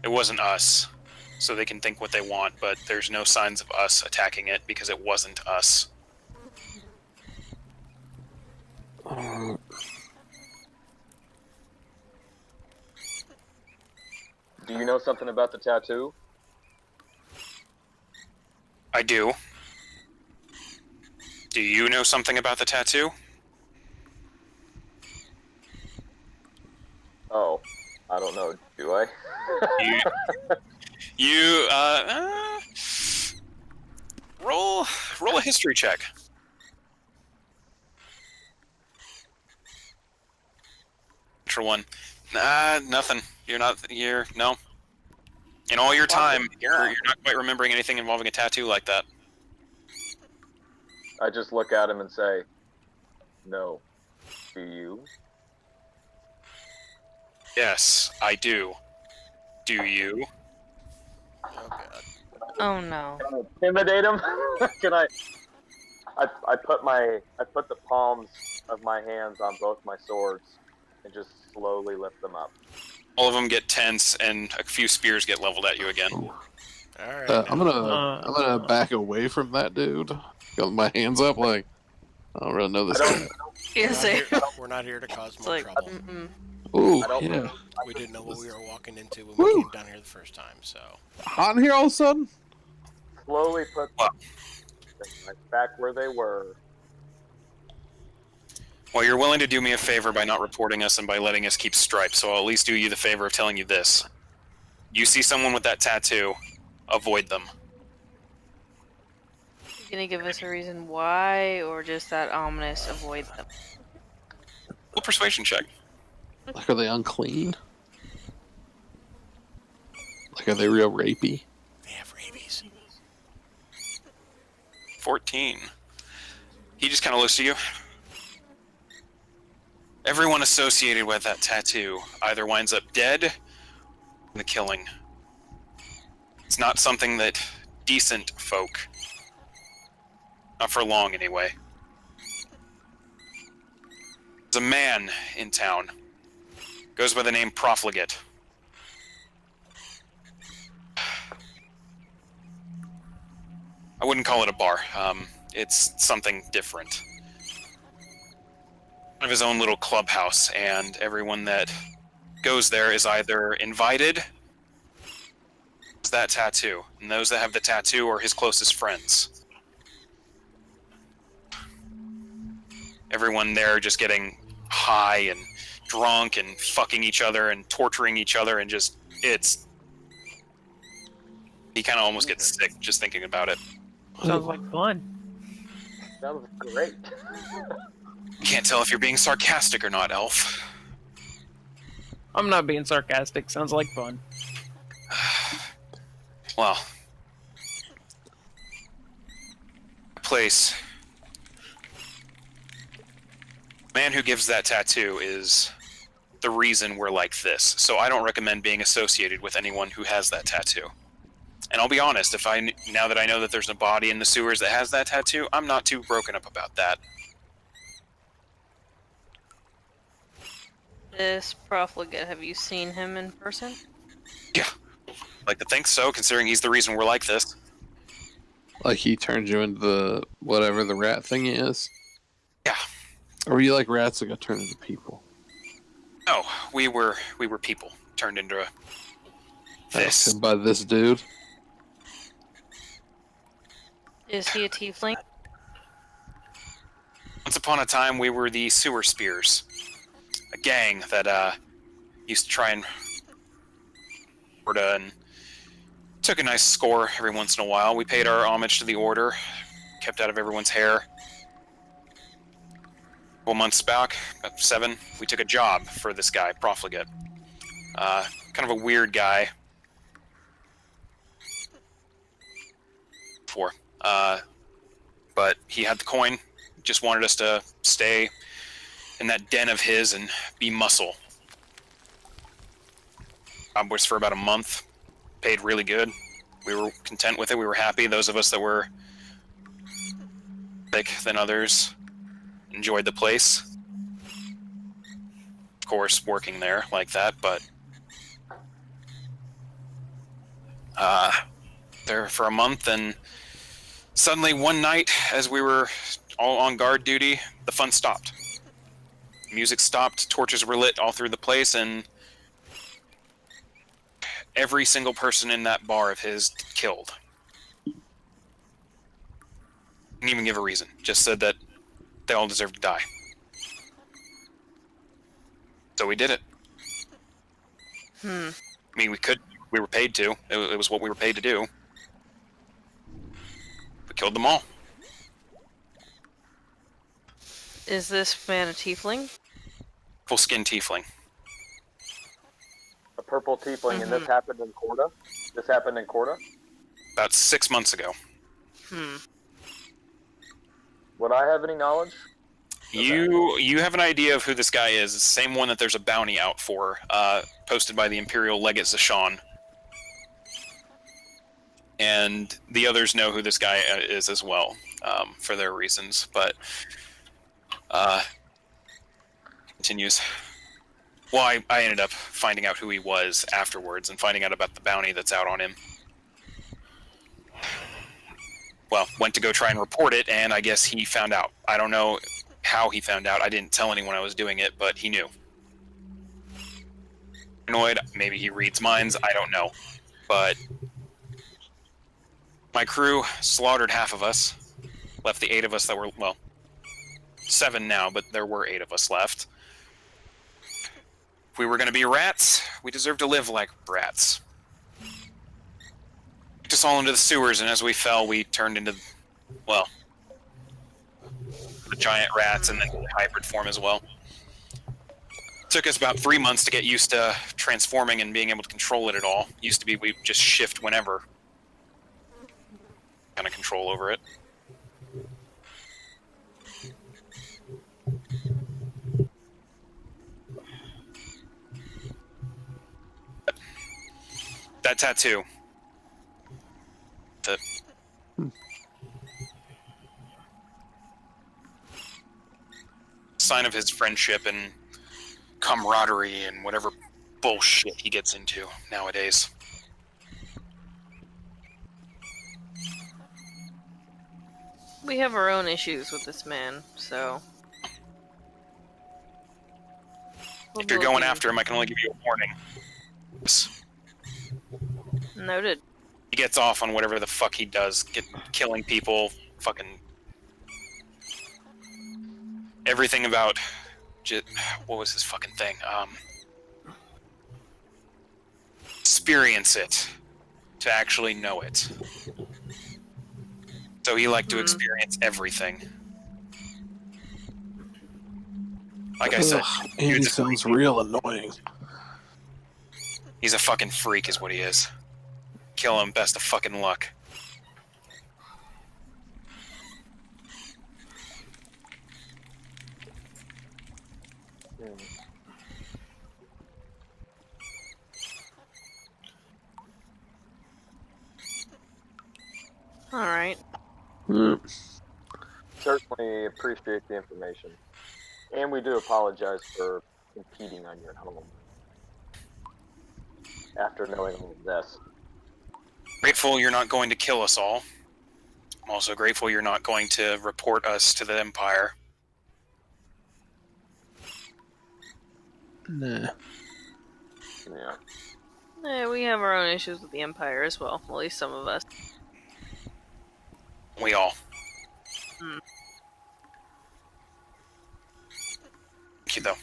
it wasn't us, so they can think what they want, but there's no signs of us attacking it because it wasn't us. Do you know something about the tattoo? I do. Do you know something about the tattoo? Oh, I don't know. Do I? Roll a history check. Natural one. Nah, nothing. No. In all your time, you're not quite remembering anything involving a tattoo like that. I just look at him and say, no. Do you? Yes, I do. Do you? Oh god. Oh no. Can I intimidate him? Can I put the palms of my hands on both my swords and just slowly lift them up. All of them get tense, and a few spears get leveled at you again. Alright. I'm gonna back away from that dude. Got my hands up, like I don't really know this guy. We're not here to cause It's more like, trouble. Ooh, I don't- yeah. We didn't know what we were walking into when Woo. we came down here the first time, so. Hot in here all of a sudden? Slowly put What? them back where they were. Well, you're willing to do me a favor by not reporting us and by letting us keep Stripe, so I'll at least do you the favor of telling you this. You see someone with that tattoo, avoid them. You gonna give us a reason why, or just that ominous avoid them? Roll a persuasion check. Like, are they unclean? Like, are they real rapey? They have rabies. 14. He just kind of looks at you. Everyone associated with that tattoo either winds up dead or in the killing. It's not something that decent folk, not for long anyway. There's a man in town, goes by the name Profligate. I wouldn't call it a bar. It's something different. Of his own little clubhouse, and everyone that goes there is either invited, that tattoo, and those that have the tattoo are his closest friends. Everyone there just getting high and drunk and fucking each other and torturing each other and just, it's... He kind of almost gets sick just thinking about it. Sounds like fun. Sounds great. Can't tell if you're being sarcastic or not, Elf. I'm not being sarcastic. Sounds like fun. Well, place. The man who gives that tattoo is the reason we're like this. So I don't recommend being associated with anyone who has that tattoo. And I'll be honest, now that I know that there's a body in the sewers that has that tattoo, I'm not too broken up about that. This profligate, have you seen him in person? Yeah. Like to think so, considering he's the reason we're like this. Like he turned you into the whatever the rat thing is? Yeah. Or were you like rats that got turned into people? No, we were people turned into this. And by this dude? Is he a tiefling? Once upon a time, we were the Sewer Spears, a gang that used to try and and took a nice score every once in a while. We paid our homage to the Order, kept out of everyone's hair. A couple months back, about 7, we took a job for this guy, Profligate. Kind of a weird guy. But he had the coin, just wanted us to stay in that den of his and be muscle. Job was for about a month, paid really good. We were content with it, we were happy. Those of us that were sick than others enjoyed the place. Of course, working there like that, but there for a month, and suddenly one night, as we were all on guard duty, the fun stopped. Music stopped, torches were lit all through the place, and every single person in that bar of his killed. Didn't even give a reason, just said that they all deserved to die. So we did it. I mean, we were paid to. It was what we were paid to do. We killed them all. Is this man a tiefling? Full skin tiefling. A purple tiefling, and this happened in Corda? This happened in Corda? About 6 months ago. Would I have any knowledge? You have an idea of who this guy is. It's the same one that there's a bounty out for, posted by the Imperial Legate Zashan. And the others know who this guy is as well, for their reasons, but continues. Well, I ended up finding out who he was afterwards and finding out about the bounty that's out on him. Well, went to go try and report it, and I guess he found out. I don't know how he found out. I didn't tell anyone I was doing it, but he knew. Annoyed, maybe he reads minds, I don't know. But my crew slaughtered half of us, left the 8 of us that were, well, 7 now, but there were 8 of us left. If we were going to be rats, we deserve to live like rats. Took us all into the sewers, and as we fell, we turned into, well, the giant rats and then hybrid form as well. Took us about 3 months to get used to transforming and being able to control it at all. Used to be we just shift whenever. Kind of control over it. That tattoo. The sign of his friendship and camaraderie and whatever bullshit he gets into nowadays. We have our own issues with this man, so... If you're going after him, I can only give you a warning. Noted. He gets off on whatever the fuck he does, killing people, fucking everything about. What was his fucking thing? Experience it to actually know it. So he liked to experience everything. Like I said, Andy dude's a sounds freak. real annoying. He's a fucking freak, is what he is. Kill him, best of fucking luck. All right. Certainly appreciate the information. And we do apologize for impeding on your home. After knowing all of this. Grateful you're not going to kill us all. I'm also grateful you're not going to report us to the Empire. Nah. Yeah. Yeah, we have our own issues with the Empire as well. At least some of us. We all. Thank you, though.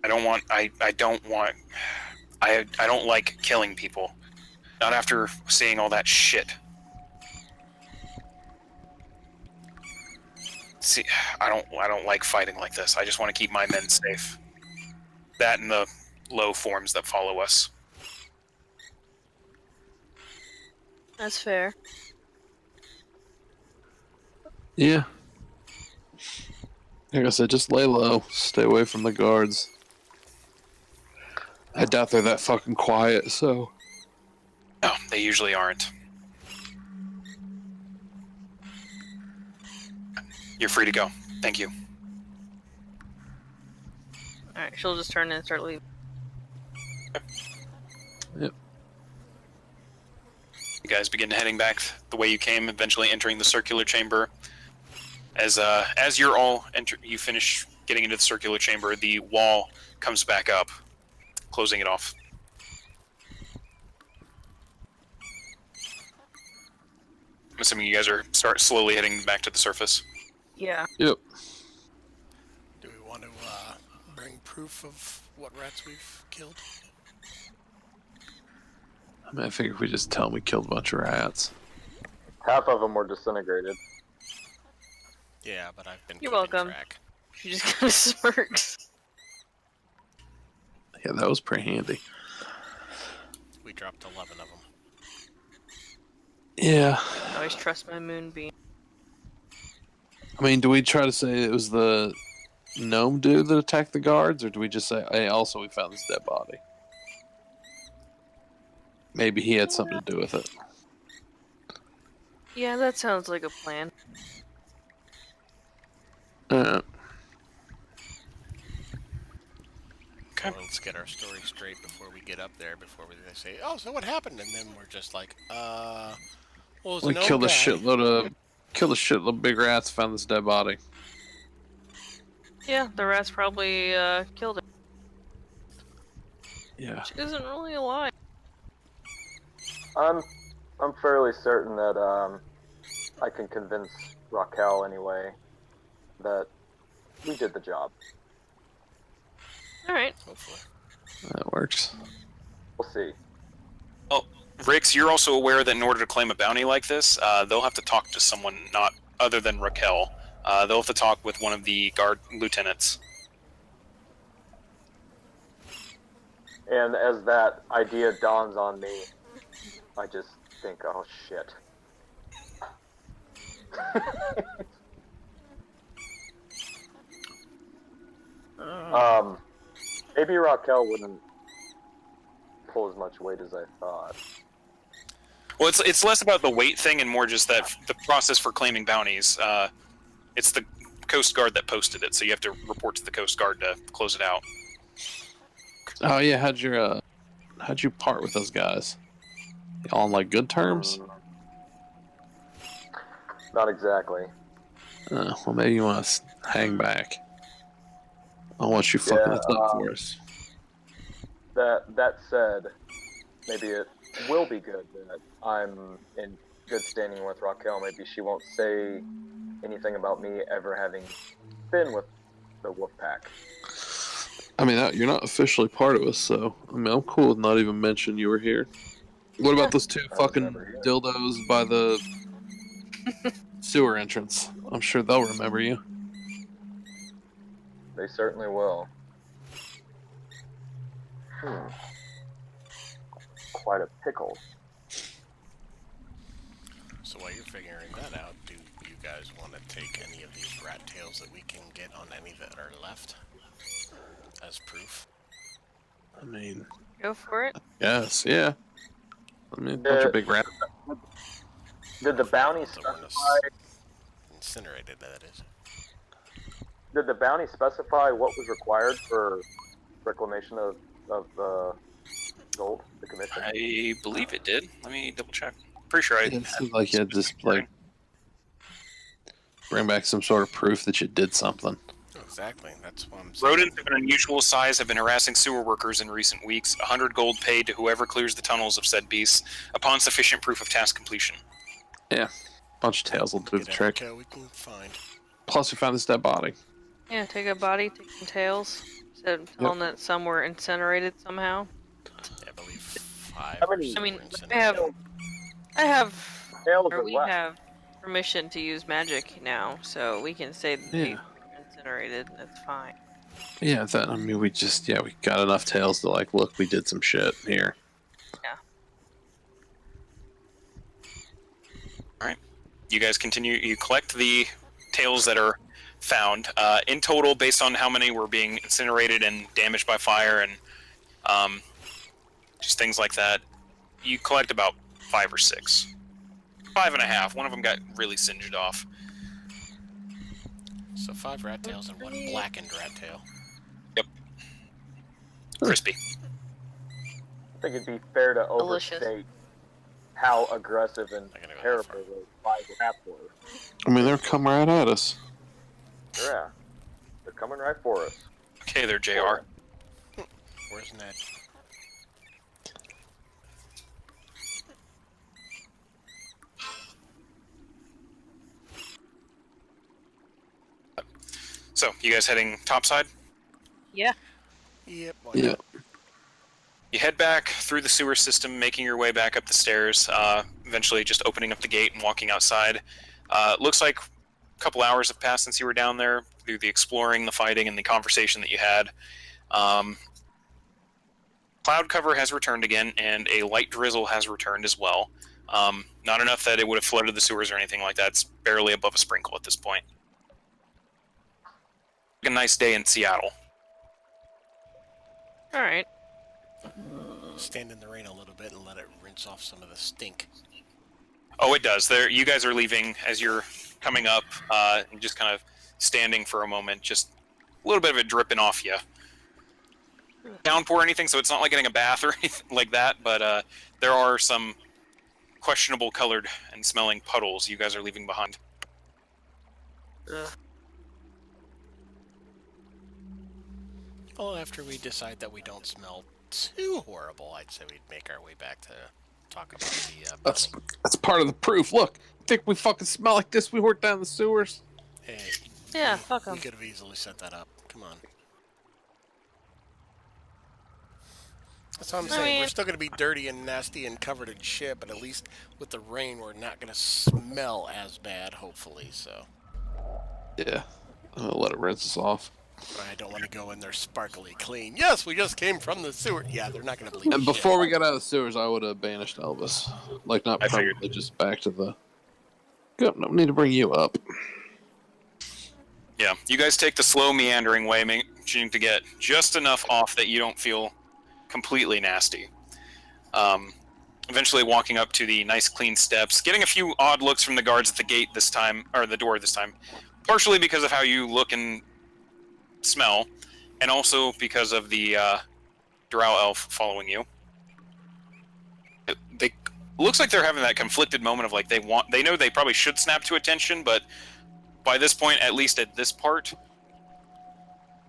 I don't like killing people. Not after seeing all that shit. See, I don't like fighting like this. I just want to keep my men safe. That and the low forms that follow us. That's fair. Yeah. Like I said, just lay low. Stay away from the guards. I doubt they're that fucking quiet, so... No, they usually aren't. You're free to go. Thank you. Alright, she'll just turn and start leaving. Yep. You guys begin heading back the way you came, eventually entering the circular chamber. As you're all you finish getting into the circular chamber, the wall comes back up, closing it off. I'm assuming you guys start slowly heading back to the surface. Yeah. Yep. Do we want to bring proof of what rats we've killed? I mean, I figure if we just tell them we killed a bunch of rats. Half of them were disintegrated. Yeah, but I've been You're keeping welcome. track. She just kind of smirks. Yeah, that was pretty handy. We dropped 11 of them. Yeah. I always trust my moonbeam. I mean, do we try to say it was the gnome dude that attacked the guards, or do we just say, hey, also we found this dead body? Maybe he had something to do with it. Yeah, that sounds like a plan. Okay. Well, let's get our story straight before we get up there, before they say, oh, so what happened? And then we're just like, well, it was We an old killed a guy. shitload of big rats, found this dead body. Yeah, the rats probably killed him. Yeah. Which isn't really a lie. I'm fairly certain that I can convince Raquel anyway that we did the job. Alright. Hopefully. That works. We'll see. Oh, Rix, you're also aware that in order to claim a bounty like this, they'll have to talk to someone not other than Raquel. They'll have to talk with one of the guard lieutenants. And as that idea dawns on me, I just think, oh shit. Maybe Raquel wouldn't pull as much weight as I thought. Well, it's less about the weight thing and more just that the process for claiming bounties. It's the Coast Guard that posted it, so you have to report to the Coast Guard to close it out. Oh yeah, how'd you part with those guys? Y'all on like good terms? Not exactly. Well, maybe you want to hang back. I want you fucking this up for us. That said, maybe it will be good that I'm in good standing with Raquel. Maybe she won't say anything about me ever having been with the wolf pack. I mean, you're not officially part of us, so I mean, I'm cool with not even mentioning you were here. What about those two I was fucking never here. dildos by the sewer entrance? I'm sure they'll remember you. They certainly will. Quite a pickle. So while you're figuring that out, do you guys want to take any of these rat tails that we can get on any that are left as proof? I mean, Go for it. yes, yeah. I mean, a bunch of big rats. Did the bounty Ones that weren't specify? incinerated, that is. Did the bounty specify what was required for reclamation of the gold, the commission? I believe it did. Let me double check. Pretty sure I. It seemed like you had just like bring back some sort of proof that you did something. Exactly, that's what I'm saying. Rodents of an unusual size have been harassing sewer workers in recent weeks. 100 gold paid to whoever clears the tunnels of said beasts upon sufficient proof of task completion. Yeah, bunch of tails will do the Get trick. every tail we can find. Plus, we found this dead body. Yeah, take a body, take some tails. Said telling that some were incinerated somehow. Yeah, I believe 5 How or many- so I mean, were I have, Tails or are we left. have permission to use magic now, so we can say that they Yeah. were incinerated, and it's fine. Yeah, I mean, we got enough tails to like, look, we did some shit here. You guys continue. You collect the tails that are found. In total, based on how many were being incinerated and damaged by fire and just things like that, you collect about 5 or 6. 5.5. One of them got really singed off. So 5 rat tails and 1 blackened rat tail. Crispy. I think it'd be fair to Delicious. overstate how aggressive and Not gonna go that terrible far. those 5 rats were. I mean, they're coming right at us. Yeah, they're coming right for us. Okay, there, JR. Where's Ned? So, you guys heading topside? Yeah. Yep. Why Yeah. not? You head back through the sewer system, making your way back up the stairs, eventually just opening up the gate and walking outside. Looks like a couple hours have passed since you were down there, through the exploring, the fighting, and the conversation that you had. Cloud cover has returned again, and a light drizzle has returned as well. Not enough that it would have flooded the sewers or anything like that. It's barely above a sprinkle at this point. A nice day in Seattle. All right. Stand in the rain a little bit and let it rinse off some of the stink. Oh, it does. There, you guys are leaving as you're coming up, and just kind of standing for a moment, just a little bit of it dripping off you. Downpour or anything, so it's not like getting a bath or anything like that, but there are some questionable colored and smelling puddles you guys are leaving behind. Ugh. Well, after we decide that we don't smell too horrible, I'd say we'd make our way back to talk about the That's part of the proof. Look, think we fucking smell like this? We worked down the sewers. Hey, Yeah, fuck we 'em. could have easily set that up. Come on. That's what I'm saying. mean- We're still going to be dirty and nasty and covered in shit, but at least with the rain, we're not going to smell as bad, hopefully, so. Yeah, I'm gonna let it rinse us off. I don't want to go in there sparkly clean. Yes, we just came from the sewer. Yeah, they're not going to believe And shit. before we got out of the sewers, I would have banished Elvis. Like, not I figured. permanently, just back to the... Good, no need to bring you up. Yeah, you guys take the slow meandering way, managing to get just enough off that you don't feel completely nasty. Eventually walking up to the nice clean steps, getting a few odd looks from the guards at the gate this time, or the door this time, partially because of how you look and smell, and also because of the drow elf following you. They looks like they're having that conflicted moment of like they know they probably should snap to attention, but by this point, at least at this part,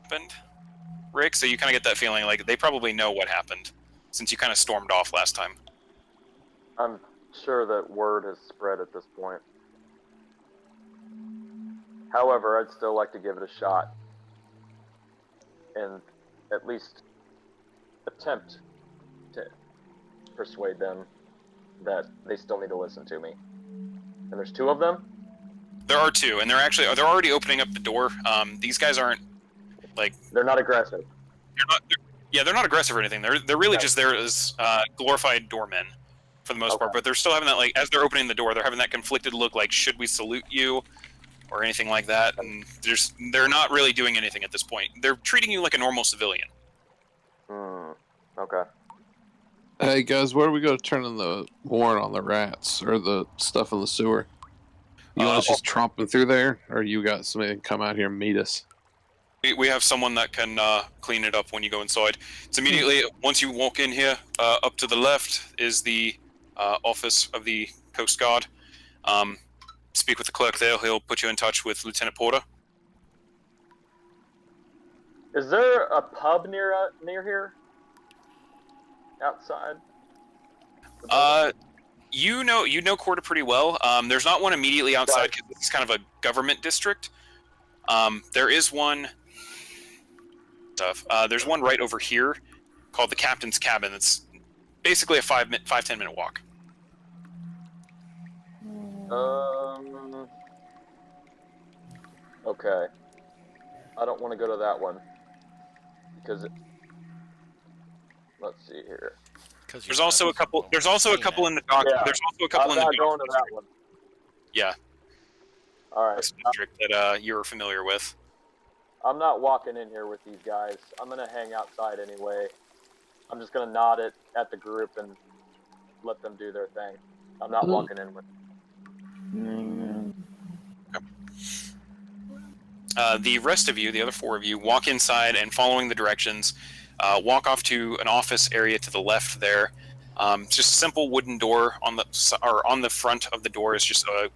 happened, Rick. So you kind of get that feeling like they probably know what happened. since you kind of stormed off last time. I'm sure that word has spread at this point. However, I'd still like to give it a shot and at least attempt to persuade them that they still need to listen to me. And there's 2 of them? There are 2, and they're already opening up the door. These guys aren't like They're not aggressive. they're not aggressive or anything. They're really just there as glorified doormen for the most part. But they're still having that, like, as they're opening the door, they're having that conflicted look, like, should we salute you or anything like that? And they're not really doing anything at this point. They're treating you like a normal civilian. Okay. Hey guys, where are we going to turn in the warrant on the rats or the stuff in the sewer? You want us just tromping through there, or you got somebody that can come out here and meet us? We have someone that can clean it up when you go inside. It's immediately, once you walk in here, up to the left is the office of the Coast Guard. Speak with the clerk there. He'll put you in touch with Lieutenant Porter. Is there a pub near here? Outside? You know Corda pretty well. There's not one immediately outside because it's kind of a government district. There is one. There's one right over here called the Captain's Cabin. It's basically a 5-10 minute walk. Okay. I don't want to go to that one because let's see here. There's also a couple. There's also a couple in the dock. Yeah. There's also a couple I'm in the not dock. going to that one. Yeah. All right. District that you're familiar with. I'm not walking in here with these guys. I'm gonna hang outside anyway. I'm just gonna nod it at the group and let them do their thing. I'm not walking in with them. The rest of you, the other 4 of you, walk inside and following the directions, walk off to an office area to the left there. Just a simple wooden door on the front of the door is just a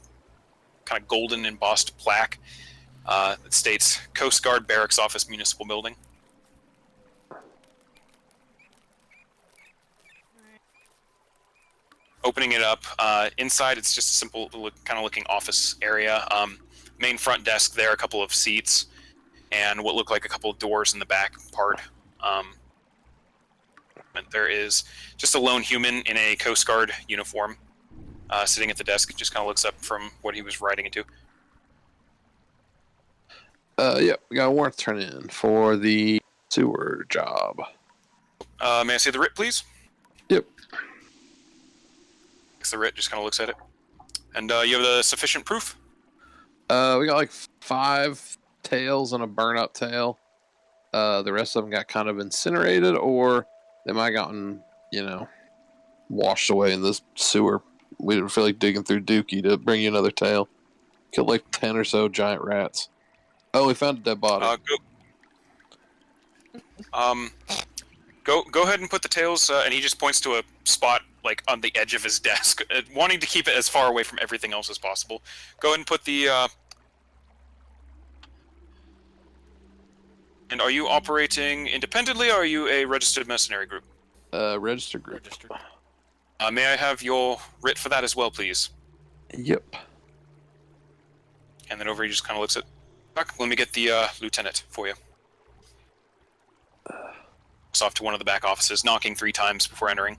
kind of golden embossed plaque that states Coast Guard Barracks Office Municipal Building. Opening it up, inside it's just a simple kind of looking office area. Main front desk there, a couple of seats, and what look like a couple of doors in the back part. And there is just a lone human in a Coast Guard uniform sitting at the desk, just kind of looks up from what he was writing into. Yep, we got a warrant to turn in for the sewer job. May I see the writ, please? Yep. The writ, just kind of looks at it. And you have the sufficient proof? We got like 5 tails and a burn-up tail. The rest of them got kind of incinerated, or they might have gotten, washed away in this sewer. We didn't feel like digging through Dookie to bring you another tail. Killed like 10 or so giant rats. Oh, we found a dead body. Go ahead and put the tails, and he just points to a spot like on the edge of his desk, wanting to keep it as far away from everything else as possible. Go ahead and put the. And are you operating independently, or are you a registered mercenary group? Registered group. Registered. May I have your writ for that as well, please? Yep. And then over, he just kind of looks at. Let me get the lieutenant for you. It's off to one of the back offices, knocking 3 times before entering.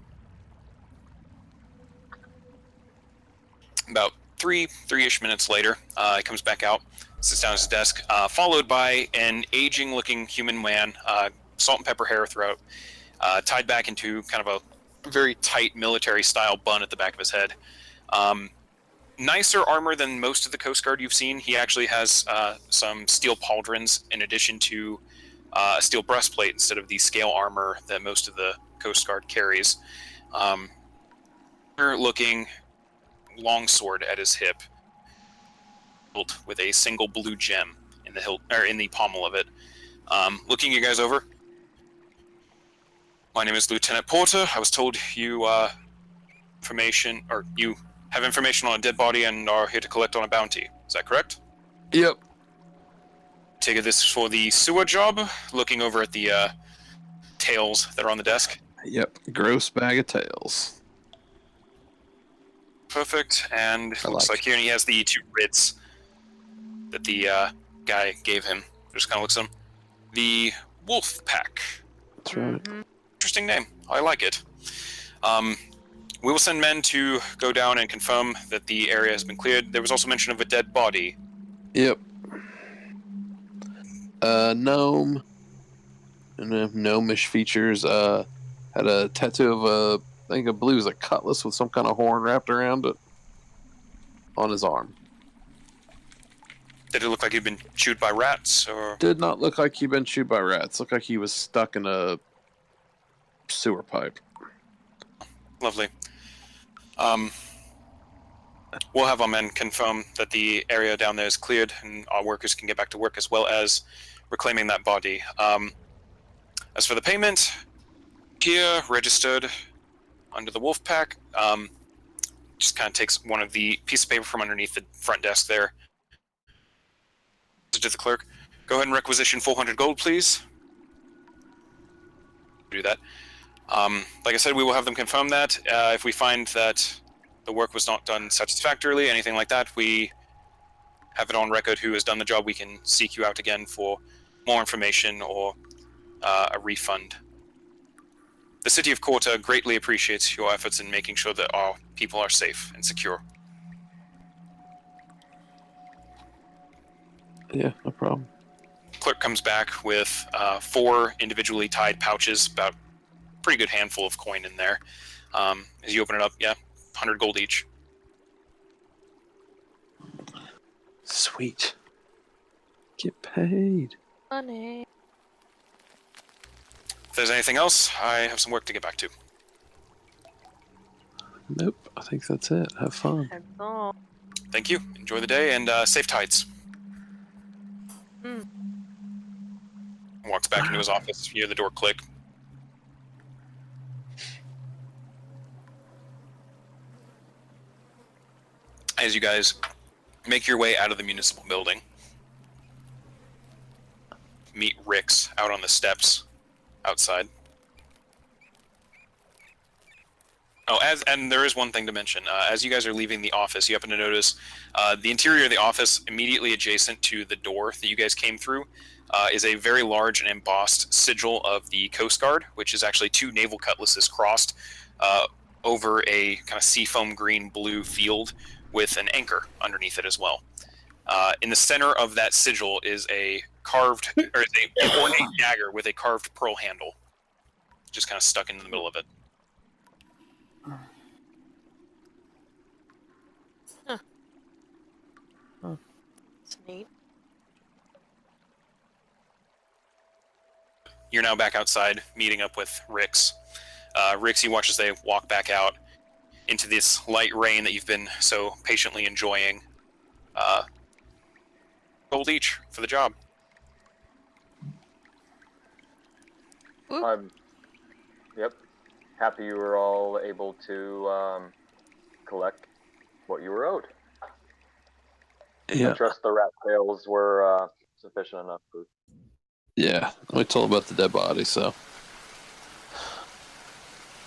About three-ish minutes later, he comes back out, sits down at his desk, followed by an aging-looking human man, salt and pepper hair throughout, tied back into kind of a very tight military-style bun at the back of his head. Nicer armor than most of the Coast Guard you've seen. He actually has some steel pauldrons in addition to a steel breastplate instead of the scale armor that most of the Coast Guard carries. Looking longsword at his hip, hilt with a single blue gem in the hilt or in the pommel of it. Looking you guys over. My name is Lieutenant Porter. I was told you you have information on a dead body and are here to collect on a bounty. Is that correct? Yep. Take it this for the sewer job. Looking over at the tails that are on the desk. Yep, gross bag of tails. Perfect. And it I looks like. like here he has the 2 writs that the guy gave him. Just kind of looks at him. The Wolf Pack. That's right. Mhm. Interesting name. I like it. We will send men to go down and confirm that the area has been cleared. There was also mention of a dead body. Yep. Gnome. And gnomish features. Had a tattoo of I think I believe it was a cutlass with some kind of horn wrapped around it on his arm. Did it look like he'd been chewed by rats, or Did not look like he'd been chewed by rats. Looked like he was stuck in a sewer pipe. lovely? We'll have our men confirm that the area down there is cleared, and our workers can get back to work, as well as reclaiming that body. As for the payment, here registered under the Wolf Pack. Just kind of takes one of the piece of paper from underneath the front desk there. To the clerk, go ahead and requisition 400 gold, please. Do that. Like I said, we will have them confirm that. If we find that the work was not done satisfactorily, anything like that, we have it on record who has done the job. We can seek you out again for more information or a refund. The city of Korta greatly appreciates your efforts in making sure that our people are safe and secure. Yeah, no problem. Clerk comes back with 4 individually tied pouches, about a pretty good handful of coin in there. As you open it up, 100 gold each. Sweet. Get paid. Money. If there's anything else, I have some work to get back to. Nope, I think that's it. Have fun. That's all. Thank you. Enjoy the day, and safe tides. Walks back into his office. You hear the door click. As you guys make your way out of the municipal building, meet Rix out on the steps outside. Oh, and there is one thing to mention. As you guys are leaving the office, you happen to notice the interior of the office, immediately adjacent to the door that you guys came through, is a very large and embossed sigil of the Coast Guard, which is actually 2 naval cutlasses crossed over a kind of seafoam green-blue field with an anchor underneath it as well. In the center of that sigil is a carved, or is an ornate dagger with a carved pearl handle, just kind of stuck in the middle of it. It's neat. You're now back outside, meeting up with Rix. Rix, you watch as they walk back out into this light rain that you've been so patiently enjoying. Gold each for the job. I'm, happy you were all able to collect what you were owed. Yeah. I trust the rat tails were sufficient enough for. Yeah, we told about the dead body, so.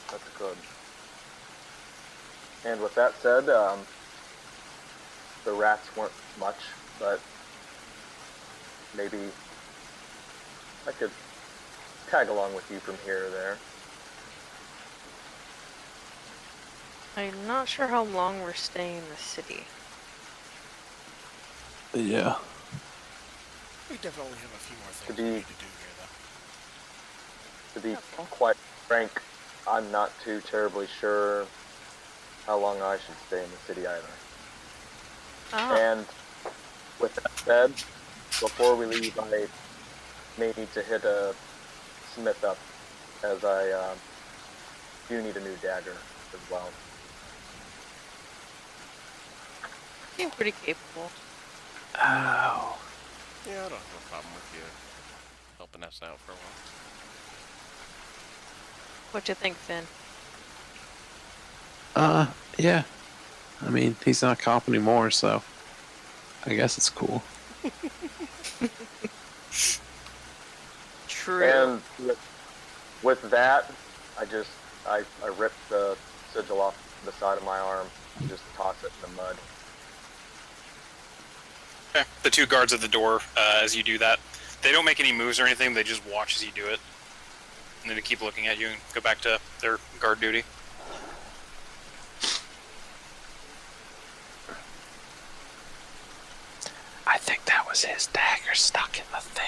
That's good. And with that said, the rats weren't much, but maybe I could tag along with you from here or there. I'm not sure how long we're staying in the city. Yeah. We definitely have a few more things To we be- need to do here, though. To be quite frank, I'm not too terribly sure how long I should stay in the city either. Oh. And with that said, before we leave, I may need to hit a smith up, as I do need a new dagger as well. Seem pretty capable. Ow. Yeah, I don't have a problem with you helping us out for a while. What you think, Finn? Yeah. I mean, he's not a cop anymore, so I guess it's cool. True. And with that, I ripped the sigil off the side of my arm and just toss it in the mud. Okay. The two guards at the door, as you do that, they don't make any moves or anything. They just watch as you do it, and then they keep looking at you and go back to their guard duty. I think that was his dagger stuck in the thing.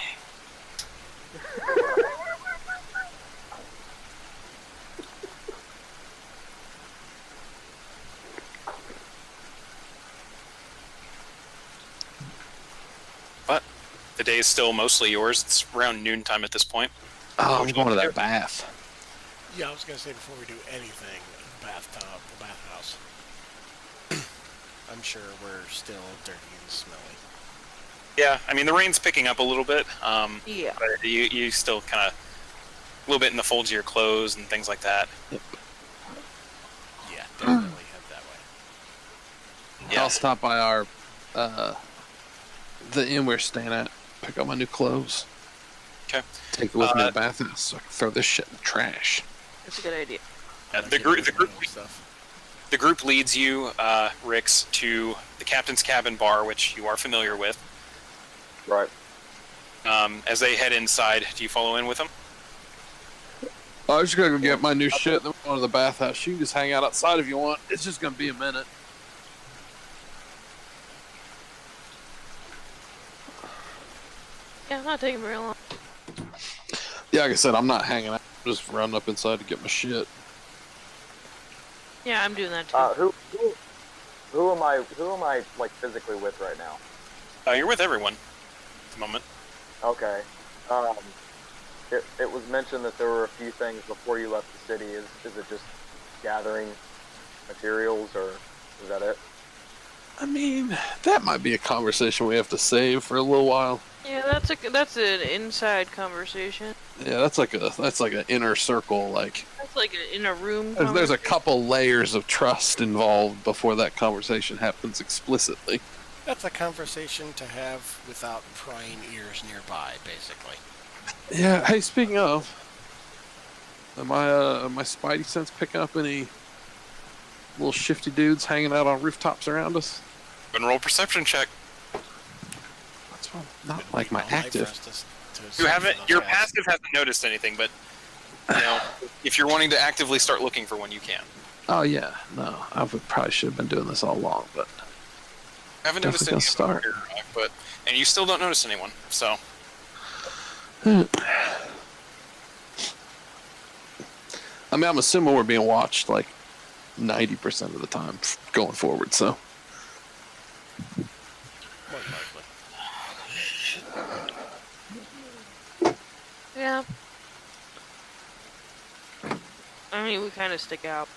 But the day is still mostly yours. It's around noontime at this point. Oh, I'm going to that bath. Yeah, I was gonna say before we do anything, the bathhouse. I'm sure we're still dirty and smelly. Yeah, I mean the rain's picking up a little bit. Yeah. But you still kind of a little bit in the folds of your clothes and things like that. Yeah, definitely head that way. Yeah. I'll stop by our the inn we're staying at, pick up my new clothes. Okay. Take it with me to the bathhouse so I can throw this shit in the trash. That's a good idea. The group leads you, Rix, to the captain's cabin bar, which you are familiar with. Right. As they head inside, do you follow in with them? I was just gonna go get my new shit, then we're going to the bathhouse. You can just hang out outside if you want. It's just gonna be a minute. Yeah, not taking very long. Yeah, like I said, I'm not hanging out. I'm just running up inside to get my shit. Yeah, I'm doing that too. Who am I like physically with right now? You're with everyone at the moment. Okay. It was mentioned that there were a few things before you left the city. Is it just gathering materials, or is that it? I mean, that might be a conversation we have to save for a little while. Yeah, that's an inside conversation. Yeah, that's like an inner circle. Like That's like in a room. there's a couple layers of trust involved before that conversation happens explicitly. That's a conversation to have without prying ears nearby, basically. Yeah. Hey, speaking of, am my spidey sense picking up any little shifty dudes hanging out on rooftops around us? Go and roll perception check. That's not like my active. You haven't. Your passive hasn't noticed anything, but if you're wanting to actively start looking for one, you can. Oh yeah, no, I probably should have been doing this all along, but I haven't noticed anything. Start. And you still don't notice anyone. So. I mean, I'm assuming we're being watched like 90% of the time going forward. So. More likely. Yeah. I mean, we kind of stick out.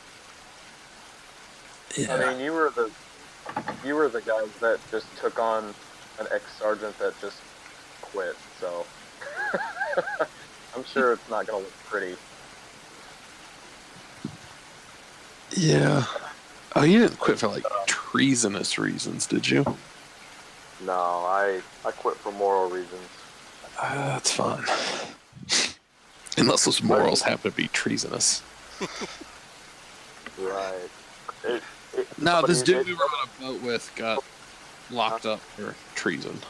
Yeah. I mean, you were the guys that just took on an ex-sergeant that just quit. So I'm sure it's not gonna look pretty. Yeah. Oh, you didn't quit for like treasonous reasons, did you? No, I quit for moral reasons. That's fine. Unless those morals happen to be treasonous. Right. No, But this you dude did- we were on a boat with got locked up for treason.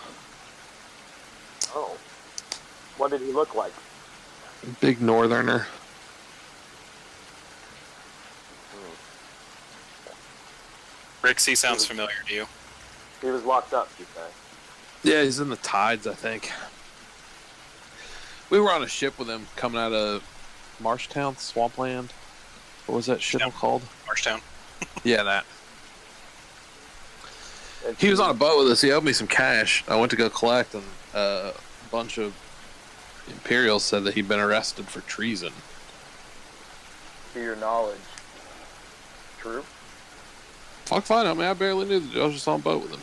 Oh. What did he look like? Big northerner. Rixie sounds familiar to you. He was locked up, you say? Yeah, he's in the tides, I think. We were on a ship with him coming out of Marshtown, Swampland. What was that ship called? Marshtown. Yeah, that. And He was on a boat with us. He owed me some cash. I went to go collect, and a bunch of Imperials said that he'd been arrested for treason. To your knowledge. True? Fuck fine, I mean, I barely knew the dude. I was just on a boat with him.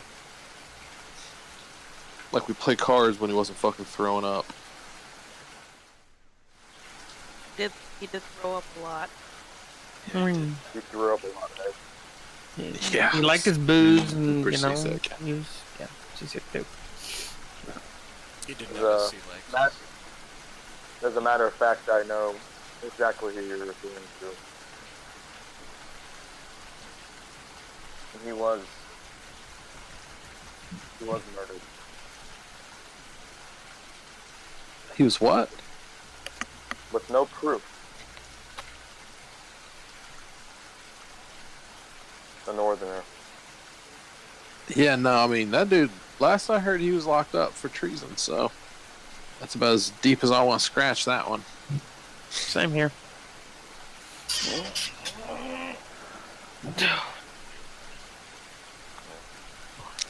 Like we play cards when he wasn't fucking throwing up. He did throw up a lot. He threw up a lot of eggs. Yeah. He liked his booze, and Pretty you know, seasick. he was seasick too. He didn't have his sea legs. As a matter of fact, I know exactly who you're referring to. And he was murdered. He was what? With no proof. The Northerner. Yeah, no, I mean, that dude, last I heard he was locked up for treason, so that's about as deep as I want to scratch that one. Same here.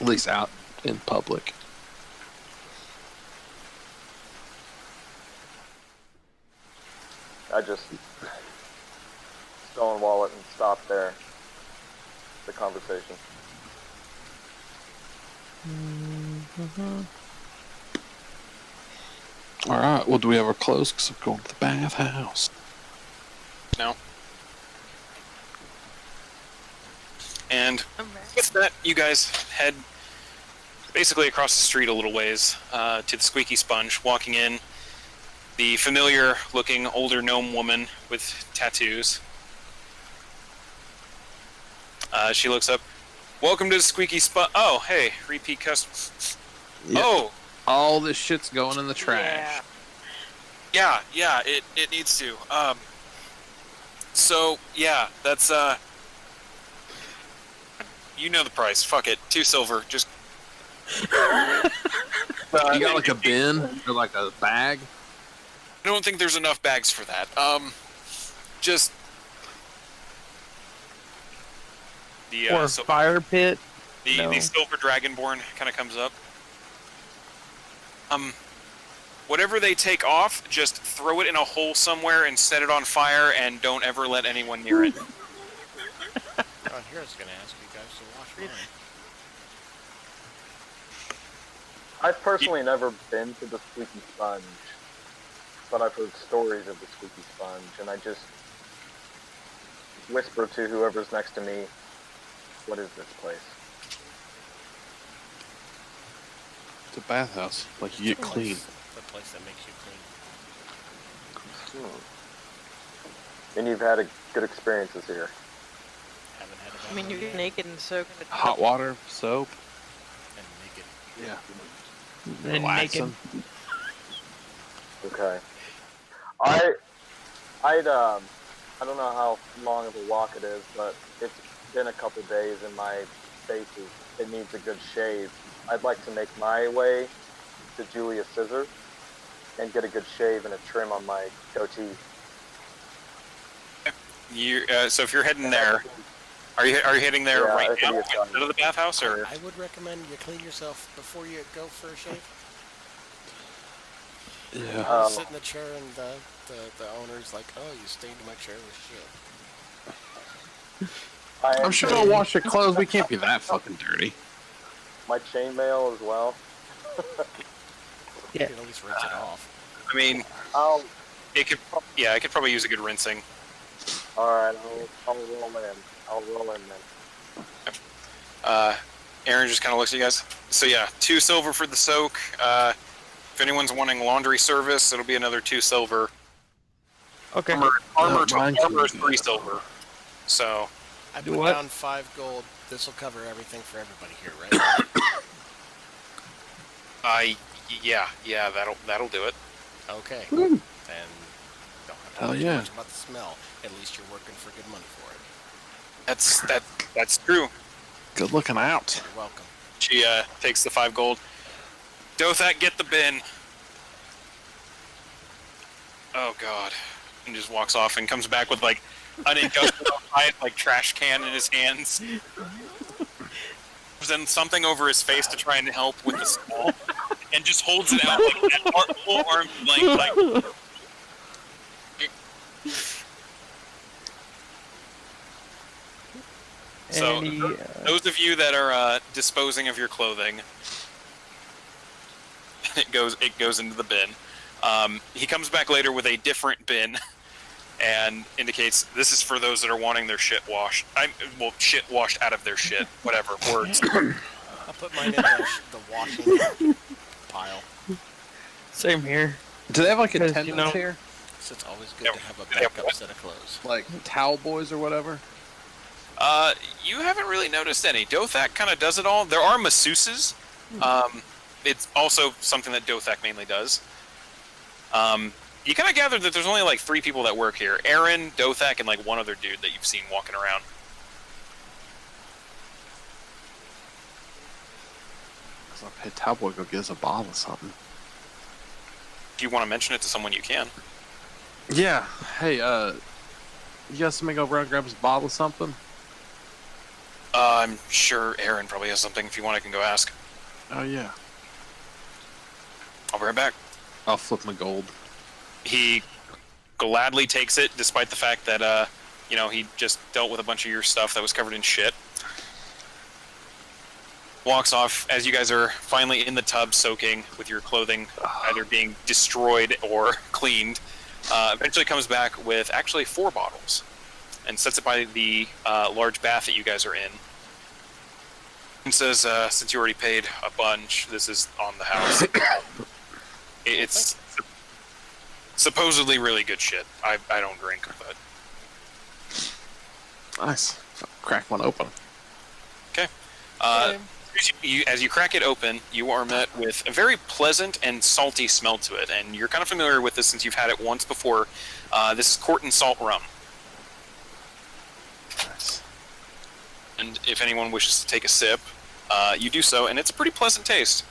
At least out in public. I just stonewall it and stop there. The conversation. Alright, well, do we have our clothes? Because I'm going to the bathhouse. No. And with that, you guys head basically across the street a little ways to the Squeaky Sponge, walking in. The familiar-looking older gnome woman with tattoos. She looks up. Welcome to the Squeaky Sponge. Oh, hey, repeat customer. Yep. Oh, All this shit's going in the trash. yeah, it needs to. So yeah, that's you know the price. Fuck it, 2 silver. Just. You got like a bin or like a bag? I don't think there's enough bags for that. Just the Or a fire pit. No. the silver dragonborn kind of comes up. Whatever they take off, just throw it in a hole somewhere and set it on fire, and don't ever let anyone near it. Oh, here I was gonna ask you guys to wash mine. I've personally never been to the Squeaky Sponge, but I've heard stories of the Squeaky Sponge, and I just whisper to whoever's next to me, what is this place? It's a bathhouse. Like, you get clean. The place that makes you clean. And you've had good experiences here. Haven't had I mean, you're naked and soaking in Hot water, soap. and naked. Yeah. Then Relaxing. naked. Okay. I don't know how long of a walk it is, but it's been a couple days and my face it needs a good shave. I'd like to make my way to Julius Scissor and get a good shave and a trim on my goatee. So if you're heading there, are you heading there Yeah, right I think now it's fine. instead of the bathhouse, or? I would recommend you clean yourself before you go for a shave. Yeah. Sit in the chair and the owner's like, oh, you stained my chair with shit. I'm sure I'll wash your clothes. We can't be that fucking dirty. My chainmail as well. You can at least rinse it off. I mean, I'll it could probably use a good rinsing. Alright, I'll roll in. I'll roll in then. Aaron just kind of looks at you guys. So yeah, 2 silver for the soak. If anyone's wanting laundry service, it'll be another 2 silver. Okay. Armor mine is 3 silver. So I Do put what? down 5 gold. This will cover everything for everybody here, right? yeah, that'll do it. Okay. Woo. Then don't have to Hell worry yeah. too much about the smell. At least you're working for good money for it. That's true. Good looking out. You're welcome. She takes the 5 gold. Dothak, get the bin. Oh god. And just walks off and comes back with like an industrial like trash can in his hands. Then something over his face to try and help with the smell. And just holds it out like at full arm's length, like. So And he, those of you that are disposing of your clothing, it goes into the bin. He comes back later with a different bin, and indicates this is for those that are wanting their shit washed. Shit washed out of their shit. Whatever words. I'll put mine in the washing pile. same here. Do they have like Because, attendants you know- here? So it's always good Yeah, to have a yeah, backup set of clothes. Like towel boys or whatever? You haven't really noticed any. Dothak kind of does it all. There are masseuses. It's also something that Dothak mainly does. You kind of gather that there's only like 3 people that work here. Aaron, Dothak, and like one other dude that you've seen walking around. So I'll pay towel boy go get us a bottle of something. If you want to mention it to someone, you can. Yeah. Hey, you got somebody go around and grab us a bottle of something? I'm sure Aaron probably has something. If you want, I can go ask. Oh, yeah. I'll be right back. I'll flip my gold. He gladly takes it, despite the fact that, he just dealt with a bunch of your stuff that was covered in shit. Walks off as you guys are finally in the tub soaking with your clothing either being destroyed or cleaned. Eventually comes back with actually 4 bottles and sets it by the large bath that you guys are in. And says, since you already paid a bunch, this is on the house. It's supposedly really good shit. I don't drink, but... Nice. Crack one open. Okay. As you crack it open, you are met with a very pleasant and salty smell to it, and you're kind of familiar with this since you've had it once before. This is Court and Salt rum. Nice. And if anyone wishes to take a sip, you do so, and it's a pretty pleasant taste.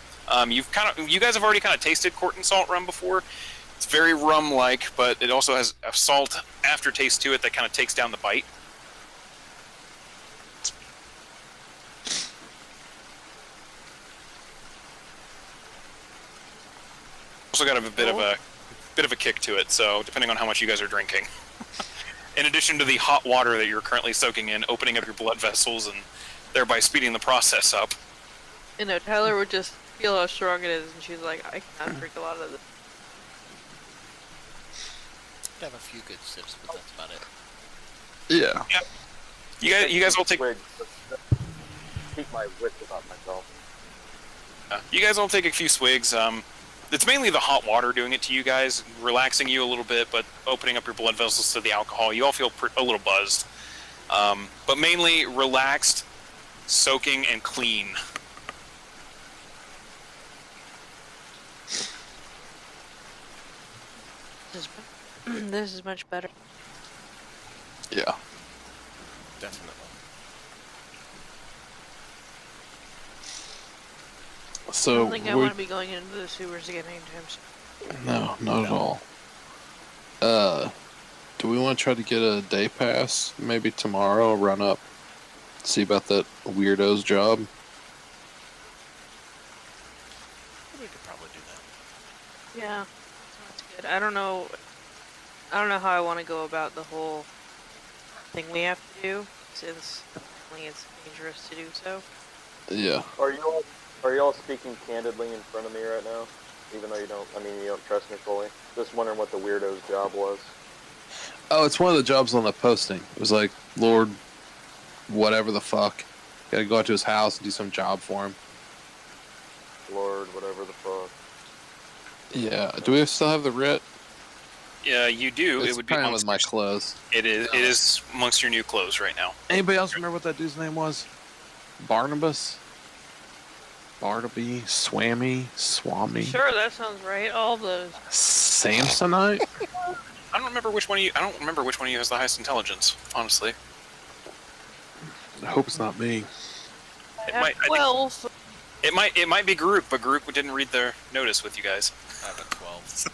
You guys have already kind of tasted Court and Salt rum before. It's very rum-like, but it also has a salt aftertaste to it that kind of takes down the bite. Also got a bit of a kick to it, so depending on how much you guys are drinking. In addition to the hot water that you're currently soaking in, opening up your blood vessels and thereby speeding the process up. You know, Tyler would just feel how strong it is, and she's like, I cannot drink a lot of this. I have a few good sips, but that's about it. Yeah. You guys all take Swigs, keep my wits about myself. you guys all take a few swigs. It's mainly the hot water doing it to you guys, relaxing you a little bit, but opening up your blood vessels to the alcohol. You all feel a little buzzed, but mainly relaxed, soaking, and clean. This is much better. Yeah. Definitely. I So, don't think I want to be going into the sewers again anytime soon. No, not at all. Do we want to try to get a day pass? Maybe tomorrow, run up, see about that weirdo's job? We could probably do that. Yeah, sounds good. I don't know how I want to go about the whole thing we have to do, since apparently it's dangerous to do so. Yeah. Are you all speaking candidly in front of me right now? Even though you don't trust me fully. Just wondering what the weirdo's job was. Oh, it's one of the jobs on the posting. It was like, Lord, whatever the fuck. Gotta go out to his house and do some job for him. Lord, whatever the fuck. Yeah. Do we still have the writ? Yeah, you do. It's It would be probably with amongst my your, clothes. it is amongst your new clothes right now. Anybody else remember what that dude's name was? Barnabas? Barnaby? Swammy? Swami? Sure, that sounds right. All those. Samsonite? I don't remember which one of you has the highest intelligence, honestly. I hope it's not me. It At might, I think- 12. It might be Garuk, but Garuk didn't read the notice with you guys. I have a 12.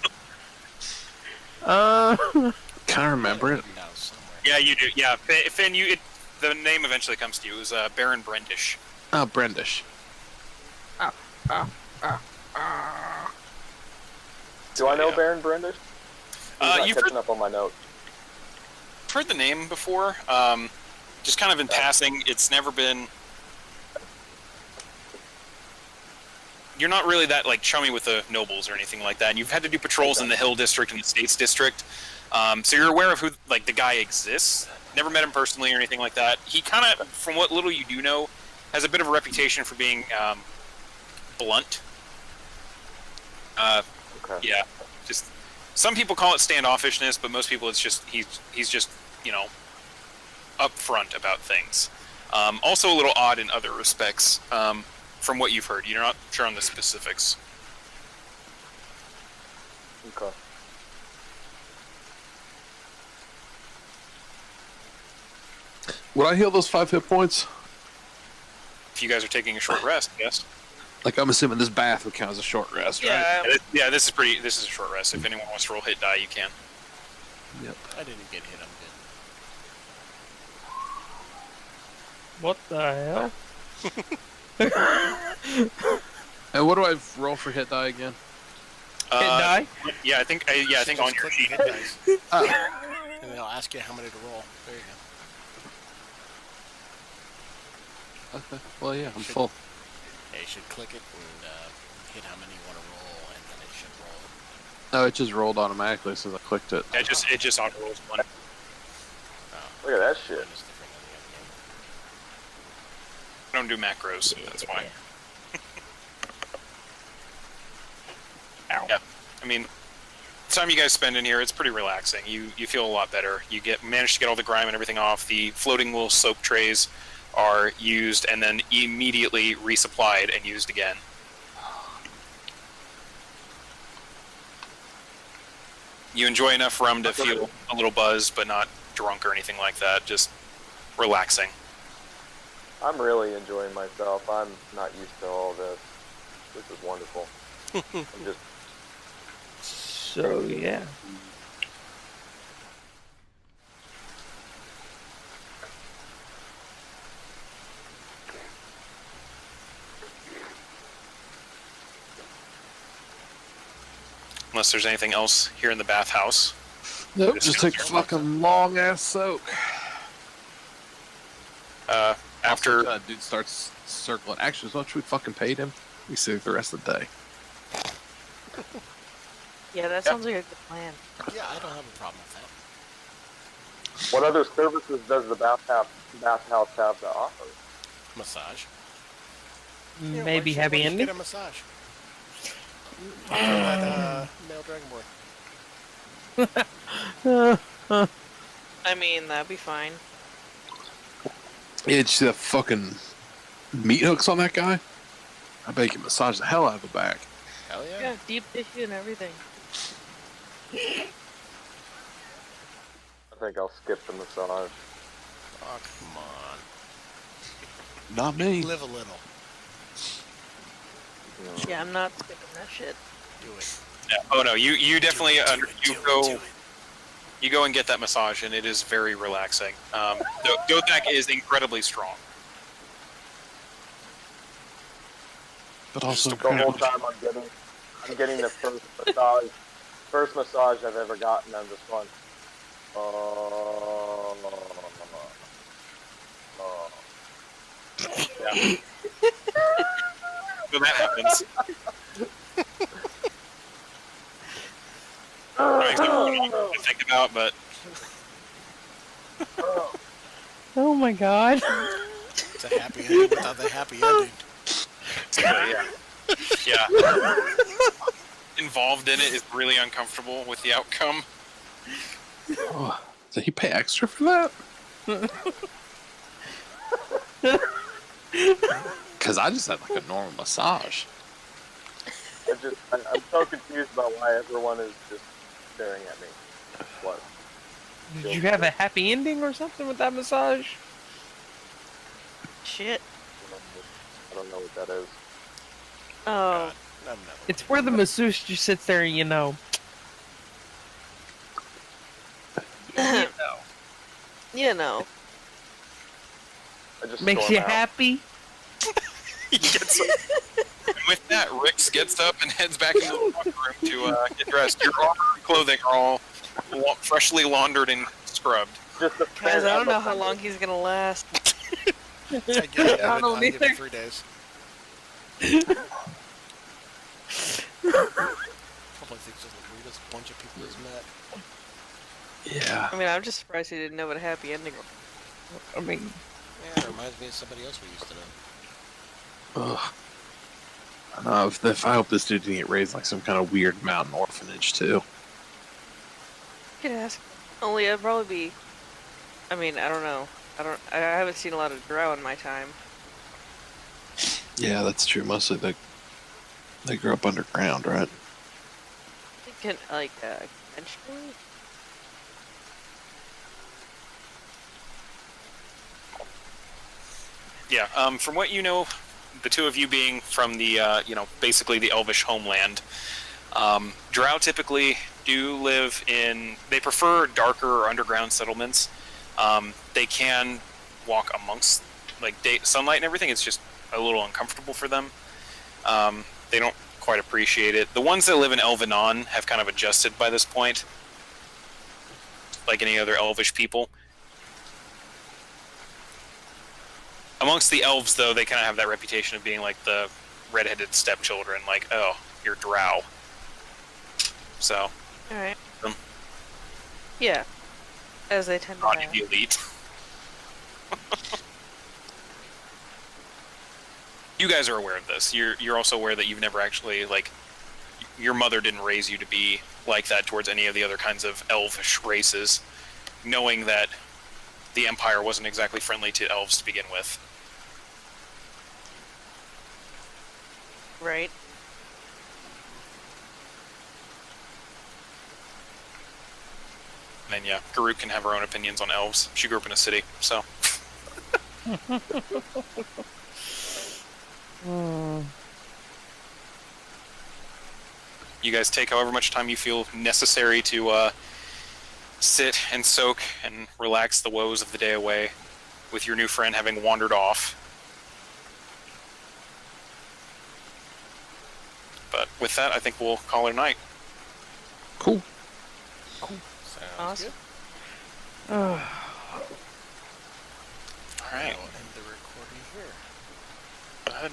Can I remember it? No, somewhere. Yeah, you do. Yeah, Finn, the name eventually comes to you. It was Baron Brendish. Oh, Brendish. Do I know Yeah. Baron Brendish? He's You've not catching up on my notes. heard the name before, just kind of in passing. It's never been... You're not really that like chummy with the nobles or anything like that. And you've had to do patrols in the Hill District and the States District, so you're aware of who like the guy exists. Never met him personally or anything like that. He kind of, from what little you do know, has a bit of a reputation for being blunt. Okay. Yeah, just some people call it standoffishness, but most people it's just he's just upfront about things. Also a little odd in other respects. From what you've heard, you're not sure on the specifics. Okay. Would I heal those 5 hit points? If you guys are taking a short rest, yes. Like, I'm assuming this bath would count as a short rest, right? Yeah, this is a short rest. If anyone wants to roll hit die, you can. Yep. I didn't get hit. I'm What the hell? And what do I roll for hit die again? Hit die? Yeah, I think on Just your click sheet. hit dice, Oh. and they'll ask you how many to roll. There you go. Okay. Well, yeah, I'm full. Yeah, you should click it and hit how many you want to roll, and then it should roll. No, it just rolled automatically since I clicked it. Yeah, it just auto rolls one. Look at that shit. Mine is different than the other game. I don't do macros, that's why. Ow. Yeah, I mean, the time you guys spend in here, it's pretty relaxing. You feel a lot better. You manage to get all the grime and everything off. The floating wool soap trays are used and then immediately resupplied and used again. You enjoy enough rum to feel a little buzzed, but not drunk or anything like that. Just relaxing. I'm really enjoying myself. I'm not used to all this. This is wonderful. I'm just So, yeah. Unless there's anything else here in the bathhouse. Nope, just take a fucking long ass soak. After That dude starts circling. Actually, as much as we fucking paid him, we soak the rest of the day. Yeah, that sounds like a good plan. Yeah, I don't have a problem with that. what other services does the bathhouse have to offer? Massage. Yeah, why Maybe don't you- happy why don't you ending? Get a massage. For that male dragonborn. I mean, that'd be fine. Yeah, did you see that fucking meat hooks on that guy? I bet he can massage the hell out of the back. Hell yeah. Yeah, deep tissue and everything. I think I'll skip the massage. Oh, come on. Not me. Live a little. Yeah, I'm not skipping that shit. Do it. yeah, oh no, you definitely Do it. you go and get that massage, and it is very relaxing. Dothak is incredibly strong. But also, The whole time I'm getting the first massage I've ever gotten. I'm just going, oh. Yeah. So that happens. Not exactly what to think about, but Oh my god. It's a happy ending without the happy ending. yeah. Involved in it is really uncomfortable with the outcome. oh, did he pay extra for that? Because I just had like a normal massage. I'm so confused about why everyone is just staring at me. What? Did you have a happy ending or something with that massage? Shit. I don't know what that is. Oh. I'm never It's where the masseuse just sits there, you know. You know. I just Makes storm you out. happy. He gets up. And with that, Rix gets up and heads back into the locker room to get dressed. Your armor and clothing are all freshly laundered and scrubbed. Just a Guys, I don't know how long he's gonna last. I give it, I don't I'll give either. it 3 days. Probably thinks just the weirdest bunch of people he's met. Yeah. I mean, I'm just surprised he didn't know what a happy ending was. I mean, Yeah, it reminds me of somebody else we used to know. Ugh. I know, if I hope this dude didn't get raised like some kind of weird mountain orphanage too. could ask. Only I'd probably be. I mean, I don't know. I haven't seen a lot of drow in my time. Yeah, that's true. Mostly they grew up underground, right? Thinking conventionally. Yeah. From what you know, the two of you being from the basically the Elvish homeland, drow typically do live in. They prefer darker or underground settlements. They can walk amongst like sunlight and everything. It's just a little uncomfortable for them. They don't quite appreciate it. The ones that live in Elvenon have kind of adjusted by this point, like any other Elvish people. Amongst the elves, though, they kind of have that reputation of being like the redheaded stepchildren, like, oh, you're drow. So. Alright. Yeah. As they tend to Not have. the elite. You guys are aware of this. You're also aware that you've never actually, like, your mother didn't raise you to be like that towards any of the other kinds of elvish races, knowing that the Empire wasn't exactly friendly to elves to begin with. Right. And yeah, Garuk can have her own opinions on elves. She grew up in a city, so. You guys take however much time you feel necessary to sit and soak and relax the woes of the day away, with your new friend having wandered off. But with that, I think we'll call it a night. Cool. Sounds Awesome. good. All right. I'll end the recording here. Go ahead.